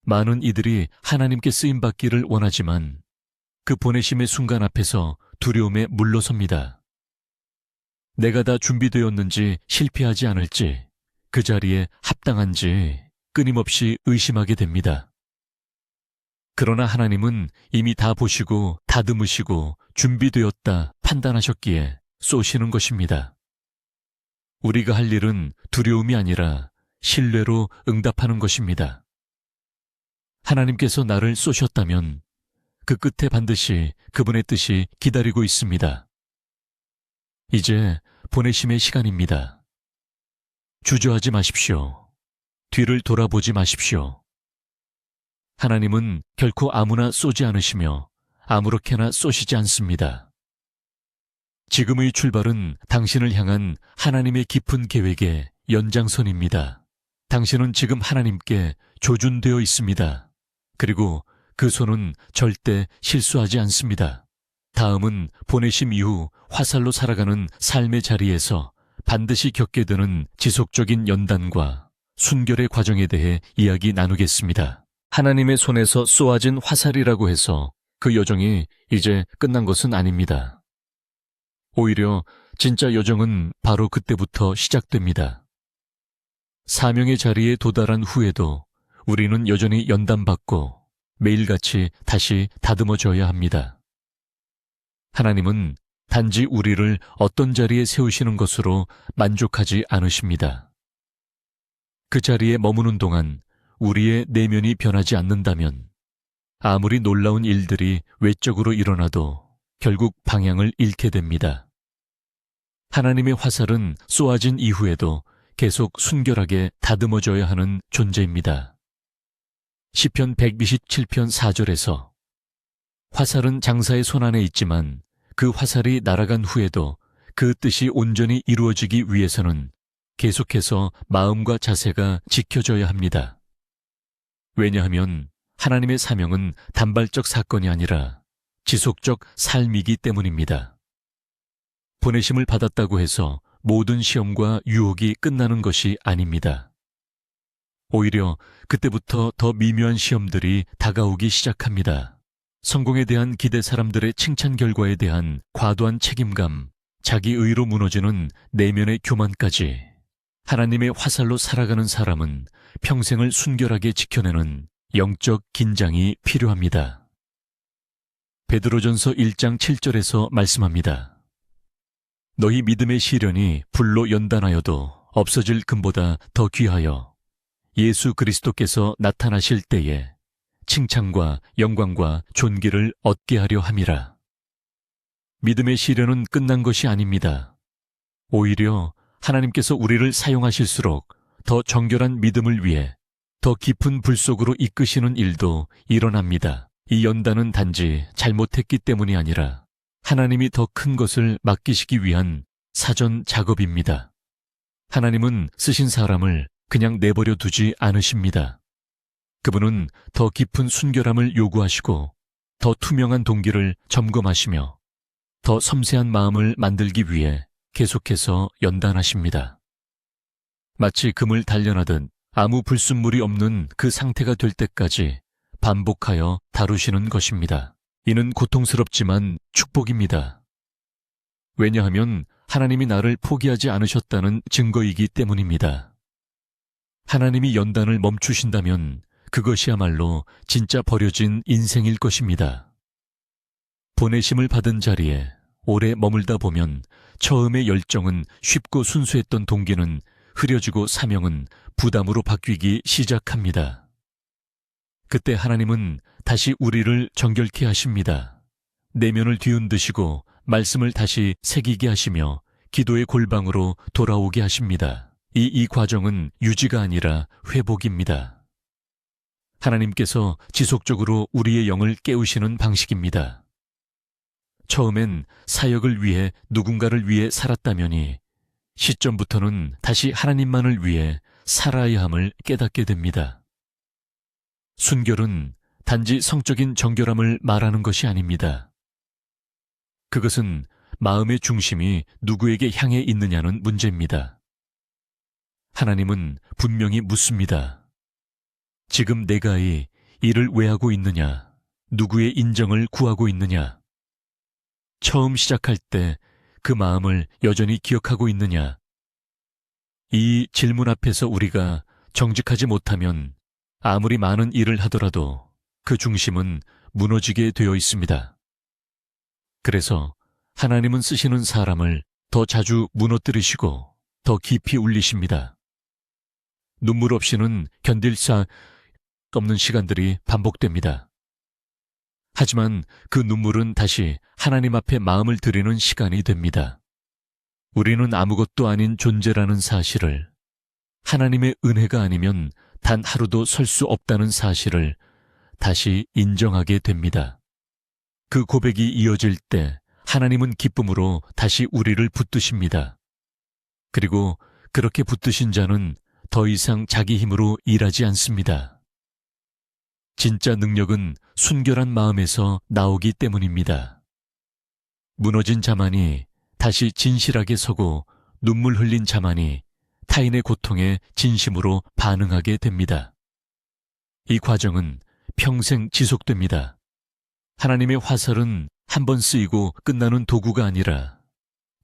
많은 이들이 하나님께 쓰임받기를 원하지만 그 보내심의 순간 앞에서 두려움에 물러섭니다. 내가 다 준비되었는지 실패하지 않을지 그 자리에 합당한지 끊임없이 의심하게 됩니다. 그러나 하나님은 이미 다 보시고 다듬으시고 준비되었다 판단하셨기에 쏘시는 것입니다. 우리가 할 일은 두려움이 아니라 신뢰로 응답하는 것입니다. 하나님께서 나를 쏘셨다면 그 끝에 반드시 그분의 뜻이 기다리고 있습니다. 이제 보내심의 시간입니다. 주저하지 마십시오. 뒤를 돌아보지 마십시오. 하나님은 결코 아무나 쏘지 않으시며 아무렇게나 쏘시지 않습니다. 지금의 출발은 당신을 향한 하나님의 깊은 계획의 연장선입니다. 당신은 지금 하나님께 조준되어 있습니다. 그리고 그 손은 절대 실수하지 않습니다. 다음은 보내심 이후 화살로 살아가는 삶의 자리에서 반드시 겪게 되는 지속적인 연단과 순결의 과정에 대해 이야기 나누겠습니다. 하나님의 손에서 쏘아진 화살이라고 해서 그 여정이 이제 끝난 것은 아닙니다. 오히려 진짜 여정은 바로 그때부터 시작됩니다. 사명의 자리에 도달한 후에도 우리는 여전히 연단받고 매일같이 다시 다듬어져야 합니다. 하나님은 단지 우리를 어떤 자리에 세우시는 것으로 만족하지 않으십니다. 그 자리에 머무는 동안 우리의 내면이 변하지 않는다면 아무리 놀라운 일들이 외적으로 일어나도 결국 방향을 잃게 됩니다. 하나님의 화살은 쏘아진 이후에도 계속 순결하게 다듬어져야 하는 존재입니다. 시편 127편 4절에서 화살은 장사의 손안에 있지만 그 화살이 날아간 후에도 그 뜻이 온전히 이루어지기 위해서는 계속해서 마음과 자세가 지켜져야 합니다. 왜냐하면 하나님의 사명은 단발적 사건이 아니라 지속적 삶이기 때문입니다. 보내심을 받았다고 해서 모든 시험과 유혹이 끝나는 것이 아닙니다. 오히려 그때부터 더 미묘한 시험들이 다가오기 시작합니다. 성공에 대한 기대, 사람들의 칭찬 결과에 대한 과도한 책임감, 자기 의로 무너지는 내면의 교만까지 하나님의 화살로 살아가는 사람은 평생을 순결하게 지켜내는 영적 긴장이 필요합니다. 베드로전서 1장 7절에서 말씀합니다. 너희 믿음의 시련이 불로 연단하여도 없어질 금보다 더 귀하여 예수 그리스도께서 나타나실 때에 칭찬과 영광과 존귀를 얻게 하려 함이라. 믿음의 시련은 끝난 것이 아닙니다. 오히려 하나님께서 우리를 사용하실수록 더 정결한 믿음을 위해 더 깊은 불 속으로 이끄시는 일도 일어납니다. 이 연단은 단지 잘못했기 때문이 아니라 하나님이 더 큰 것을 맡기시기 위한 사전 작업입니다. 하나님은 쓰신 사람을 그냥 내버려 두지 않으십니다. 그분은 더 깊은 순결함을 요구하시고 더 투명한 동기를 점검하시며 더 섬세한 마음을 만들기 위해 계속해서 연단하십니다. 마치 금을 단련하듯 아무 불순물이 없는 그 상태가 될 때까지 반복하여 다루시는 것입니다. 이는 고통스럽지만 축복입니다. 왜냐하면 하나님이 나를 포기하지 않으셨다는 증거이기 때문입니다. 하나님이 연단을 멈추신다면 그것이야말로 진짜 버려진 인생일 것입니다. 보내심을 받은 자리에 오래 머물다 보면 처음의 열정은 쉽고 순수했던 동기는 흐려지고 사명은 부담으로 바뀌기 시작합니다. 그때 하나님은 다시 우리를 정결케 하십니다. 내면을 뒤흔드시고 말씀을 다시 새기게 하시며 기도의 골방으로 돌아오게 하십니다. 이 과정은 유지가 아니라 회복입니다. 하나님께서 지속적으로 우리의 영을 깨우시는 방식입니다. 처음엔 사역을 위해 누군가를 위해 살았다면이 시점부터는 다시 하나님만을 위해 살아야 함을 깨닫게 됩니다. 순결은 단지 성적인 정결함을 말하는 것이 아닙니다. 그것은 마음의 중심이 누구에게 향해 있느냐는 문제입니다. 하나님은 분명히 묻습니다. 지금 내가 이 일을 왜 하고 있느냐? 누구의 인정을 구하고 있느냐? 처음 시작할 때 그 마음을 여전히 기억하고 있느냐? 이 질문 앞에서 우리가 정직하지 못하면 아무리 많은 일을 하더라도 그 중심은 무너지게 되어 있습니다. 그래서 하나님은 쓰시는 사람을 더 자주 무너뜨리시고 더 깊이 울리십니다. 눈물 없이는 견딜 수 없는 시간들이 반복됩니다. 하지만 그 눈물은 다시 하나님 앞에 마음을 드리는 시간이 됩니다. 우리는 아무것도 아닌 존재라는 사실을, 하나님의 은혜가 아니면 단 하루도 설 수 없다는 사실을 다시 인정하게 됩니다. 그 고백이 이어질 때 하나님은 기쁨으로 다시 우리를 붙드십니다. 그리고 그렇게 붙드신 자는 더 이상 자기 힘으로 일하지 않습니다. 진짜 능력은 순결한 마음에서 나오기 때문입니다. 무너진 자만이 다시 진실하게 서고 눈물 흘린 자만이 타인의 고통에 진심으로 반응하게 됩니다. 이 과정은 평생 지속됩니다. 하나님의 화살은 한 번 쓰이고 끝나는 도구가 아니라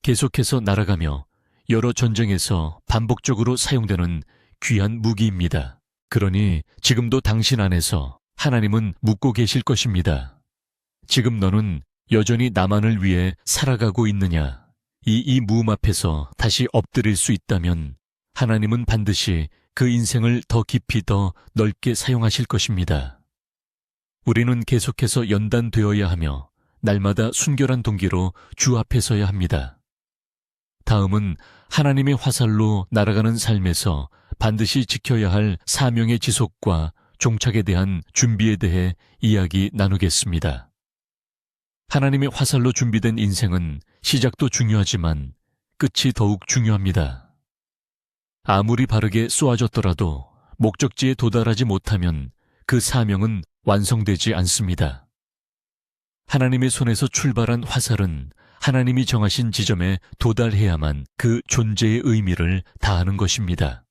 계속해서 날아가며 여러 전쟁에서 반복적으로 사용되는 귀한 무기입니다. 그러니 지금도 당신 안에서 하나님은 묻고 계실 것입니다. 지금 너는 여전히 나만을 위해 살아가고 있느냐? 이 무음 앞에서 다시 엎드릴 수 있다면 하나님은 반드시 그 인생을 더 깊이 더 넓게 사용하실 것입니다. 우리는 계속해서 연단되어야 하며 날마다 순결한 동기로 주 앞에 서야 합니다. 다음은 하나님의 화살로 날아가는 삶에서 반드시 지켜야 할 사명의 지속과 종착에 대한 준비에 대해 이야기 나누겠습니다. 하나님의 화살로 준비된 인생은 시작도 중요하지만 끝이 더욱 중요합니다. 아무리 바르게 쏘아졌더라도 목적지에 도달하지 못하면 그 사명은 완성되지 않습니다. 하나님의 손에서 출발한 화살은 하나님이 정하신 지점에 도달해야만 그 존재의 의미를 다하는 것입니다.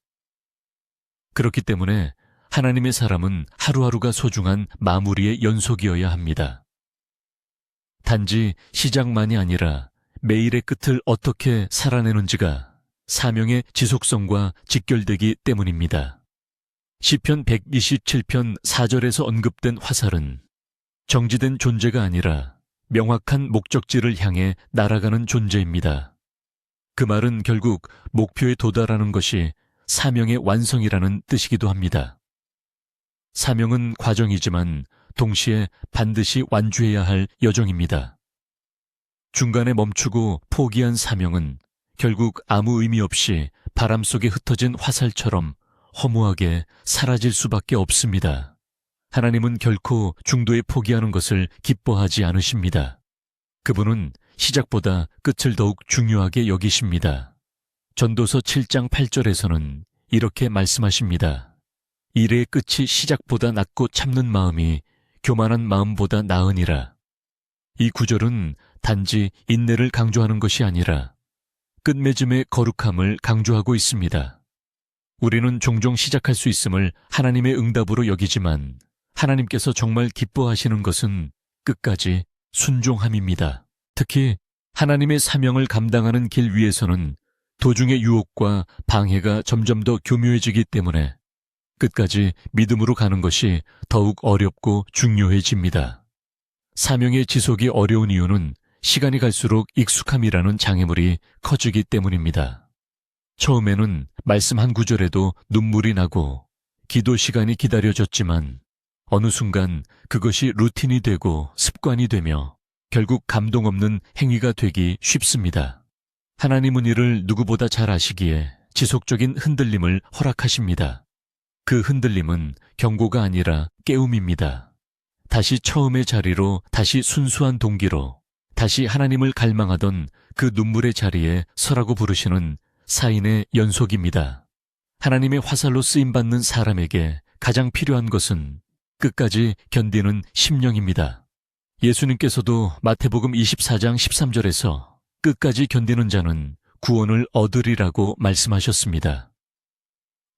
그렇기 때문에 하나님의 사람은 하루하루가 소중한 마무리의 연속이어야 합니다. 단지 시작만이 아니라 매일의 끝을 어떻게 살아내는지가 사명의 지속성과 직결되기 때문입니다. 시편 127편 4절에서 언급된 화살은 정지된 존재가 아니라 명확한 목적지를 향해 날아가는 존재입니다. 그 말은 결국 목표에 도달하는 것이 사명의 완성이라는 뜻이기도 합니다. 사명은 과정이지만 동시에 반드시 완주해야 할 여정입니다. 중간에 멈추고 포기한 사명은 결국 아무 의미 없이 바람 속에 흩어진 화살처럼 허무하게 사라질 수밖에 없습니다. 하나님은 결코 중도에 포기하는 것을 기뻐하지 않으십니다. 그분은 시작보다 끝을 더욱 중요하게 여기십니다. 전도서 7장 8절에서는 이렇게 말씀하십니다. 일의 끝이 시작보다 낫고 참는 마음이 교만한 마음보다 나으니라. 이 구절은 단지 인내를 강조하는 것이 아니라 끝맺음의 거룩함을 강조하고 있습니다. 우리는 종종 시작할 수 있음을 하나님의 응답으로 여기지만 하나님께서 정말 기뻐하시는 것은 끝까지 순종함입니다. 특히 하나님의 사명을 감당하는 길 위에서는 도중의 유혹과 방해가 점점 더 교묘해지기 때문에 끝까지 믿음으로 가는 것이 더욱 어렵고 중요해집니다. 사명의 지속이 어려운 이유는 시간이 갈수록 익숙함이라는 장애물이 커지기 때문입니다. 처음에는 말씀 한 구절에도 눈물이 나고 기도 시간이 기다려졌지만 어느 순간 그것이 루틴이 되고 습관이 되며 결국 감동 없는 행위가 되기 쉽습니다. 하나님은 이를 누구보다 잘 아시기에 지속적인 흔들림을 허락하십니다. 그 흔들림은 경고가 아니라 깨움입니다. 다시 처음의 자리로, 다시 순수한 동기로, 다시 하나님을 갈망하던 그 눈물의 자리에 서라고 부르시는 사인의 연속입니다. 하나님의 화살로 쓰임받는 사람에게 가장 필요한 것은 끝까지 견디는 심령입니다. 예수님께서도 마태복음 24장 13절에서 끝까지 견디는 자는 구원을 얻으리라고 말씀하셨습니다.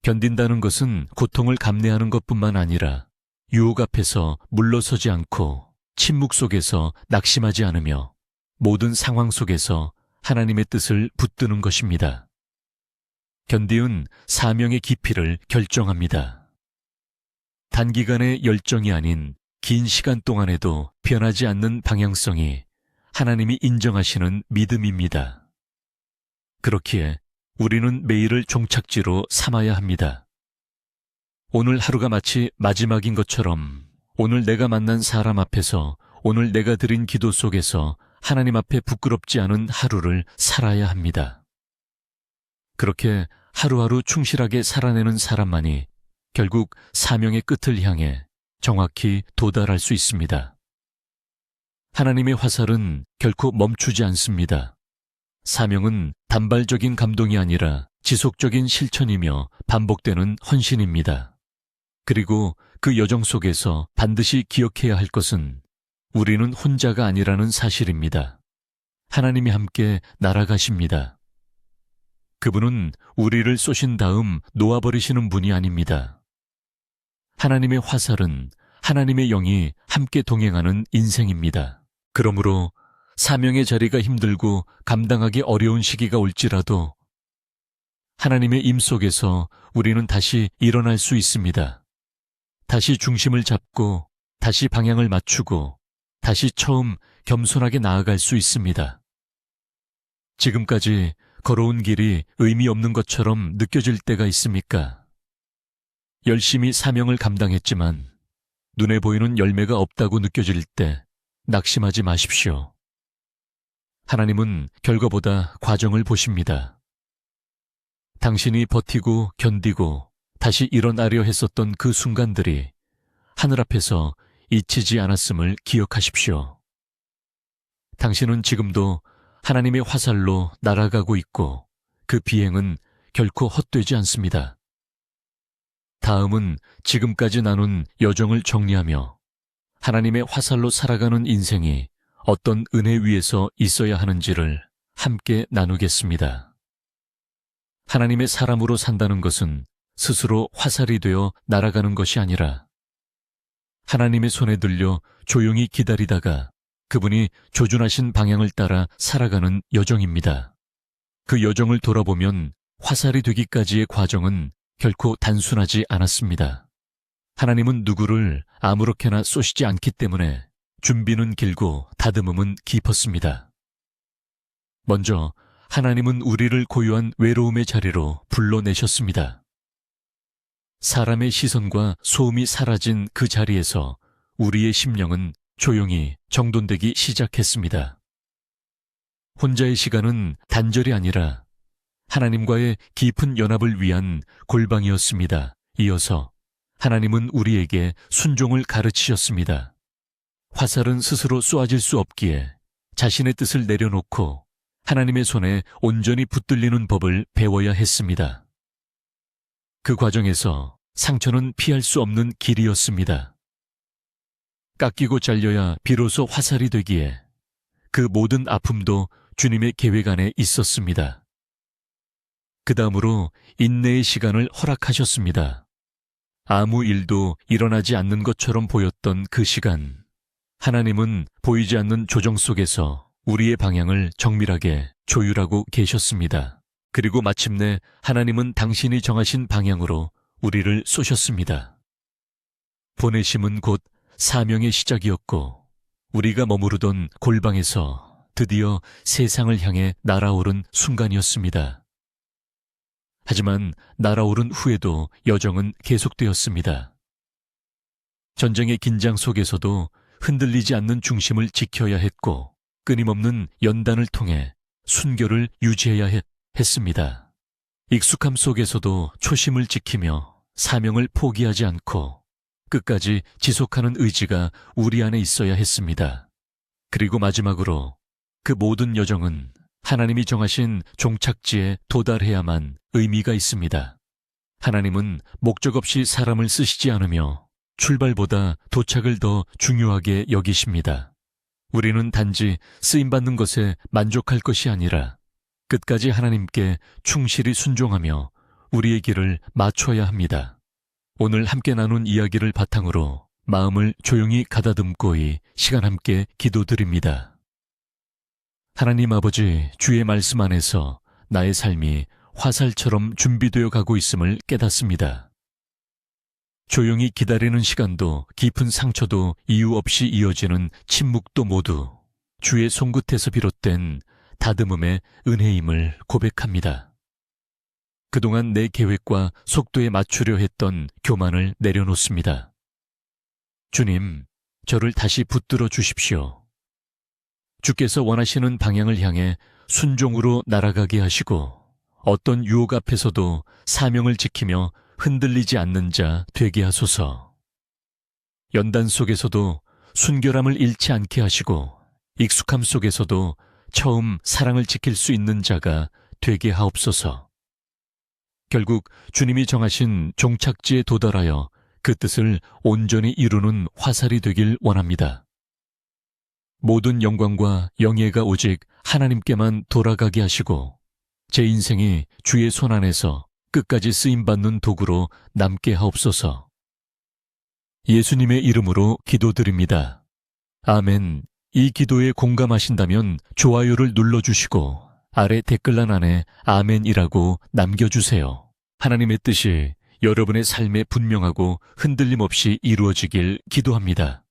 견딘다는 것은 고통을 감내하는 것뿐만 아니라 유혹 앞에서 물러서지 않고 침묵 속에서 낙심하지 않으며 모든 상황 속에서 하나님의 뜻을 붙드는 것입니다. 견디은 사명의 깊이를 결정합니다. 단기간의 열정이 아닌 긴 시간 동안에도 변하지 않는 방향성이 하나님이 인정하시는 믿음입니다. 그렇기에 우리는 매일을 종착지로 삼아야 합니다. 오늘 하루가 마치 마지막인 것처럼 오늘 내가 만난 사람 앞에서 오늘 내가 드린 기도 속에서 하나님 앞에 부끄럽지 않은 하루를 살아야 합니다. 그렇게 하루하루 충실하게 살아내는 사람만이 결국 사명의 끝을 향해 정확히 도달할 수 있습니다. 하나님의 화살은 결코 멈추지 않습니다. 사명은 단발적인 감동이 아니라 지속적인 실천이며 반복되는 헌신입니다. 그리고 그 여정 속에서 반드시 기억해야 할 것은 우리는 혼자가 아니라는 사실입니다. 하나님이 함께 날아가십니다. 그분은 우리를 쏘신 다음 놓아버리시는 분이 아닙니다. 하나님의 화살은 하나님의 영이 함께 동행하는 인생입니다. 그러므로 사명의 자리가 힘들고 감당하기 어려운 시기가 올지라도 하나님의 임 속에서 우리는 다시 일어날 수 있습니다. 다시 중심을 잡고 다시 방향을 맞추고 다시 처음 겸손하게 나아갈 수 있습니다. 지금까지 걸어온 길이 의미 없는 것처럼 느껴질 때가 있습니까? 열심히 사명을 감당했지만 눈에 보이는 열매가 없다고 느껴질 때 낙심하지 마십시오. 하나님은 결과보다 과정을 보십니다. 당신이 버티고 견디고 다시 일어나려 했었던 그 순간들이 하늘 앞에서 잊히지 않았음을 기억하십시오. 당신은 지금도 하나님의 화살로 날아가고 있고 그 비행은 결코 헛되지 않습니다. 다음은 지금까지 나눈 여정을 정리하며 하나님의 화살로 살아가는 인생이 어떤 은혜 위에서 있어야 하는지를 함께 나누겠습니다. 하나님의 사람으로 산다는 것은 스스로 화살이 되어 날아가는 것이 아니라 하나님의 손에 들려 조용히 기다리다가 그분이 조준하신 방향을 따라 살아가는 여정입니다. 그 여정을 돌아보면 화살이 되기까지의 과정은 결코 단순하지 않았습니다. 하나님은 누구를 아무렇게나 쏘시지 않기 때문에 준비는 길고 다듬음은 깊었습니다. 먼저 하나님은 우리를 고요한 외로움의 자리로 불러내셨습니다. 사람의 시선과 소음이 사라진 그 자리에서 우리의 심령은 조용히 정돈되기 시작했습니다. 혼자의 시간은 단절이 아니라 하나님과의 깊은 연합을 위한 골방이었습니다. 이어서 하나님은 우리에게 순종을 가르치셨습니다. 화살은 스스로 쏘아질 수 없기에 자신의 뜻을 내려놓고 하나님의 손에 온전히 붙들리는 법을 배워야 했습니다. 그 과정에서 상처는 피할 수 없는 길이었습니다. 깎이고 잘려야 비로소 화살이 되기에 그 모든 아픔도 주님의 계획 안에 있었습니다. 그 다음으로 인내의 시간을 허락하셨습니다. 아무 일도 일어나지 않는 것처럼 보였던 그 시간, 하나님은 보이지 않는 조정 속에서 우리의 방향을 정밀하게 조율하고 계셨습니다. 그리고 마침내 하나님은 당신이 정하신 방향으로 우리를 쏘셨습니다. 보내심은 곧 사명의 시작이었고 우리가 머무르던 골방에서 드디어 세상을 향해 날아오른 순간이었습니다. 하지만 날아오른 후에도 여정은 계속되었습니다. 전쟁의 긴장 속에서도 흔들리지 않는 중심을 지켜야 했고 끊임없는 연단을 통해 순결을 유지해야 했습니다. 익숙함 속에서도 초심을 지키며 사명을 포기하지 않고 끝까지 지속하는 의지가 우리 안에 있어야 했습니다. 그리고 마지막으로 그 모든 여정은 하나님이 정하신 종착지에 도달해야만 의미가 있습니다. 하나님은 목적 없이 사람을 쓰시지 않으며 출발보다 도착을 더 중요하게 여기십니다. 우리는 단지 쓰임받는 것에 만족할 것이 아니라 끝까지 하나님께 충실히 순종하며 우리의 길을 맞춰야 합니다. 오늘 함께 나눈 이야기를 바탕으로 마음을 조용히 가다듬고이 시간 함께 기도드립니다. 하나님 아버지, 주의 말씀 안에서 나의 삶이 화살처럼 준비되어 가고 있음을 깨닫습니다. 조용히 기다리는 시간도 깊은 상처도 이유 없이 이어지는 침묵도 모두 주의 손끝에서 비롯된 다듬음의 은혜임을 고백합니다. 그동안 내 계획과 속도에 맞추려 했던 교만을 내려놓습니다. 주님, 저를 다시 붙들어 주십시오. 주께서 원하시는 방향을 향해 순종으로 날아가게 하시고 어떤 유혹 앞에서도 사명을 지키며 흔들리지 않는 자 되게 하소서. 연단 속에서도 순결함을 잃지 않게 하시고 익숙함 속에서도 처음 사랑을 지킬 수 있는 자가 되게 하옵소서. 결국 주님이 정하신 종착지에 도달하여 그 뜻을 온전히 이루는 화살이 되길 원합니다. 모든 영광과 영예가 오직 하나님께만 돌아가게 하시고 제 인생이 주의 손 안에서 끝까지 쓰임받는 도구로 남게 하옵소서. 예수님의 이름으로 기도드립니다. 아멘. 이 기도에 공감하신다면 좋아요를 눌러주시고 아래 댓글란 안에 아멘이라고 남겨주세요. 하나님의 뜻이 여러분의 삶에 분명하고 흔들림 없이 이루어지길 기도합니다.